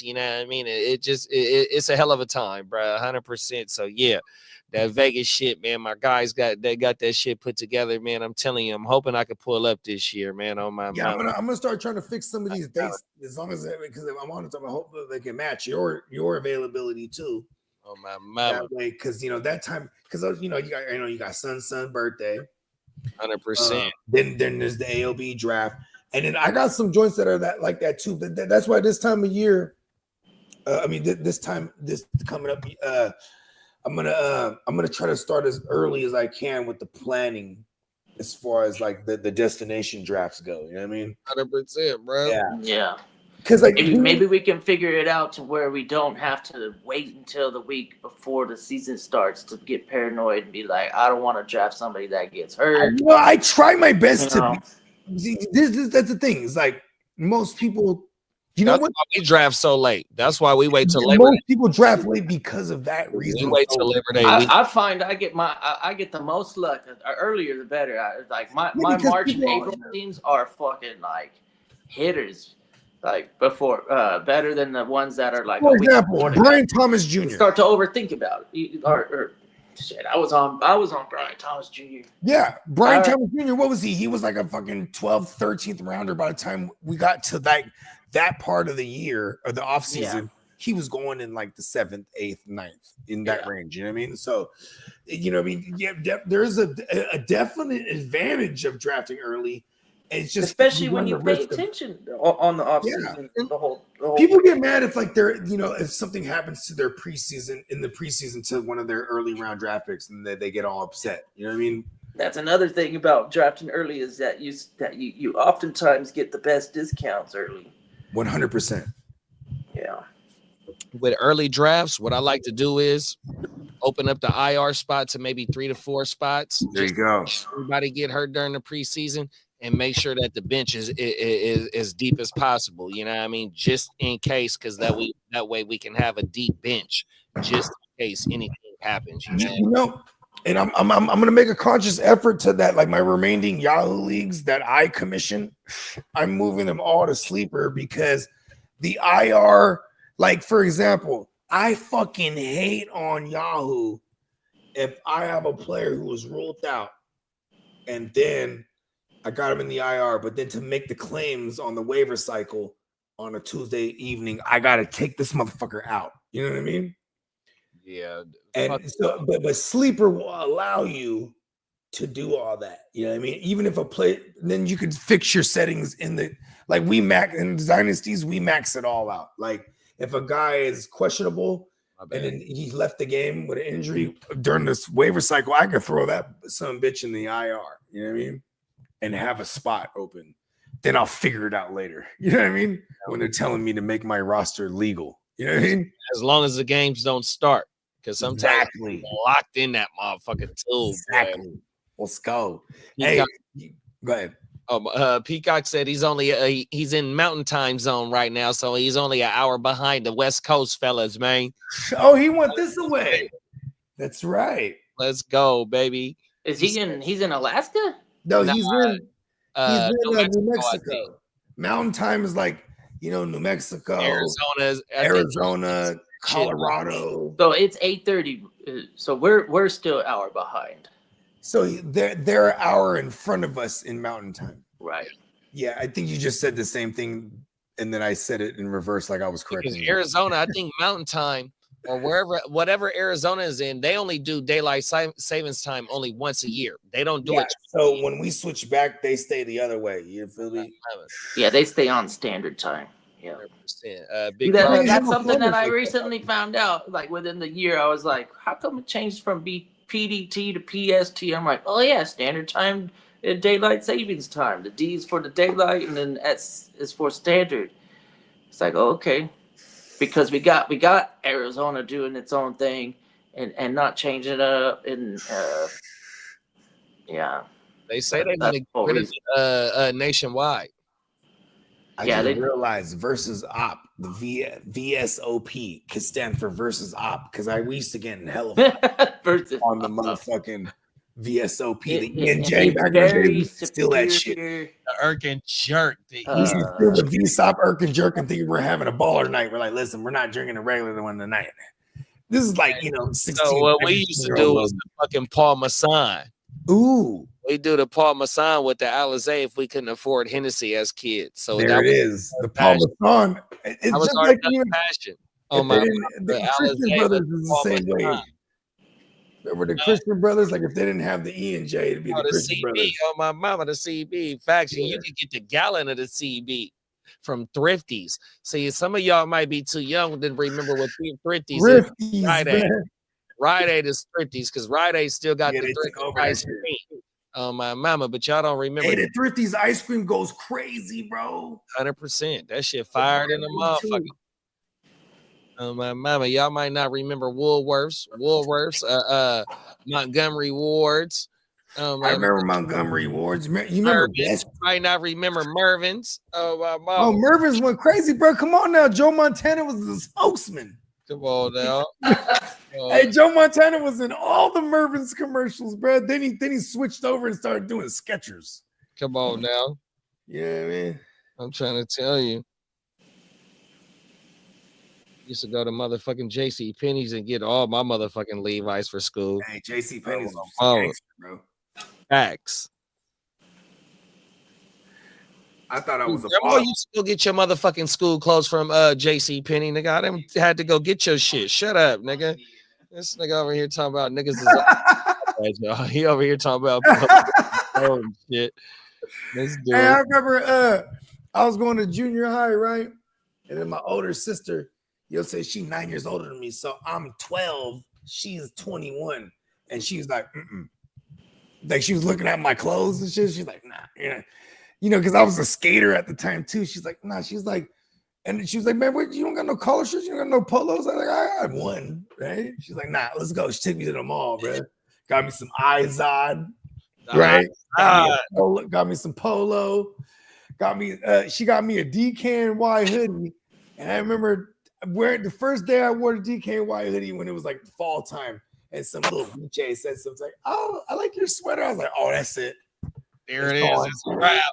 you know what I mean? It's a hell of a time, bro. 100%. So yeah, that Vegas shit, man. My guys got that shit put together, man. I'm telling you, I'm hoping I could pull up this year, man. On my I'm gonna start trying to fix some of these dates as long as because I'm on it. I hope that they can match your availability too. Oh my mama. That way, because you know that time, because you got son's birthday, 100%. Then there's the AOB draft, and then I got some joints that are like that too. That's why this time of year, this coming up, I'm gonna try to start as early as I can with the planning, as far as like the destination drafts go. You know what I mean? 100%, bro. Yeah. Because like maybe we can figure it out to where we don't have to wait until the week before the season starts to get paranoid and be like, I don't want to draft somebody that gets hurt. I try my best to. That's the thing. It's like most people, that's why we draft so late. That's why we wait till Labor Day. Most people draft late because of that reason. We wait till Labor Day. I find I get the most luck. Earlier the better. My March and April teams are fucking like hitters. Like before, better than the ones that are like. For example, Brian Thomas Jr. Start to overthink about it. Or shit, I was on Brian Thomas Jr. Yeah, Brian Thomas Jr. What was he? He was like a fucking 12th, 13th rounder by the time we got to that part of the year or the off season. Yeah. He was going in like the 7th, 8th, 9th in that range. You know what I mean? So, you know what I mean? Yeah, there's a definite advantage of drafting early. It's just especially when you pay attention on the offseason. Yeah. The whole people get mad if like they're if something happens to their preseason to one of their early round draft picks and they get all upset. You know what I mean? That's another thing about drafting early is that you oftentimes get the best discounts early. 100%. Yeah. With early drafts, what I like to do is open up the IR spot to maybe 3 to 4 spots. There you go. Everybody get hurt during the preseason, and make sure that the bench is as deep as possible. You know what I mean? Just in case, because that way we can have a deep bench just in case anything happens. You know, and I'm gonna make a conscious effort to that. Like my remaining Yahoo leagues that I commission, I'm moving them all to sleeper because the IR, like for example, I fucking hate on Yahoo if I have a player who was ruled out and then I got him in the IR, but then to make the claims on the waiver cycle on a Tuesday evening, I gotta take this motherfucker out. You know what I mean? Yeah. And so, but sleeper will allow you to do all that. You know what I mean? Even if a play, then you could fix your settings in the like we max in dynasties, we max it all out. Like if a guy is questionable and then he left the game with an injury during this waiver cycle, I could throw that some bitch in the IR. You know what I mean? And have a spot open. Then I'll figure it out later. You know what I mean? When they're telling me to make my roster legal. You know what I mean? As long as the games don't start. Because sometimes you're locked in that motherfucker too. Exactly. Man. Let's go. Peacock, hey, go ahead. Peacock said he's in Mountain Time Zone right now, so he's only an hour behind the West Coast fellas, man. Oh, he went this away. That's right. Let's go, baby. Is he in? He's in Alaska? No, he's in New Mexico. Mexico. Mountain Time is like New Mexico, Arizona, Colorado. So it's 8:30. So we're still an hour behind. So they're an hour in front of us in Mountain Time. Right. Yeah, I think you just said the same thing, and then I said it in reverse, like I was correct. Arizona, I think Mountain Time or whatever Arizona is in, they only do daylight savings time only once a year. They don't do it. So when we switch back, they stay the other way. You feel me? Yeah, they stay on standard time. Yeah. That's something that I recently found out. Like within the year, I was like, how come it changed from PDT to PST? I'm like, oh yeah, standard time and daylight savings time. The D is for the daylight, and then S is for standard. It's like, oh, okay, because we got Arizona doing its own thing and not changing it up. And yeah, they say they want to get rid of nationwide. I didn't realize versus op, the VSOP could stand for versus op because we used to get in hell of on the motherfucking VSOP, the ENJ back then. Still that shit. The Irk and Jerk. We used to steal the VSOP Irk and Jerk and think we're having a baller night. We're like, listen, we're not drinking a regular one tonight. This is like 16. So what we used to do was the fucking Paul Masson. Ooh. We do the Paul Masson with the Alizé if we couldn't afford Hennessy as kids. So there it is. The Paul Masson. It's just like passion. The Christian brothers is the same way. Remember the Christian brothers? Like if they didn't have the E and J, it'd be the Christian CB. brothers. Oh my mama, the CB. Faction. You can get the gallon of the CB from Thrifties. See, some of y'all might be too young to remember what Thrifties is. Rite Aid is Thrifties because Rite Aid still got the Thrifties ice cream. Oh my mama, but y'all don't remember. Hey, the Thrifties ice cream goes crazy, bro. 100%. That shit fired in the motherfucker. Oh my mama, y'all might not remember Woolworths, Montgomery Wards. I remember Montgomery Wards. You remember Mervin's? Might not remember Mervin's. Oh my mama. Oh, Mervin's went crazy, bro. Come on now. Joe Montana was the spokesman. Come on now. Hey, Joe Montana was in all the Mervin's commercials, bro. Then he switched over and started doing Skechers. Come on now. Yeah, man. I'm trying to tell you. Used to go to motherfucking JC Penney's and get all my motherfucking Levi's for school. Hey, JC Penney's gangster, bro. Facts. I thought I was a boss. You still get your motherfucking school clothes from JC Penney, nigga. I done had to go get your shit. Shut up, nigga. This nigga over here talking about niggas is he over here talking about oh shit. Let's do I remember I was going to junior high, right? And then my older sister, you'll say she's 9 years older than me. So I'm 12, she's 21. And she's like, like she was looking at my clothes and shit. She's like, nah, yeah. Because I was a skater at the time too. She's like, nah, she's like, And she was like, man, what, you don't got no collar shirts? You don't got no polos? I was like, I got one, right? She's like, nah, let's go. She took me to the mall, bro. Got me some Izod, right? Got me some polo. She got me a DKNY hoodie. And I remember wearing the first day I wore the DKNY hoodie when it was like fall time. And some little BJ said something like, oh, I like your sweater. I was like, oh, that's it. There it is. It's a wrap.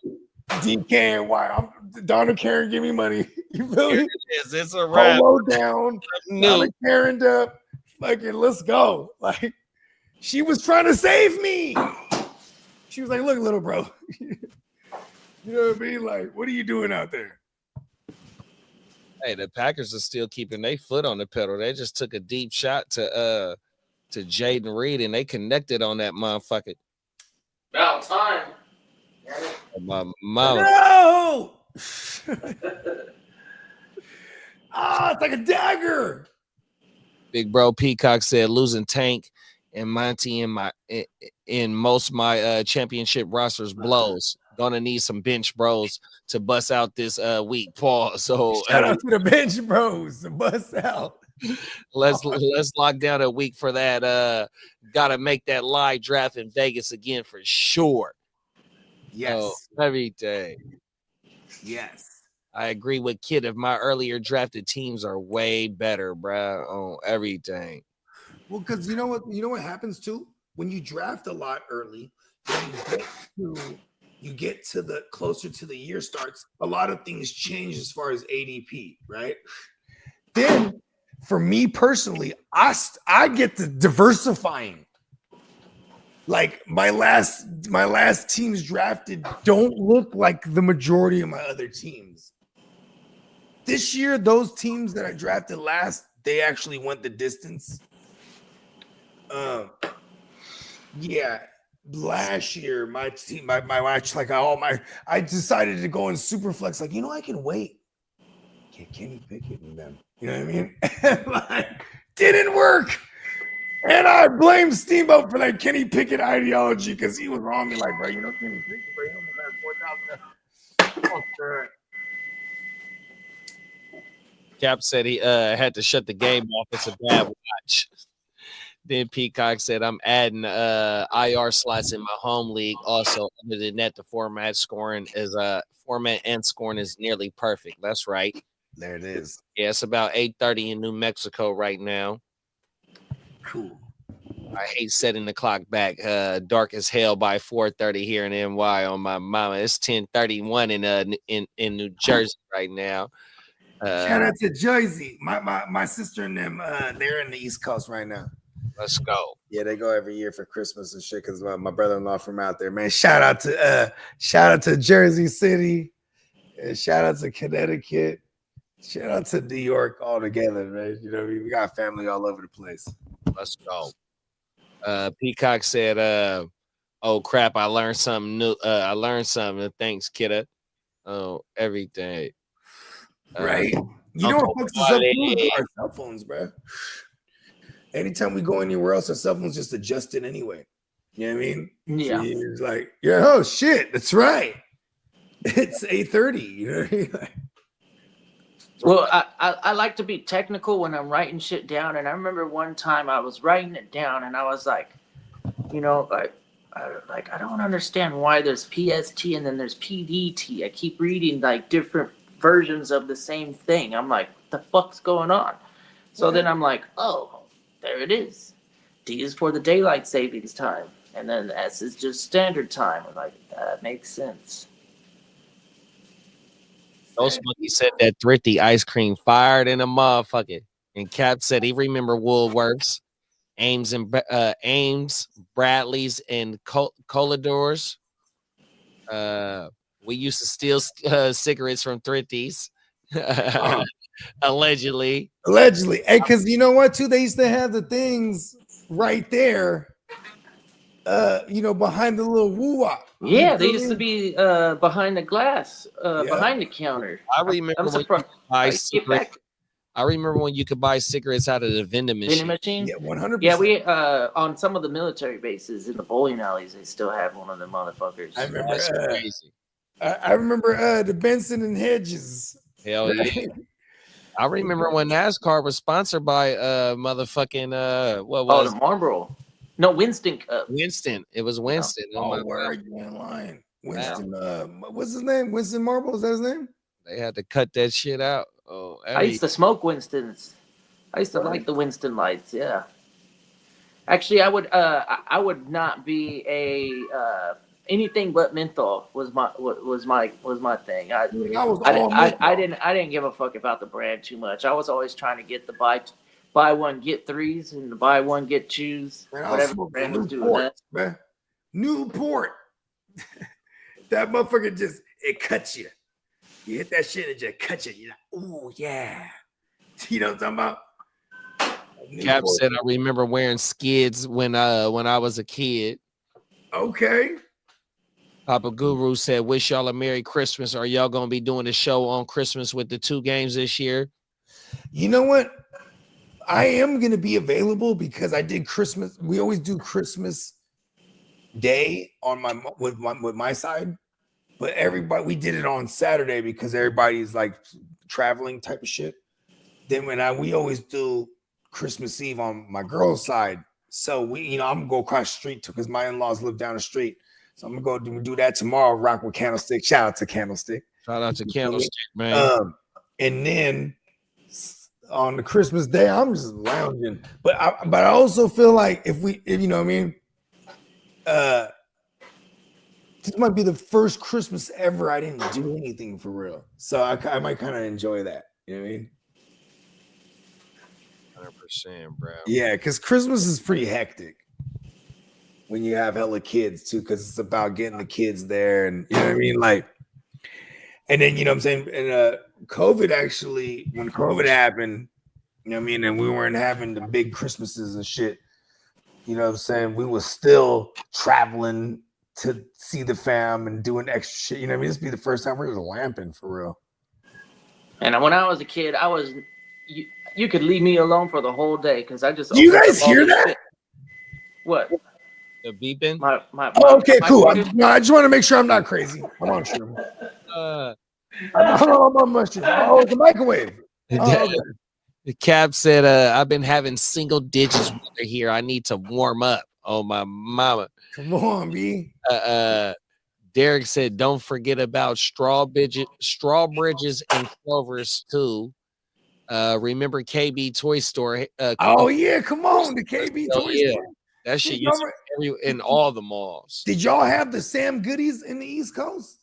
DKNY. Donna Karen, give me money. You feel me? It's a wrap. Polo down. Donna Karen up. Fucking let's go. Like, she was trying to save me. She was like, look, little bro. You know what I mean? Like, what are you doing out there? Hey, the Packers are still keeping their foot on the pedal. They just took a deep shot to Jaden Reed, and they connected on that motherfucker. About time. My mom. No! It's like a dagger. Big bro Peacock said losing Tank and Monty in most of my championship rosters blows. Gonna need some bench bros to bust out this week, Paul. So shout out to the bench bros to bust out. Let's lock down a week for that. Gotta make that live draft in Vegas again for sure. Yes. Every day. Yes. I agree with Kid. If my earlier drafted teams are way better, bro, on everything. Well, because you know what happens too? When you draft a lot early, you get to the closer to the year starts, a lot of things change as far as ADP, right? Then for me personally, I get to diversifying. Like my last teams drafted don't look like the majority of my other teams. This year, those teams that I drafted last, they actually went the distance. Yeah. Last year, my team, my watch, like I decided to go in super flex. Like, I can wait. Get Kenny Pickett and them. You know what I mean? Like, didn't work. And I blame Steamboat for that Kenny Pickett ideology because he was wrong. Like, bro, Kenny Pickett, bro, he almost had 4,000. Cap said he had to shut the game off. It's a bad watch. Then Peacock said, I'm adding IR slots in my home league. Also, other than that, the format and scoring is nearly perfect. That's right. There it is. Yeah, it's about 8:30 in New Mexico right now. Cool. I hate setting the clock back dark as hell by 4:30 here in NY on my mama. It's 10:31 in New Jersey right now. Shout out to Jersey. My sister and them, they're in the East Coast right now. Let's go. Yeah, they go every year for Christmas and shit because my brother-in-law from out there, man. Shout out to Jersey City. And shout out to Connecticut. Shout out to New York all together, man. You know what I mean? We got family all over the place. Let's go. Peacock said, oh crap, I learned something new. I learned something. Thanks, kidda. Oh, everything. Right. You know what fucks us up too? Our cell phones, bro. Anytime we go anywhere else, our cell phones just adjust it anyway. You know what I mean? Yeah. So it's like, yeah, oh shit, that's right. It's 8:30. You know what I mean? Well, I like to be technical when I'm writing shit down. And I remember one time I was writing it down and I was like, I don't understand why there's PST and then there's PDT. I keep reading like different versions of the same thing. I'm like, what the fuck's going on? So then I'm like, oh, there it is. D is for the daylight savings time. And then S is just standard time. I'm like, that makes sense. Those monkeys said that thrifty ice cream fired in a motherfucker. And Cap said he remember Woolworths, Ames, Bradley's, and Coladors. We used to steal cigarettes from thrifties. Allegedly. Hey, because you know what, too? They used to have the things right there, behind the little woo-wop. Yeah, they used to be behind the glass, behind the counter. I remember when you could buy cigarettes out of the vending machine. Yeah, 100%. Yeah, we on some of the military bases in the bowling alleys, they still have one of them motherfuckers. I remember. That's crazy. I remember the Benson and Hedges Hell yeah. I remember when NASCAR was sponsored by motherfucking what Oh, was the Marlboro. No, Winston Cup. Winston. It was Winston. Oh my Oh, where are God. you in line? Wow. Winston, what's his name? Winston Marble, is that his name? They had to cut that shit out. Oh, I used to smoke Winston's. I used to like the Winston lights. Yeah. Actually, I would not be a anything but menthol was my thing. I was all I didn't give a fuck about the brand too much. I was always trying to get the buy one get threes and the buy one get twos. Man, I was Whatever smoking brand was doing Newport, that. man. Newport. That motherfucker it cuts you. You hit that shit and it just cuts you. You're like, ooh, yeah. You know what I'm talking about? Cap Newport. said I remember wearing skids when I was a kid. Okay. Papa Guru said, wish y'all a Merry Christmas. Are y'all gonna be doing a show on Christmas with the 2 games this year? You know what? I am gonna be available because I did Christmas. We always do Christmas Day on with my side, but we did it on Saturday because everybody's like traveling type of shit. Then we always do Christmas Eve on my girl's side. So I'm gonna go across the street because my in-laws live down the street. So I'm gonna go do that tomorrow. Rock with Candlestick. Shout out to Candlestick. Shout out to Candlestick, man. And then on the Christmas Day, I'm just lounging. But I also feel like if you know what I mean, this might be the first Christmas ever I didn't do anything for real. So I might kind of enjoy that. You know what I mean? 100%, bro. Yeah, because Christmas is pretty hectic when you have hella kids too, because it's about getting the kids there, and you know what I mean, like. And then you know what I'm saying, and COVID actually, when COVID happened, you know what I mean, and we weren't having the big Christmases and shit. You know what I'm saying? We were still traveling to see the fam and doing extra shit. You know what I mean? This would be the first time we was lamping for real. And when I was a kid, you could leave me alone for the whole day because I just. Do you guys hear that? Shit. What? The beeping? Okay, cool. I just want to make sure I'm not crazy. I'm on stream. I'm on mushroom. Oh, it's a microwave. Oh, okay. The Cap said, I've been having single digits weather here. I need to warm up. Oh, my mama. Come on, B. Derek said, don't forget about Strawbridges and Clovers, too. Remember KB Toy Store? Oh, yeah. Come on. The KB Toy Store. That shit used to be in all the malls. Did y'all have the Sam Goodies in the East Coast?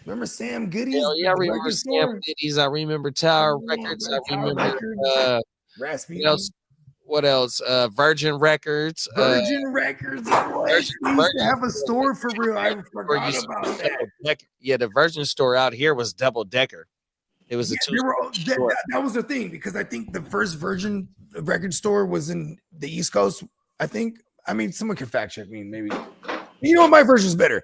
Remember Sam Goodies? Hell yeah, I remember Sam Goodies. I remember Tower Records. I remember what else? Virgin Records. Virgin Records. We used to have a store for real. I forgot about that. Yeah, the Virgin store out here was double decker. It was that was the thing, because I think the first Virgin record store was in the East Coast. I think. I mean, someone can fact check me, maybe. You know, my version's better.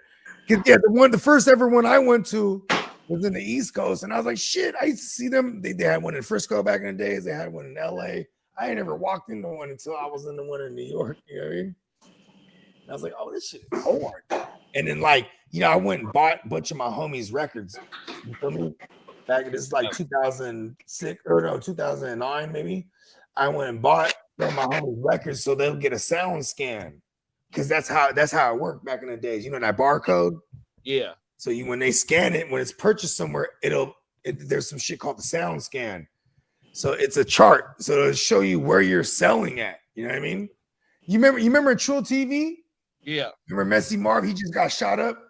Yeah, the first ever one I went to was in the East Coast, and I was like, shit, I used to see them. They had one in Frisco back in the days. They had one in LA. I ain't never walked into one until I was in the one in New York. You know what I mean? And I was like, oh, this shit is hard. And then, like, you know, I went and bought a bunch of my homies' records. You feel me? Back in this like 2006 or no, 2009 maybe. I went and bought one of my homies' records so they'll get a sound scan. Because that's how it worked back in the days. You know that barcode? Yeah. So when they scan it, when it's purchased somewhere, there's some shit called the sound scan. So it's a chart. So it'll show you where you're selling at. You know what I mean? You remember Trill TV? Yeah. Remember Messy Marv? He just got shot up.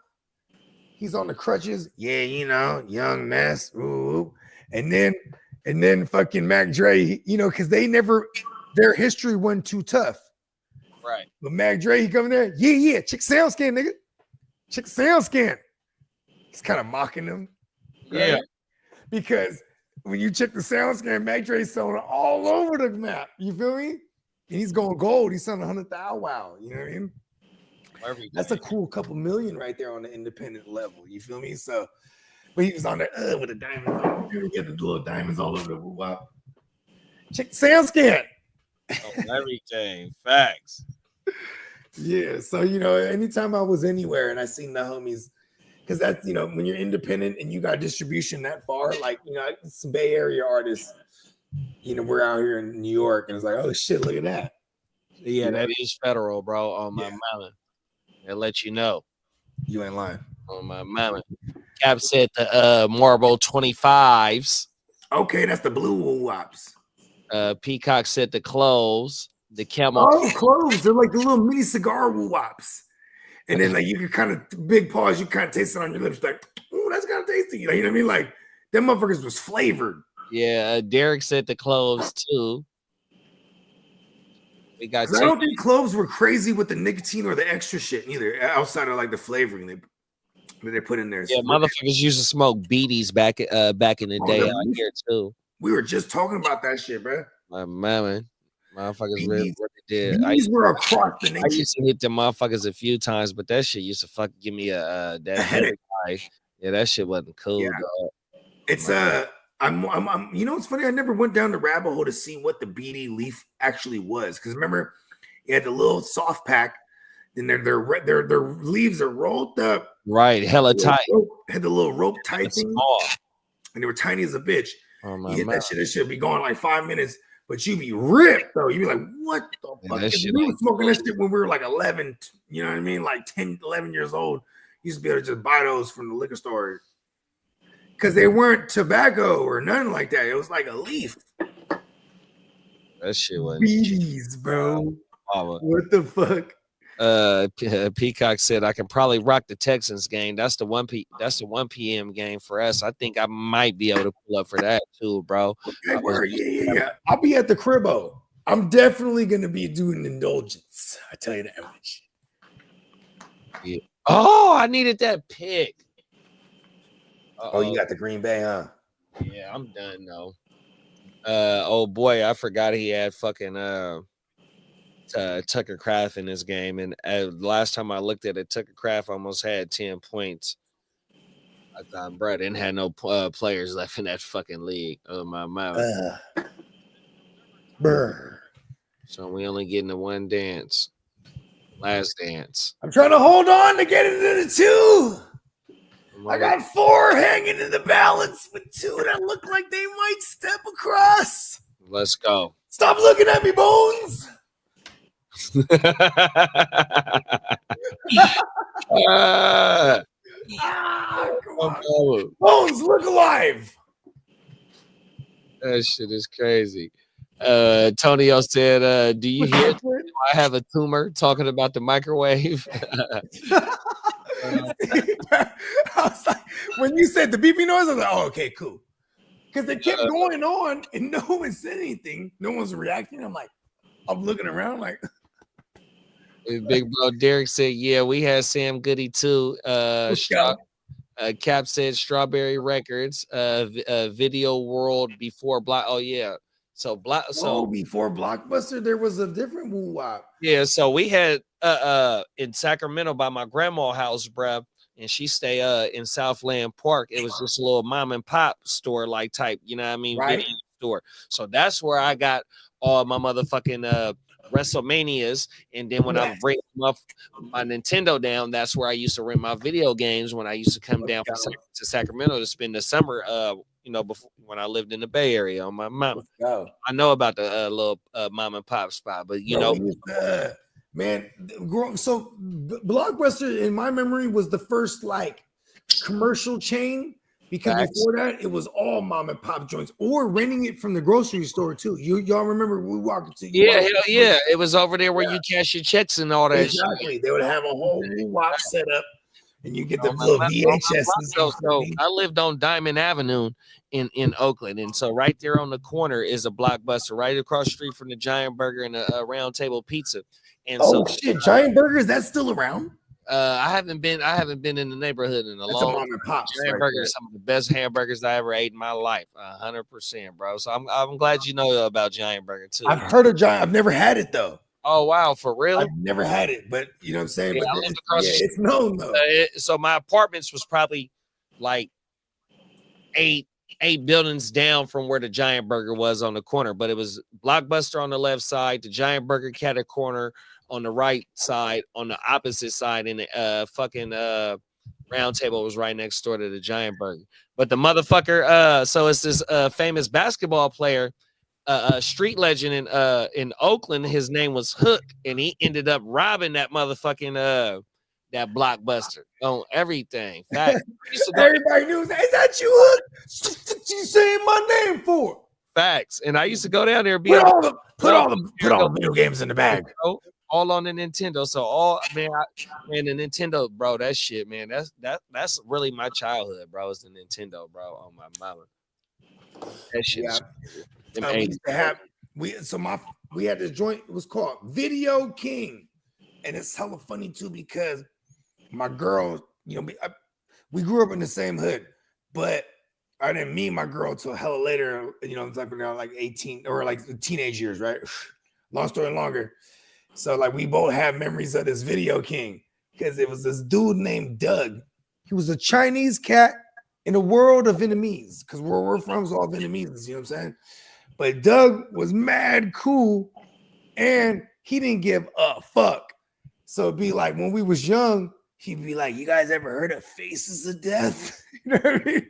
He's on the crutches. Yeah, you know, young mess. Ooh. And then fucking Mac Dre, you know, because their history wasn't too tough. Right. But Mac Dre, he coming there. Yeah. Check sound scan, nigga. Check sound scan. He's kind of mocking them. Right? Yeah. Because when you check the sound scan, Mac Dre's selling it all over the map. You feel me? And he's going gold. He's selling 100,000. Wow. You know what I mean? That's a cool couple million right there on the independent level. You feel me? So, but he was on there with the diamonds. You get the little diamonds all over the woo-wop. Check the sound scan. Oh, everything. Facts. Yeah. So, you know, anytime I was anywhere and I seen the homies, because that's when you're independent and you got distribution that far, like some Bay Area artists, we're out here in New York and it's like, oh shit, look at that. Yeah, that is federal, bro. On my mama, they let you know. You ain't lying. On my mama. Cap said the Marlboro 25s. Okay, that's the blue wops. Peacock said the cloves, the camel. Oh, cloves. They're like the little mini cigar wops. And then like you can kind of big pause, you kind of taste it on your lips, like, oh, that's kind of tasty. You know what I mean? Like them motherfuckers was flavored. Yeah, Derek said the cloves too. We got. I don't think cloves were crazy with the nicotine or the extra shit either, outside of like the flavoring they put in there. Yeah, motherfuckers used to smoke beaties back in the day out here too. We were just talking about that shit, bro. My mama, motherfuckers really did. These were across the nation. I used to hit them motherfuckers a few times, but that shit used to fucking give me a headache. Yeah, that shit wasn't cool. Yeah. It's I'm it's funny. I never went down the rabbit hole to see what the BD leaf actually was, because remember, you had the little soft pack, then their leaves are rolled up, right, hella tight. Had the little rope tight thing, and they were tiny as a bitch. Oh my you that shit, it should be going like 5 minutes, but you be ripped though. You be like, what the fuck? We were smoking that shit when we were like 11, you know what I mean? Like 10, 11 years old. You used to be able to just buy those from the liquor store. Because they weren't tobacco or nothing like that. It was like a leaf. That shit was bees, bro. What the fuck? Peacock said I can probably rock the Texans game. That's the 1 p.m. game for us. I think I might be able to pull up for that too, bro. Okay, yeah. I'll be at the cribbo. I'm definitely gonna be doing indulgence. I tell you that much. Yeah. Oh, I needed that pick. Oh, you got the Green Bay, huh? Yeah, I'm done though. Oh boy, I forgot he had fucking Tucker Craft in this game, and last time I looked at it, Tucker Craft almost had 10 points. I thought, bro, didn't have no players left in that fucking league. Oh my mouth. So we only getting the one dance, last dance. I'm trying to hold on to get into the 2. I got 4 hanging in the balance with 2 that look like they might step across. Let's go. Stop looking at me, Bones. Come on. Bones, look alive. That shit is crazy. Tonio said, do you hear I have a tumor talking about the microwave? I was like, when you said the beeping noise, I was like, oh, okay, cool. Because it kept going on and no one said anything. No one's reacting. I'm looking around like. Big bro Derek said, yeah, we had Sam Goody too. Cap said Strawberry Records, Video World before Block. Oh, yeah. So before Blockbuster, there was a different woo-wop. Yeah, so we had in Sacramento by my grandma's house, bruh, and she stay in Southland Park. It was just a little mom and pop store like type, you know what I mean? Right. Video store. So that's where I got all my motherfucking WrestleManias, and then when I bring my Nintendo down, that's where I used to rent my video games when I used to come down to Sacramento to spend the summer. Before when I lived in the Bay Area on my mom. I know about the little mom and pop spot, but man. So Blockbuster, in my memory, was the first like commercial chain. Because before that, it was all mom and pop joints or renting it from the grocery store too. Y'all remember we walked to? Yeah, hell yeah! It was over there where you cash your checks and all that. Exactly. Shit. They would have a whole wop set up, and you get the little VHS. So I lived on Diamond Avenue in Oakland, and so right there on the corner is a Blockbuster, right across the street from the Giant Burger and a Round Table Pizza. And Giant Burger, is that still around? I haven't been in the neighborhood in a long time. Giant Burger is some of the best hamburgers I ever ate in my life. 100%, bro. So I'm glad you know about Giant Burger too. I've heard of Giant. I've never had it though. Oh wow, for real? I've never had it, but you know what I'm saying. Yeah, it's known though. So my apartments was probably like eight buildings down from where the Giant Burger was on the corner, but it was Blockbuster on the left side, the Giant Burger cat a corner on the right side, on the opposite side, and Round Table was right next door to the Giant Burger. But the motherfucker, so it's this famous basketball player, street legend in Oakland. His name was Hook, and he ended up robbing that motherfucking that Blockbuster on everything. Fact. Everybody knew, is that you, Hook? What you saying my name for? Facts. And I used to go down there and be Put all the video games in the bag. All on the Nintendo. So all the Nintendo, bro, that shit, man. That's really my childhood, bro. It's the Nintendo, bro. On my mama. That shit. Yeah. We used to have we had this joint. It was called Video King, and it's hella funny too because my girl, we grew up in the same hood, but I didn't meet my girl till hella later. Like 18 or like the teenage years, right? Long story longer. So like we both have memories of this Video King because it was this dude named Doug. He was a Chinese cat in a world of Vietnamese because where we're from is all Vietnamese. You know what I'm saying? But Doug was mad cool and he didn't give a fuck. So it'd be like when we was young, he'd be like, "You guys ever heard of Faces of Death?" You know what I mean?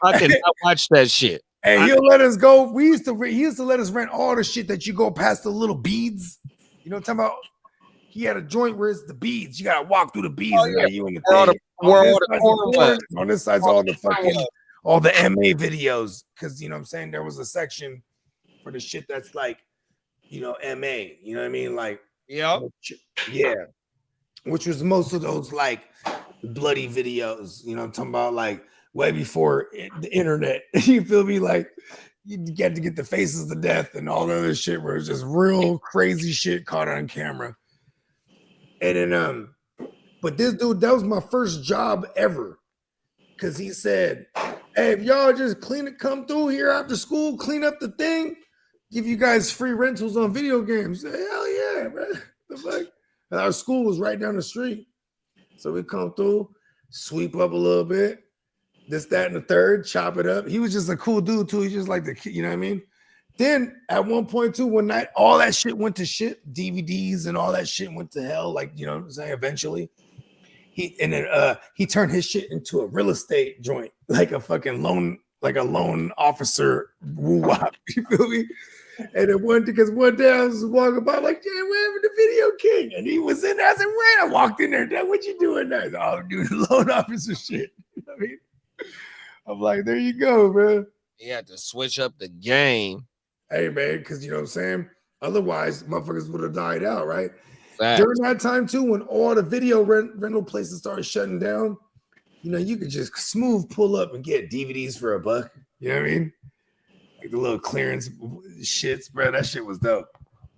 I cannot watch that shit. And he'll let us go. He used to let us rent all the shit that you go past the little beads. You know what I'm talking about? He had a joint where it's the beads. You gotta walk through the beads. And you in the thing. On this side's all the MA videos. Because you know what I'm saying? There was a section for the shit that's like, MA. You know what I mean? Like, yeah. Which was most of those like bloody videos. You know what I'm talking about? Like way before the internet. You feel me? Like you get to get the Faces of Death and all the other shit where it's just real crazy shit caught on camera. And then but this dude, that was my first job ever. Cause he said, "Hey, if y'all just come through here after school, clean up the thing, give you guys free rentals on video games." Hell yeah, man. The fuck? And our school was right down the street. So we come through, sweep up a little bit, this, that, and the third, chop it up. He was just a cool dude too. He just like you know what I mean? Then at one point too, one night, all that shit went to shit. DVDs and all that shit went to hell. Like, you know what I'm saying? Eventually. He turned his shit into a real estate joint, like a fucking loan officer woo-wop. You feel me? And then one day I was walking by like, "Yeah, we're having the Video King," and he was in there. I said, "Wait!" I walked in there. "Dad, what you doing there?" "Oh, I'm doing loan officer shit." You know what I mean? I'm like, there you go, man. He had to switch up the game. Hey, man, because you know what I'm saying? Otherwise, motherfuckers would have died out, right? Facts. During that time, too, when all the video rental places started shutting down, you could just smooth pull up and get DVDs for $1. You know what I mean? Like the little clearance shits, bro. That shit was dope.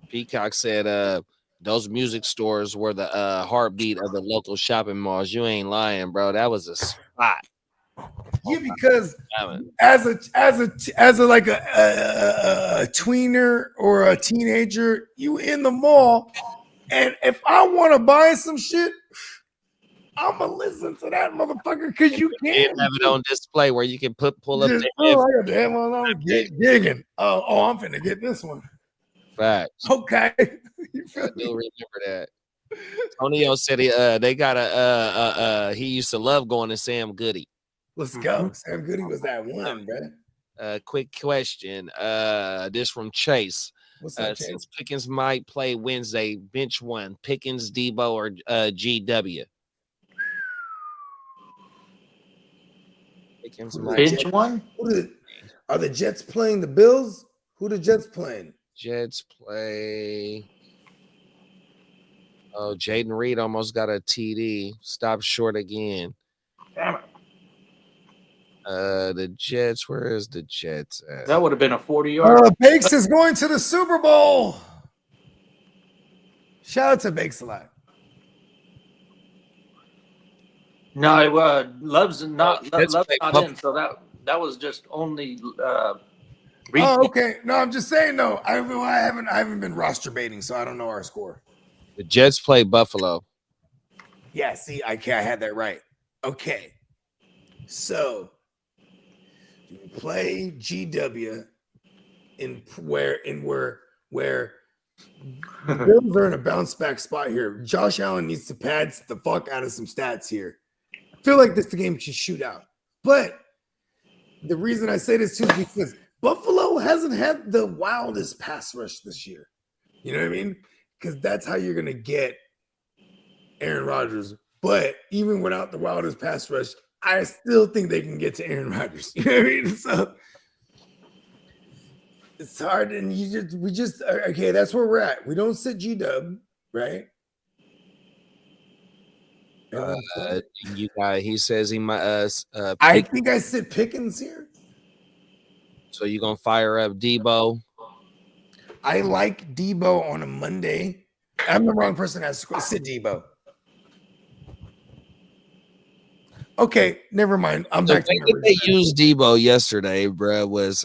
Peacock said those music stores were the heartbeat of the local shopping malls. You ain't lying, bro. That was a spot. Yeah, because as a tweener or a teenager, you in the mall, and if I want to buy some shit, I'ma listen to that motherfucker because you can have it on display where you can pull up. I got the headphones on, gigging. Oh, I'm finna get this one. Facts. Okay, I do remember that. Tonio said they got he used to love going to Sam Goody. Let's go. Sam Goody was that one, bro. Quick question. This from Chase. What's up, Chase? Since Pickens might play Wednesday, bench one, Pickens, Debo, or GW? Pickens bench one? Are the Jets playing the Bills? Who the Jets playing? Jets play. Oh, Jaden Reed almost got a TD. Stopped short again. Damn it. The Jets, where is the Jets at? That would have been a 40-yard. Bakes is going to the Super Bowl. Shout out to Bakes a lot. No, Love's not in, so that was just only okay. No, I'm just saying no. I haven't been roster baiting, so I don't know our score. The Jets play Buffalo. Yeah, see, I had that right. Okay. So you play GW where the Bills are in a bounce back spot here. Josh Allen needs to pad the fuck out of some stats here. feel like this game should shoot out. But the reason I say this too is because Buffalo hasn't had the wildest pass rush this year. You know what I mean? Because that's how you're gonna get Aaron Rodgers. But even without the wildest pass rush, I still think they can get to Aaron Rodgers. You know what I mean? So it's hard, and we just okay. That's where we're at. We don't sit G-Dub, right? He says he might. I think I sit Pickens here. So you're gonna fire up Debo? I like Debo on a Monday. I'm the wrong person to sit Debo. Okay, never mind. I'm The back to way that they used Debo yesterday, bro, was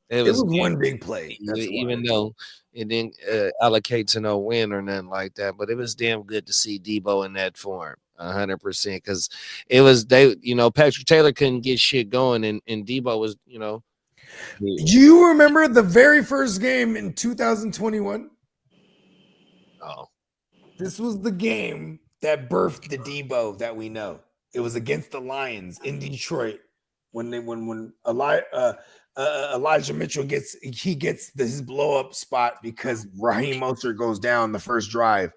it was one big play. Even though it didn't allocate to no win or nothing like that, but it was damn good to see Debo in that form, 100%. Because it was Patrick Taylor couldn't get shit going, and Debo was, Do you remember the very first game in 2021? Oh, this was the game that birthed the Debo that we know. It was against the Lions in Detroit when Elijah Mitchell gets his blow up spot because Raheem Mostert goes down the first drive,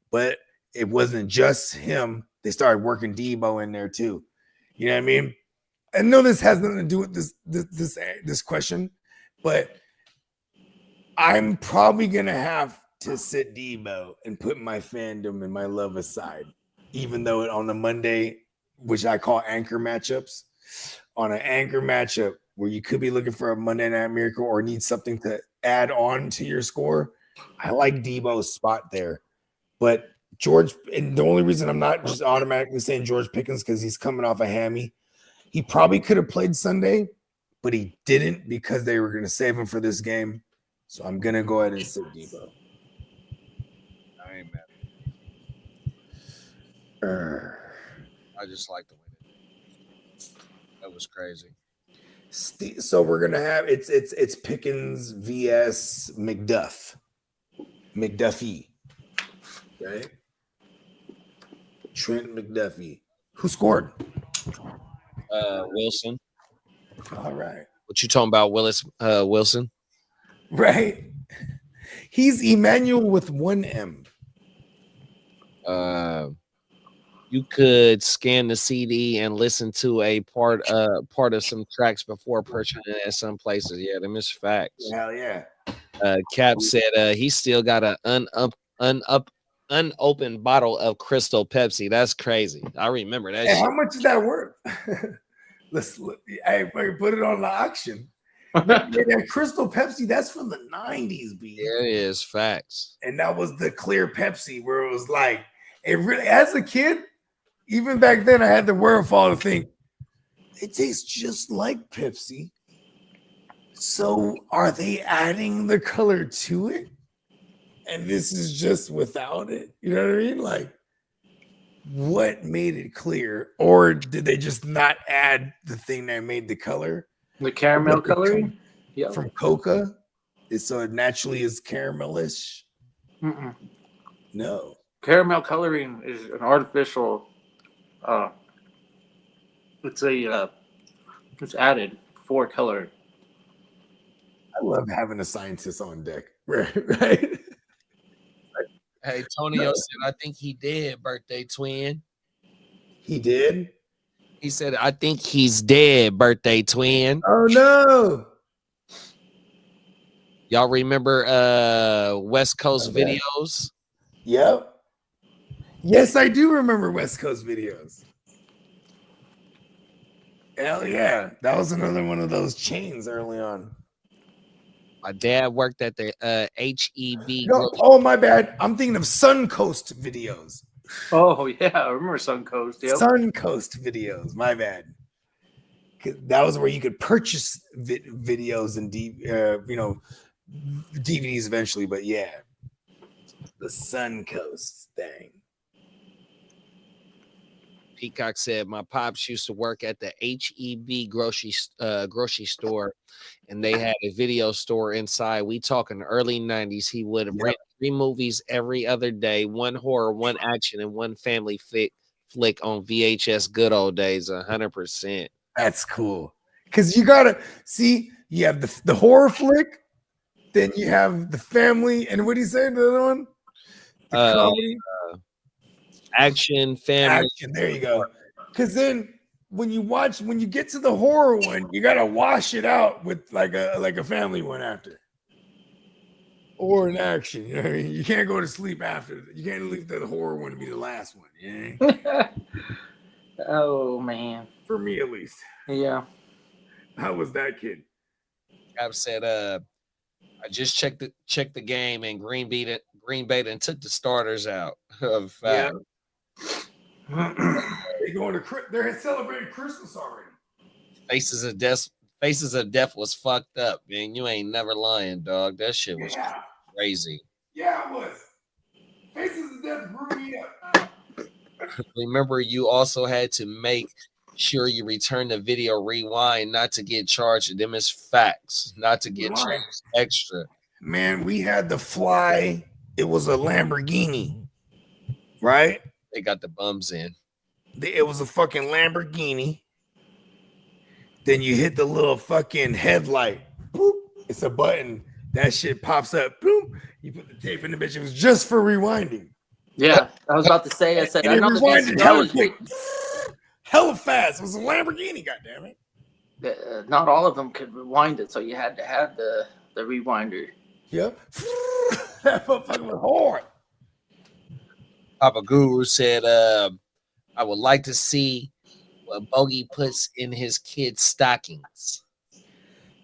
but it wasn't just him. They started working Debo in there too. You know what I mean? I know this has nothing to do with this question, but I'm probably gonna have to sit Debo and put my fandom and my love aside, even though on the Monday, which I call anchor matchups, on an anchor matchup where you could be looking for a Monday Night Miracle or need something to add on to your score, I like Debo's spot there. But George, and the only reason I'm not just automatically saying George Pickens because he's coming off a hammy. He probably could have played Sunday, but he didn't because they were going to save him for this game. So I'm going to go ahead and sit Debo. I ain't mad. I just like the way that was crazy. So we're gonna have it's Pickens vs McDuffie, right? Trent McDuffie. Who scored? Wilson. All right. What you talking about, Wilson? Right. He's Emmanuel with one M. You could scan the CD and listen to a part of some tracks before purchasing it at some places. Yeah, them is facts. Hell yeah. Cap said he still got an unopened bottle of Crystal Pepsi. That's crazy. I remember that. Hey, shit. how much is that worth? Let's look. Hey, put it on the auction. That Crystal Pepsi, that's from the 90s, B. Yeah, it is facts. And that was the clear Pepsi where it was like, it really, as a kid, even back then, I had the wherewithal to think, it tastes just like Pepsi. So are they adding the color to it? And this is just without it? You know what I mean? Like, what made it clear? Or did they just not add the thing that made the color? The caramel coloring? Yeah. From Coca? So it naturally is caramelish? Mm-mm. No. Caramel coloring is an artificial. It's added for coloring. I love having a scientist on deck. Right. Hey, Tonio said, I think he did, birthday twin. He did? He said, I think he's dead, birthday twin. Oh, no. Y'all remember West Coast videos? Yep. Yes, I do remember West Coast videos. Hell yeah. That was another one of those chains early on. My dad worked at the HEB. No, oh, my bad. I'm thinking of Suncoast videos. Oh, yeah. I remember Suncoast. Yep. Suncoast videos. My bad. That was where you could purchase videos and DVDs eventually. But yeah, the Suncoast thing. Peacock said, my pops used to work at the HEB grocery store, and they had a video store inside. We talking early 90s. He would rent 3 movies every other day, 1 horror, 1 action, and 1 family flick on VHS, good old days, 100%. That's cool. Because you gotta see, you have the horror flick, then you have the family, and what do you say the other one? The comedy, Action, family. action. There you go. Because then when you get to the horror one, you gotta wash it out with like a family one after. Or an action, you know what I mean? You can't go to sleep after. You can't leave the horror one to be the last one. Yeah. Oh man. For me at least. Yeah. How was that, kid? I've said, I just checked the game and Green Bay and took the starters out of Yeah. They're celebrating Christmas already. Faces of Death was fucked up, man. You ain't never lying, dog. That shit was crazy. Yeah, it was. Faces of Death grew me up. Remember, you also had to make sure you return the video rewind, not to get charged. Them is facts, not to get charged extra. Man, we had the fly. It was a Lamborghini, right? They got the bums in. It was a fucking Lamborghini. Then you hit the little fucking headlight. Boop. It's a button. That shit pops up. Boom. You put the tape in the bitch. It was just for rewinding. Yeah, I was about to say. I said, And I it know the rewinded VCR hella was quick. Hella fast. It was a Lamborghini, goddammit. not all of them could rewind it, so you had to have the rewinder. Yep. That motherfucker was hard. Papa Guru said, I would like to see what Bogey puts in his kids' stockings.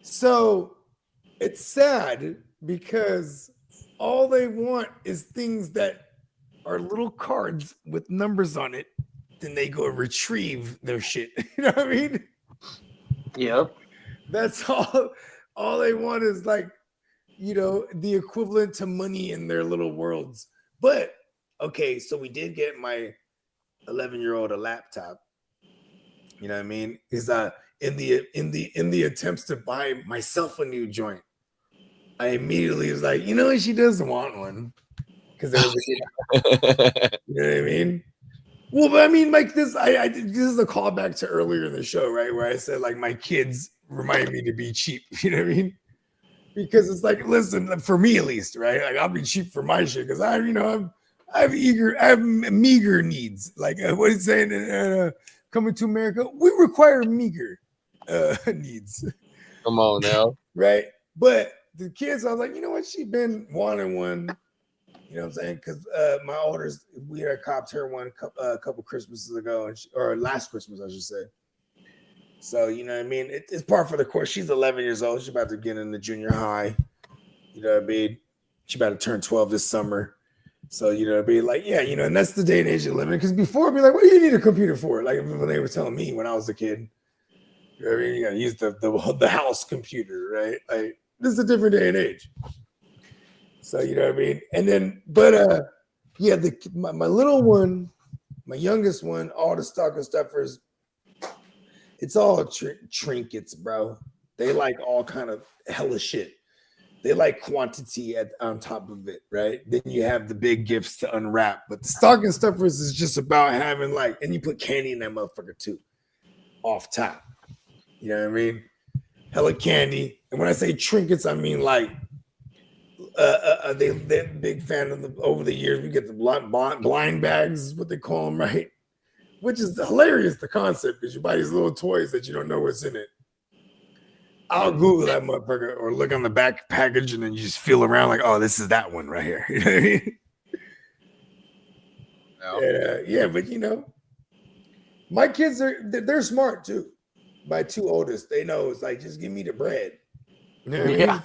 So it's sad because all they want is things that are little cards with numbers on it. Then they go retrieve their shit. You know what I mean? Yep. That's all. All they want is like, you know, the equivalent to money in their little worlds. But okay, so we did get my 11-year-old a laptop. You know what I mean? Is in the attempts to buy myself a new joint, I immediately was like, you know what, she doesn't want one because there was you know what I mean? Well, but I mean, like this, this is a callback to earlier in the show, right? Where I said like my kids remind me to be cheap. You know what I mean? Because it's like, listen, for me at least, right? Like I'll be cheap for my shit because I have meager needs. Like what is saying? Coming to America, we require meager needs. Come on now. Right? But the kids, I was like, you know what? She been wanting one. You know what I'm saying? Because my oldest, we had copped her one a couple Christmases ago, or last Christmas, I should say. So, you know what I mean? It's par for the course. She's 11 years old. She's about to get into junior high. You know what I mean? She's about to turn 12 this summer. So, you know, it'd be like, yeah, you know, and that's the day and age of living. Because before, it'd be like, what do you need a computer for? Like when they were telling me when I was a kid, you know what I mean? You got to use the house computer, right? Like this is a different day and age. So, you know what I mean? And then, but yeah, my little one, my youngest one, all the stocking stuffers, it's all trinkets, bro. They like all kind of hella shit. They like quantity on top of it, right? Then you have the big gifts to unwrap. But the stocking stuffers is just about having like, and you put candy in that motherfucker too, off top. You know what I mean? Hella candy. And when I say trinkets, I mean like, they're a big fan of over the years. We get the blind bags, is what they call them, right? Which is hilarious, the concept, because you buy these little toys that you don't know what's in it. I'll Google that motherfucker or look on the back package and then you just feel around like, oh, this is that one right here. You know what I mean? No. Yeah, but you know, my kids they're smart too. My two oldest, they know it's like, just give me the bread. You know what I mean?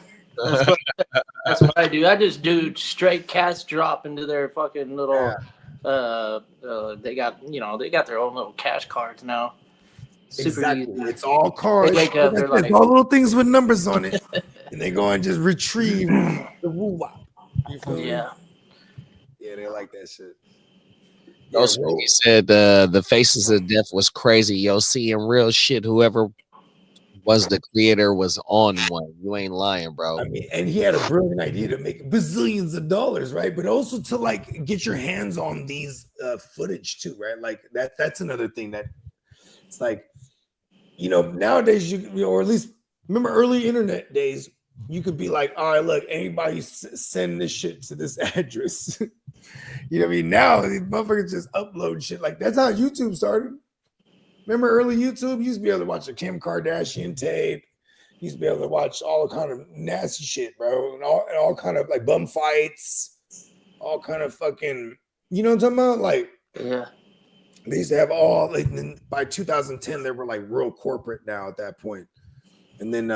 That's what I do. I just do straight cash drop into their fucking little. They got their own little cash cards now. Super exactly. easy. It's all cards. They wake up, they're like, all little things with numbers on it, and they go and just retrieve the woo wop. You feel me? Yeah, they like that shit. He said the Faces of Death was crazy. Yo, seeing real shit. Whoever was the creator was on one. You ain't lying, bro. I mean, and he had a brilliant idea to make bazillions of dollars, right? But also to like get your hands on these footage too, right? Like that's another thing that it's like, you know, nowadays or at least remember early internet days, you could be like, all right, look, anybody send this shit to this address. You know what I mean? Now these motherfuckers just upload shit. Like that's how YouTube started. Remember early YouTube? You used to be able to watch a Kim Kardashian tape. You used to be able to watch all kind of nasty shit, bro. And all kind of like bum fights, all kind of fucking, you know what I'm talking about? Like, Yeah. they used to have all, like, by 2010, they were like real corporate now at that point. And then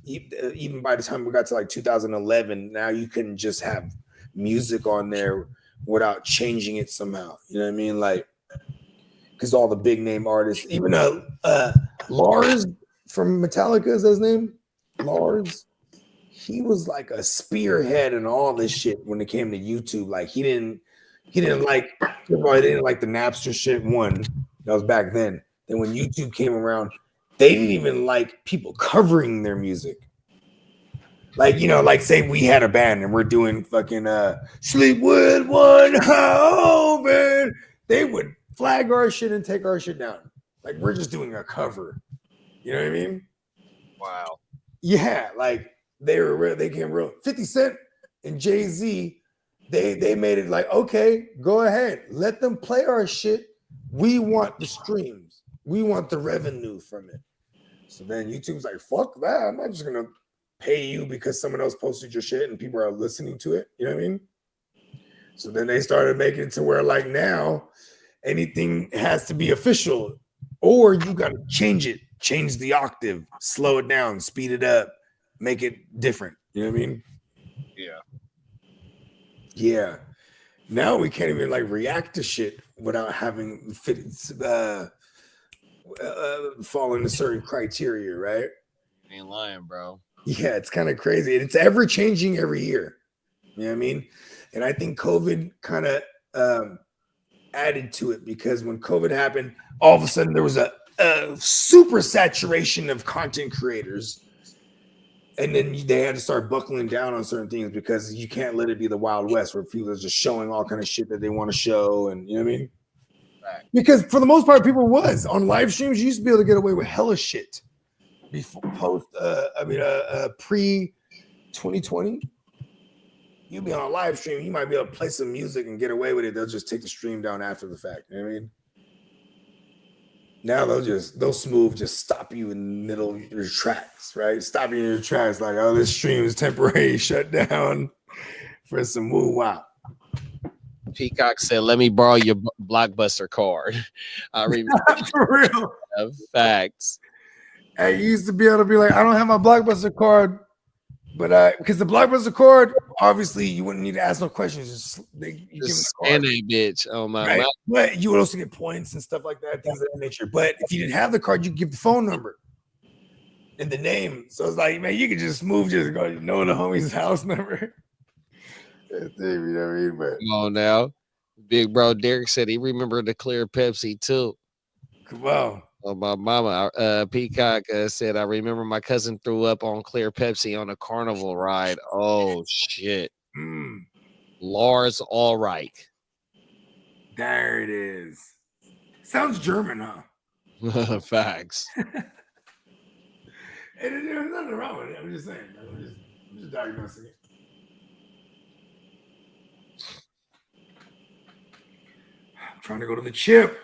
even by the time we got to like 2011, now you can just have music on there without changing it somehow. You know what I mean? Like, because all the big name artists, even Lars from Metallica is his name, Lars. He was like a spearhead in all this shit when it came to YouTube. Like he didn't like the Napster shit. One that was back then. Then when YouTube came around, they didn't even like people covering their music. Like, you know, like say we had a band and we're doing fucking Sleep With One How, man. They would flag our shit and take our shit down. Like we're just doing a cover. You know what I mean? Wow. Yeah, like they came real. 50 Cent and Jay-Z, they made it like, okay, go ahead. Let them play our shit. We want the streams. We want the revenue from it. So then YouTube's like, fuck that. I'm not just gonna pay you because someone else posted your shit and people are listening to it. You know what I mean? So then they started making it to where like now anything has to be official, or you got to change it, change the octave, slow it down, speed it up, make it different. You know what I mean? Yeah. Yeah. Now we can't even like react to shit without having fall into certain criteria, right? Ain't lying, bro. Yeah, it's kind of crazy. And it's ever changing every year. You know what I mean? And I think COVID kind of added to it, because when COVID happened, all of a sudden there was a super saturation of content creators. And then they had to start buckling down on certain things because you can't let it be the Wild West where people are just showing all kind of shit that they want to show. And you know what I mean? Right. Because for the most part, people was on live streams, you used to be able to get away with hella shit before pre 2020. You'd be on a live stream, you might be able to play some music and get away with it. They'll just take the stream down after the fact. You know what I mean? Now they'll smooth just stop you in the middle of your tracks, right? Stop you in your tracks, like, oh, this stream is temporary, shut down for some woo wow. Peacock said, "Let me borrow your Blockbuster card." I remember. For real. Facts. I used to be able to be like, I don't have my Blockbuster card, but because the Blockbuster card, obviously, you wouldn't need to ask no questions. You Just give them the card. a bitch. Oh my, Right? my. But you would also get points and stuff like that, things of that nature. But if you didn't have the card, you could give the phone number and the name. So it's like, man, you could just move, just go know the homie's house number. You know what I mean? But Come on now. Big bro Derek said he remembered the clear Pepsi too. come on. Oh, my mama, Peacock said, I remember my cousin threw up on clear Pepsi on a carnival ride. Oh, shit. Lars Ulrich. There it is. Sounds German, huh? Facts. Hey, there's nothing wrong with it. I'm just saying. I'm just diagnosing it. I'm trying to go to the chip.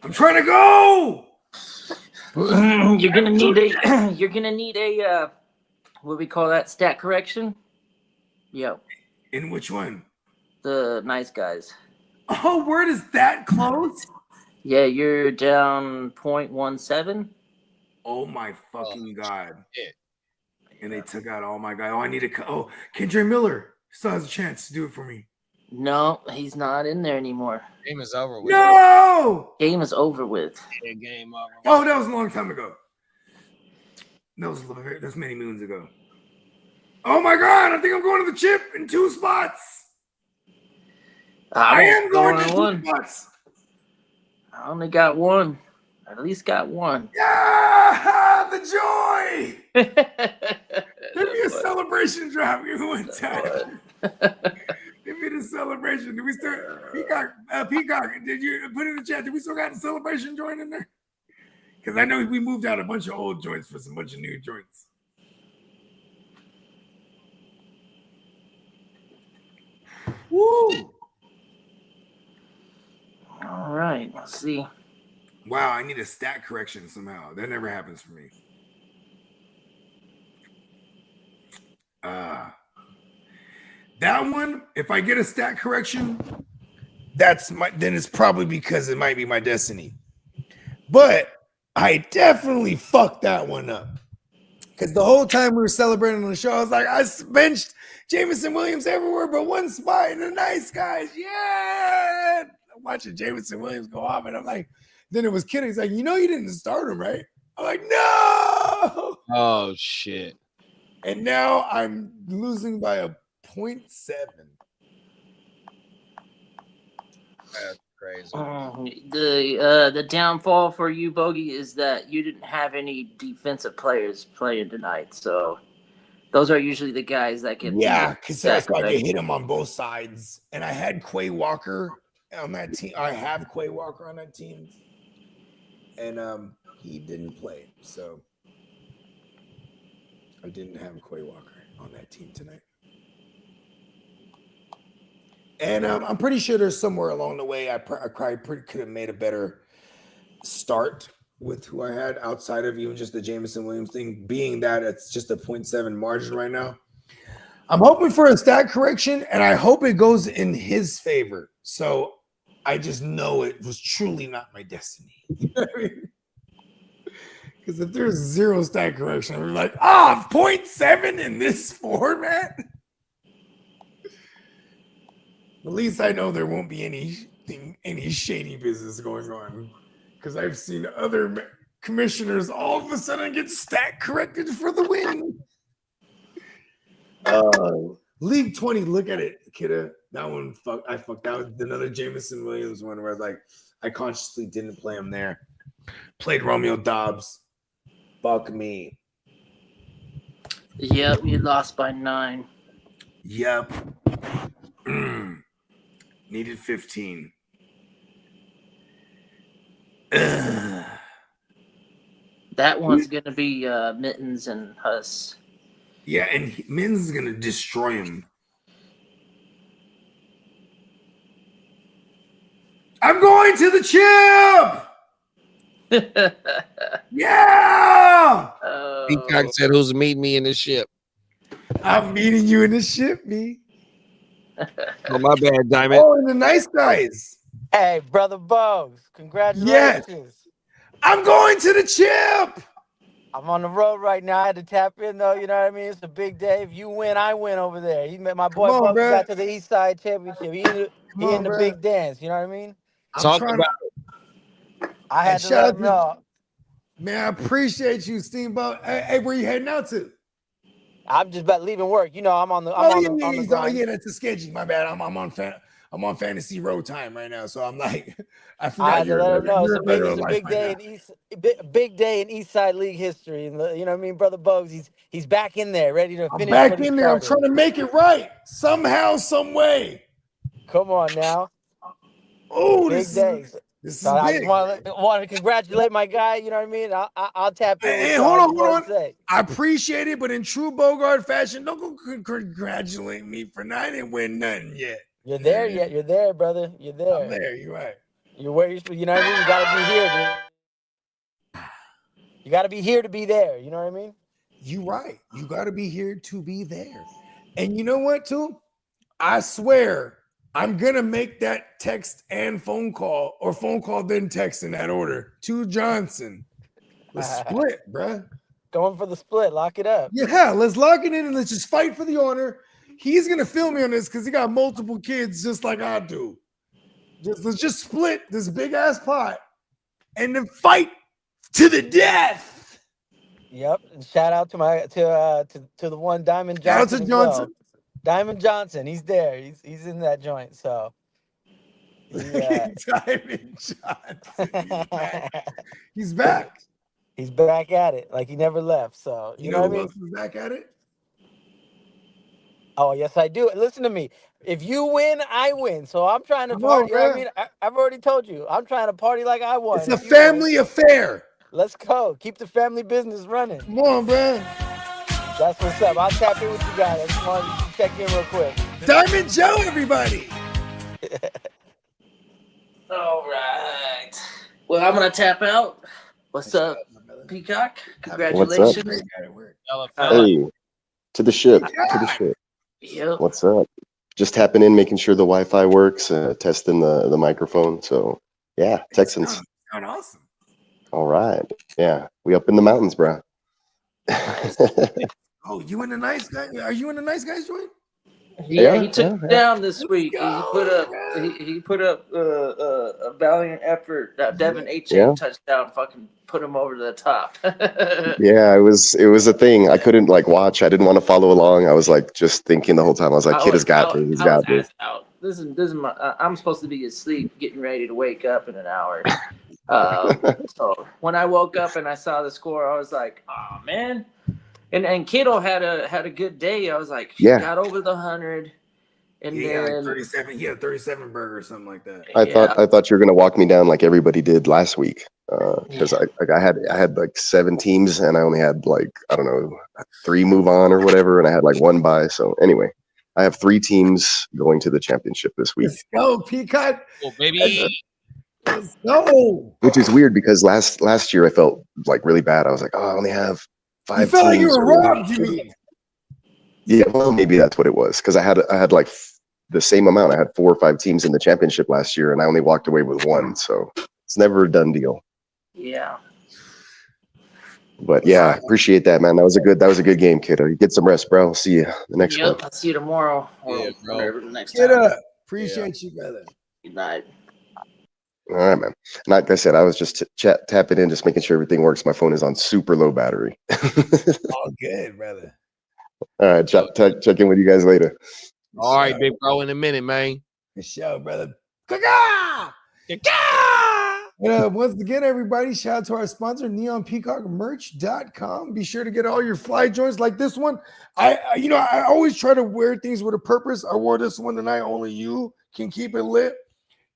I'm trying to go. You're gonna need a what we call that, stat correction. Yep. In which one? The nice guys. Oh, where does that close? Yeah, you're down 0.17. Oh my fucking god! Shit. And they took out all my guy. Oh, I need to. Oh, Kendra Miller still has a chance to do it for me. No, he's not in there anymore. Game is over with. No! Game is over with. Game over. Oh, that was a long time ago. That's many moons ago. Oh my god! I think I'm going to the chip in 2 spots. I am going to 2 spots. I only got one. At least got one. Yeah, the joy. Give me a celebration drop one time. Give me the celebration. Did we start? Peacock, did you put in the chat? Did we still got the celebration joint in there? Because I know we moved out a bunch of old joints for some bunch of new joints. Woo! All right, let's see. Wow, I need a stat correction somehow. That never happens for me. That one, if I get a stat correction, then it's probably because it might be my destiny. But I definitely fucked that one up. Because the whole time we were celebrating on the show, I was like, I benched Jameson Williams everywhere but one spot in the nice guys. Yeah. I'm watching Jameson Williams go off, and I'm like, then it was kidding. He's like, you didn't start him, right? I'm like, no. Oh, shit. And now I'm losing by a 0.7. That's crazy. The downfall for you, Bogey, is that you didn't have any defensive players playing tonight. So those are usually the guys that get because that's why I get hit him on both sides. And I had Quay Walker on that team. I have Quay Walker on that team, and he didn't play, so I didn't have Quay Walker on that team tonight. And I'm pretty sure there's somewhere along the way I probably could have made a better start with who I had outside of even just the Jameson Williams thing, being that it's just a 0.7 margin right now. I'm hoping for a stat correction, and I hope it goes in his favor. So I just know it was truly not my destiny. You know what I mean? Because if there's zero stat correction, I'm like, 0.7 in this format? At least I know there won't be any shady business going on. Because I've seen other commissioners all of a sudden get stat corrected for the win. League 20, look at it, kidda. That one, I fucked out. Another Jameson Williams one where I consciously didn't play him there. Played Romeo Dobbs. Fuck me. Yep, you lost by 9. Yep. Needed 15. That one's going to be Mittens and Huss. Yeah, and Mittens is going to destroy him. I'm going to the chip! Yeah! Peacock said, who's meeting me in the ship? I'm meeting you in the ship, me. Oh, my bad, Diamond. Oh, and the nice guys. Hey, Brother Bogues, congratulations. Yes. I'm going to the chip. I'm on the road right now. I had to tap in, though. You know what I mean? It's a big day. If you win, I win over there. He met my boy Bugs got to the East Side Championship. He in the big dance. You know what I mean? Talk about it. I had to let him know. Man, I appreciate you, Steamboat. Hey, where you heading out to? I'm just about leaving work. I'm on the grind. Yeah, that's a sketchy. My bad. I'm on Fantasy Road time right now, so I'm like, I forgot. I had to let him know. It's a big day big day in East Side League history. And you know what I mean, Brother Bogues, he's back in there, ready to finish. I'm back in there. I'm trying to make it right somehow, some way. Come on now. Oh, big days. So I just want to congratulate my guy. You know what I mean? I'll tap in. Hey, hold on. I appreciate it, but in true Bogart fashion, don't go congratulate me for not even win nothing yet. You're there yet? You're there, brother. You're there. I'm there. You're right. You're where you know what I mean? You gotta be here, dude. You gotta be here to be there. You know what I mean? You're right. You gotta be here to be there. And you know what, too? I swear. I'm going to make that text and phone call, or phone call then text in that order, to Johnson. Let's split, bruh. Going for the split. Lock it up. Yeah, let's lock it in and let's just fight for the honor. He's going to feel me on this because he got multiple kids just like I do. Let's just split this big-ass pot and then fight to the death. Yep. And shout out to the one Diamond Johnson. Shout out to Johnson. Well. Diamond Johnson, he's there. He's in that joint. So Yeah. Diamond Johnson. He's back. He's back at it, like he never left. So You know know what I who mean? else is back at it? Oh yes, I do. Listen to me. If you win, I win. So I'm trying to Come on, party. You know what I man. mean, I've already told you. I'm trying to party like I won. It's a If you win, family affair. let's go. Keep the family business running. Come on, man. That's what's up. I'll tap in with you guys. I just wanted to check in real quick. Diamond Joe, everybody. All right. Well, I'm gonna tap out. What's up, Peacock? Congratulations. Hey, to the ship. To the ship. Yep. What's up? Just tapping in, making sure the Wi-Fi works, testing the microphone. So yeah, Texans. Sound awesome. All right. Yeah, we up in the mountains, bro. Oh, you in the nice guy? Are you in the nice guys joint? Yeah, he took it down this week. He put up a valiant effort. Devin H.A. touchdown, fucking put him over to the top. Yeah, it was a thing. I couldn't like watch. I didn't want to follow along. I was like just thinking the whole time. I was like, kid has got this. He's got this. This is my. I'm supposed to be asleep, getting ready to wake up in an hour. So when I woke up and I saw the score, I was like, oh man. And Kittle had a good day. I was like, got over the 100, and then like 37. He had a 37 burger or something like that. I thought you were gonna walk me down like everybody did last week, because I had like 7 teams and I only had like, I don't know, 3 move on or whatever, and I had like 1 bye. So anyway, I have 3 teams going to the championship this week. Let's go, Peacock. Oh, baby. Let's go. Which is weird because last year I felt like really bad. I was like, oh, I only have 5 You felt like you teams. were robbed, you mean? Yeah, well, maybe that's what it was, because I had like the same amount. I had 4 or 5 teams in the championship last year, and I only walked away with 1. So it's never a done deal. Yeah. But yeah, appreciate that, man. That was a good game, kiddo. You get some rest, bro. I'll see you the next one. I'll see you tomorrow. Yeah, bro. Or next Get time. up. Appreciate you, brother. Good night. All right, man. And like I said, I was just tapping in, just making sure everything works. My phone is on super low battery. All good, brother. All right, check in with you guys later. All right, big bro, in a minute, man. Good show, brother. Caca! Once again, everybody, shout out to our sponsor, neonpeacockmerch.com. Be sure to get all your fly joints like this one. I always try to wear things with a purpose. I wore this one tonight. Only you can keep it lit,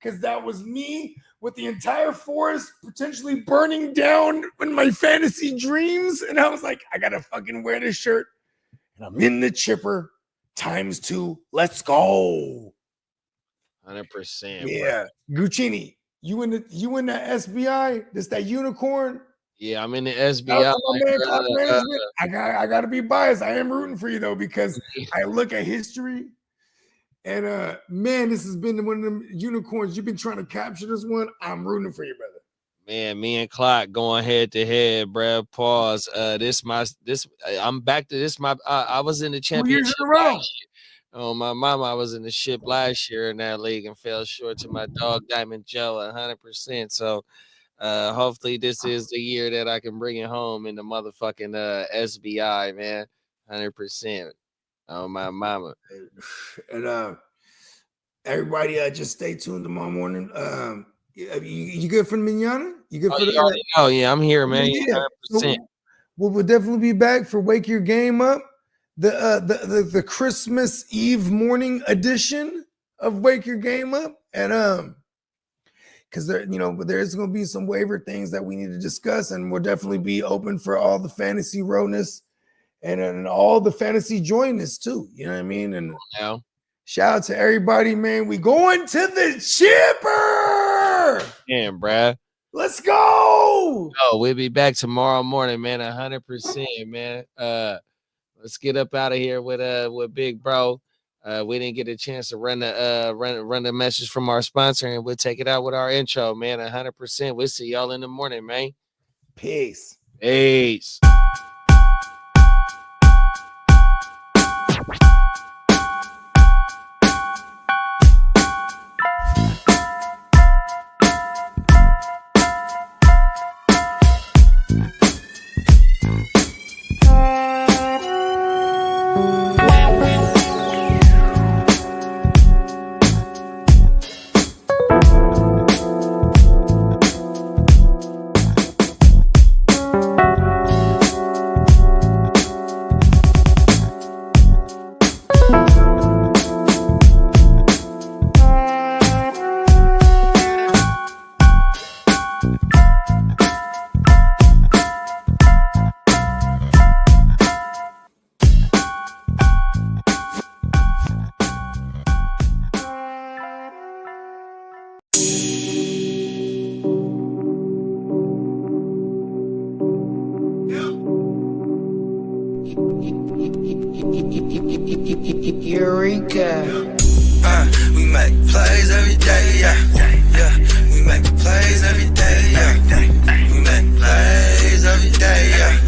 because that was me with the entire forest potentially burning down in my fantasy dreams. And I was like, I gotta fucking wear this shirt. And I'm in the chipper ×2. Let's go. 100%. Yeah. Guccini, you in the SBI? This that unicorn? Yeah, I'm in the SBI. I gotta be biased. I am rooting for you though, because I look at history. And man, this has been one of them unicorns. You've been trying to capture this one. I'm rooting for you, brother. Man, me and Clock going head to head, bruh. Pause. I'm back to this. I was in the championship last year. Oh, my mama, I was in the ship last year in that league and fell short to my dog Diamond Joe 100%. So hopefully this is the year that I can bring it home in the motherfucking SBI, man. 100%. Oh, my mama. And everybody, just stay tuned tomorrow morning. You good for the manana? You good for the? Oh yeah, I'm here, man. Yeah. 100%. We'll definitely be back for Wake Your Game Up, the Christmas Eve morning edition of Wake Your Game Up, and because there's going to be some waiver things that we need to discuss, and we'll definitely be open for all the fantasy rowness and all the fantasy joyness too. You know what I mean? And shout out to everybody, man. We going to the chipper. Damn, bruh. Let's go. Oh, we'll be back tomorrow morning, man. 100%, man. Let's get up out of here with Big Bro. We didn't get a chance to run the message from our sponsor, and we'll take it out with our intro, man. 100%. We'll see y'all in the morning, man. Peace. Peace. Eureka. We make plays every day, yeah. Yeah, we make plays every day, yeah. We make plays every day, yeah.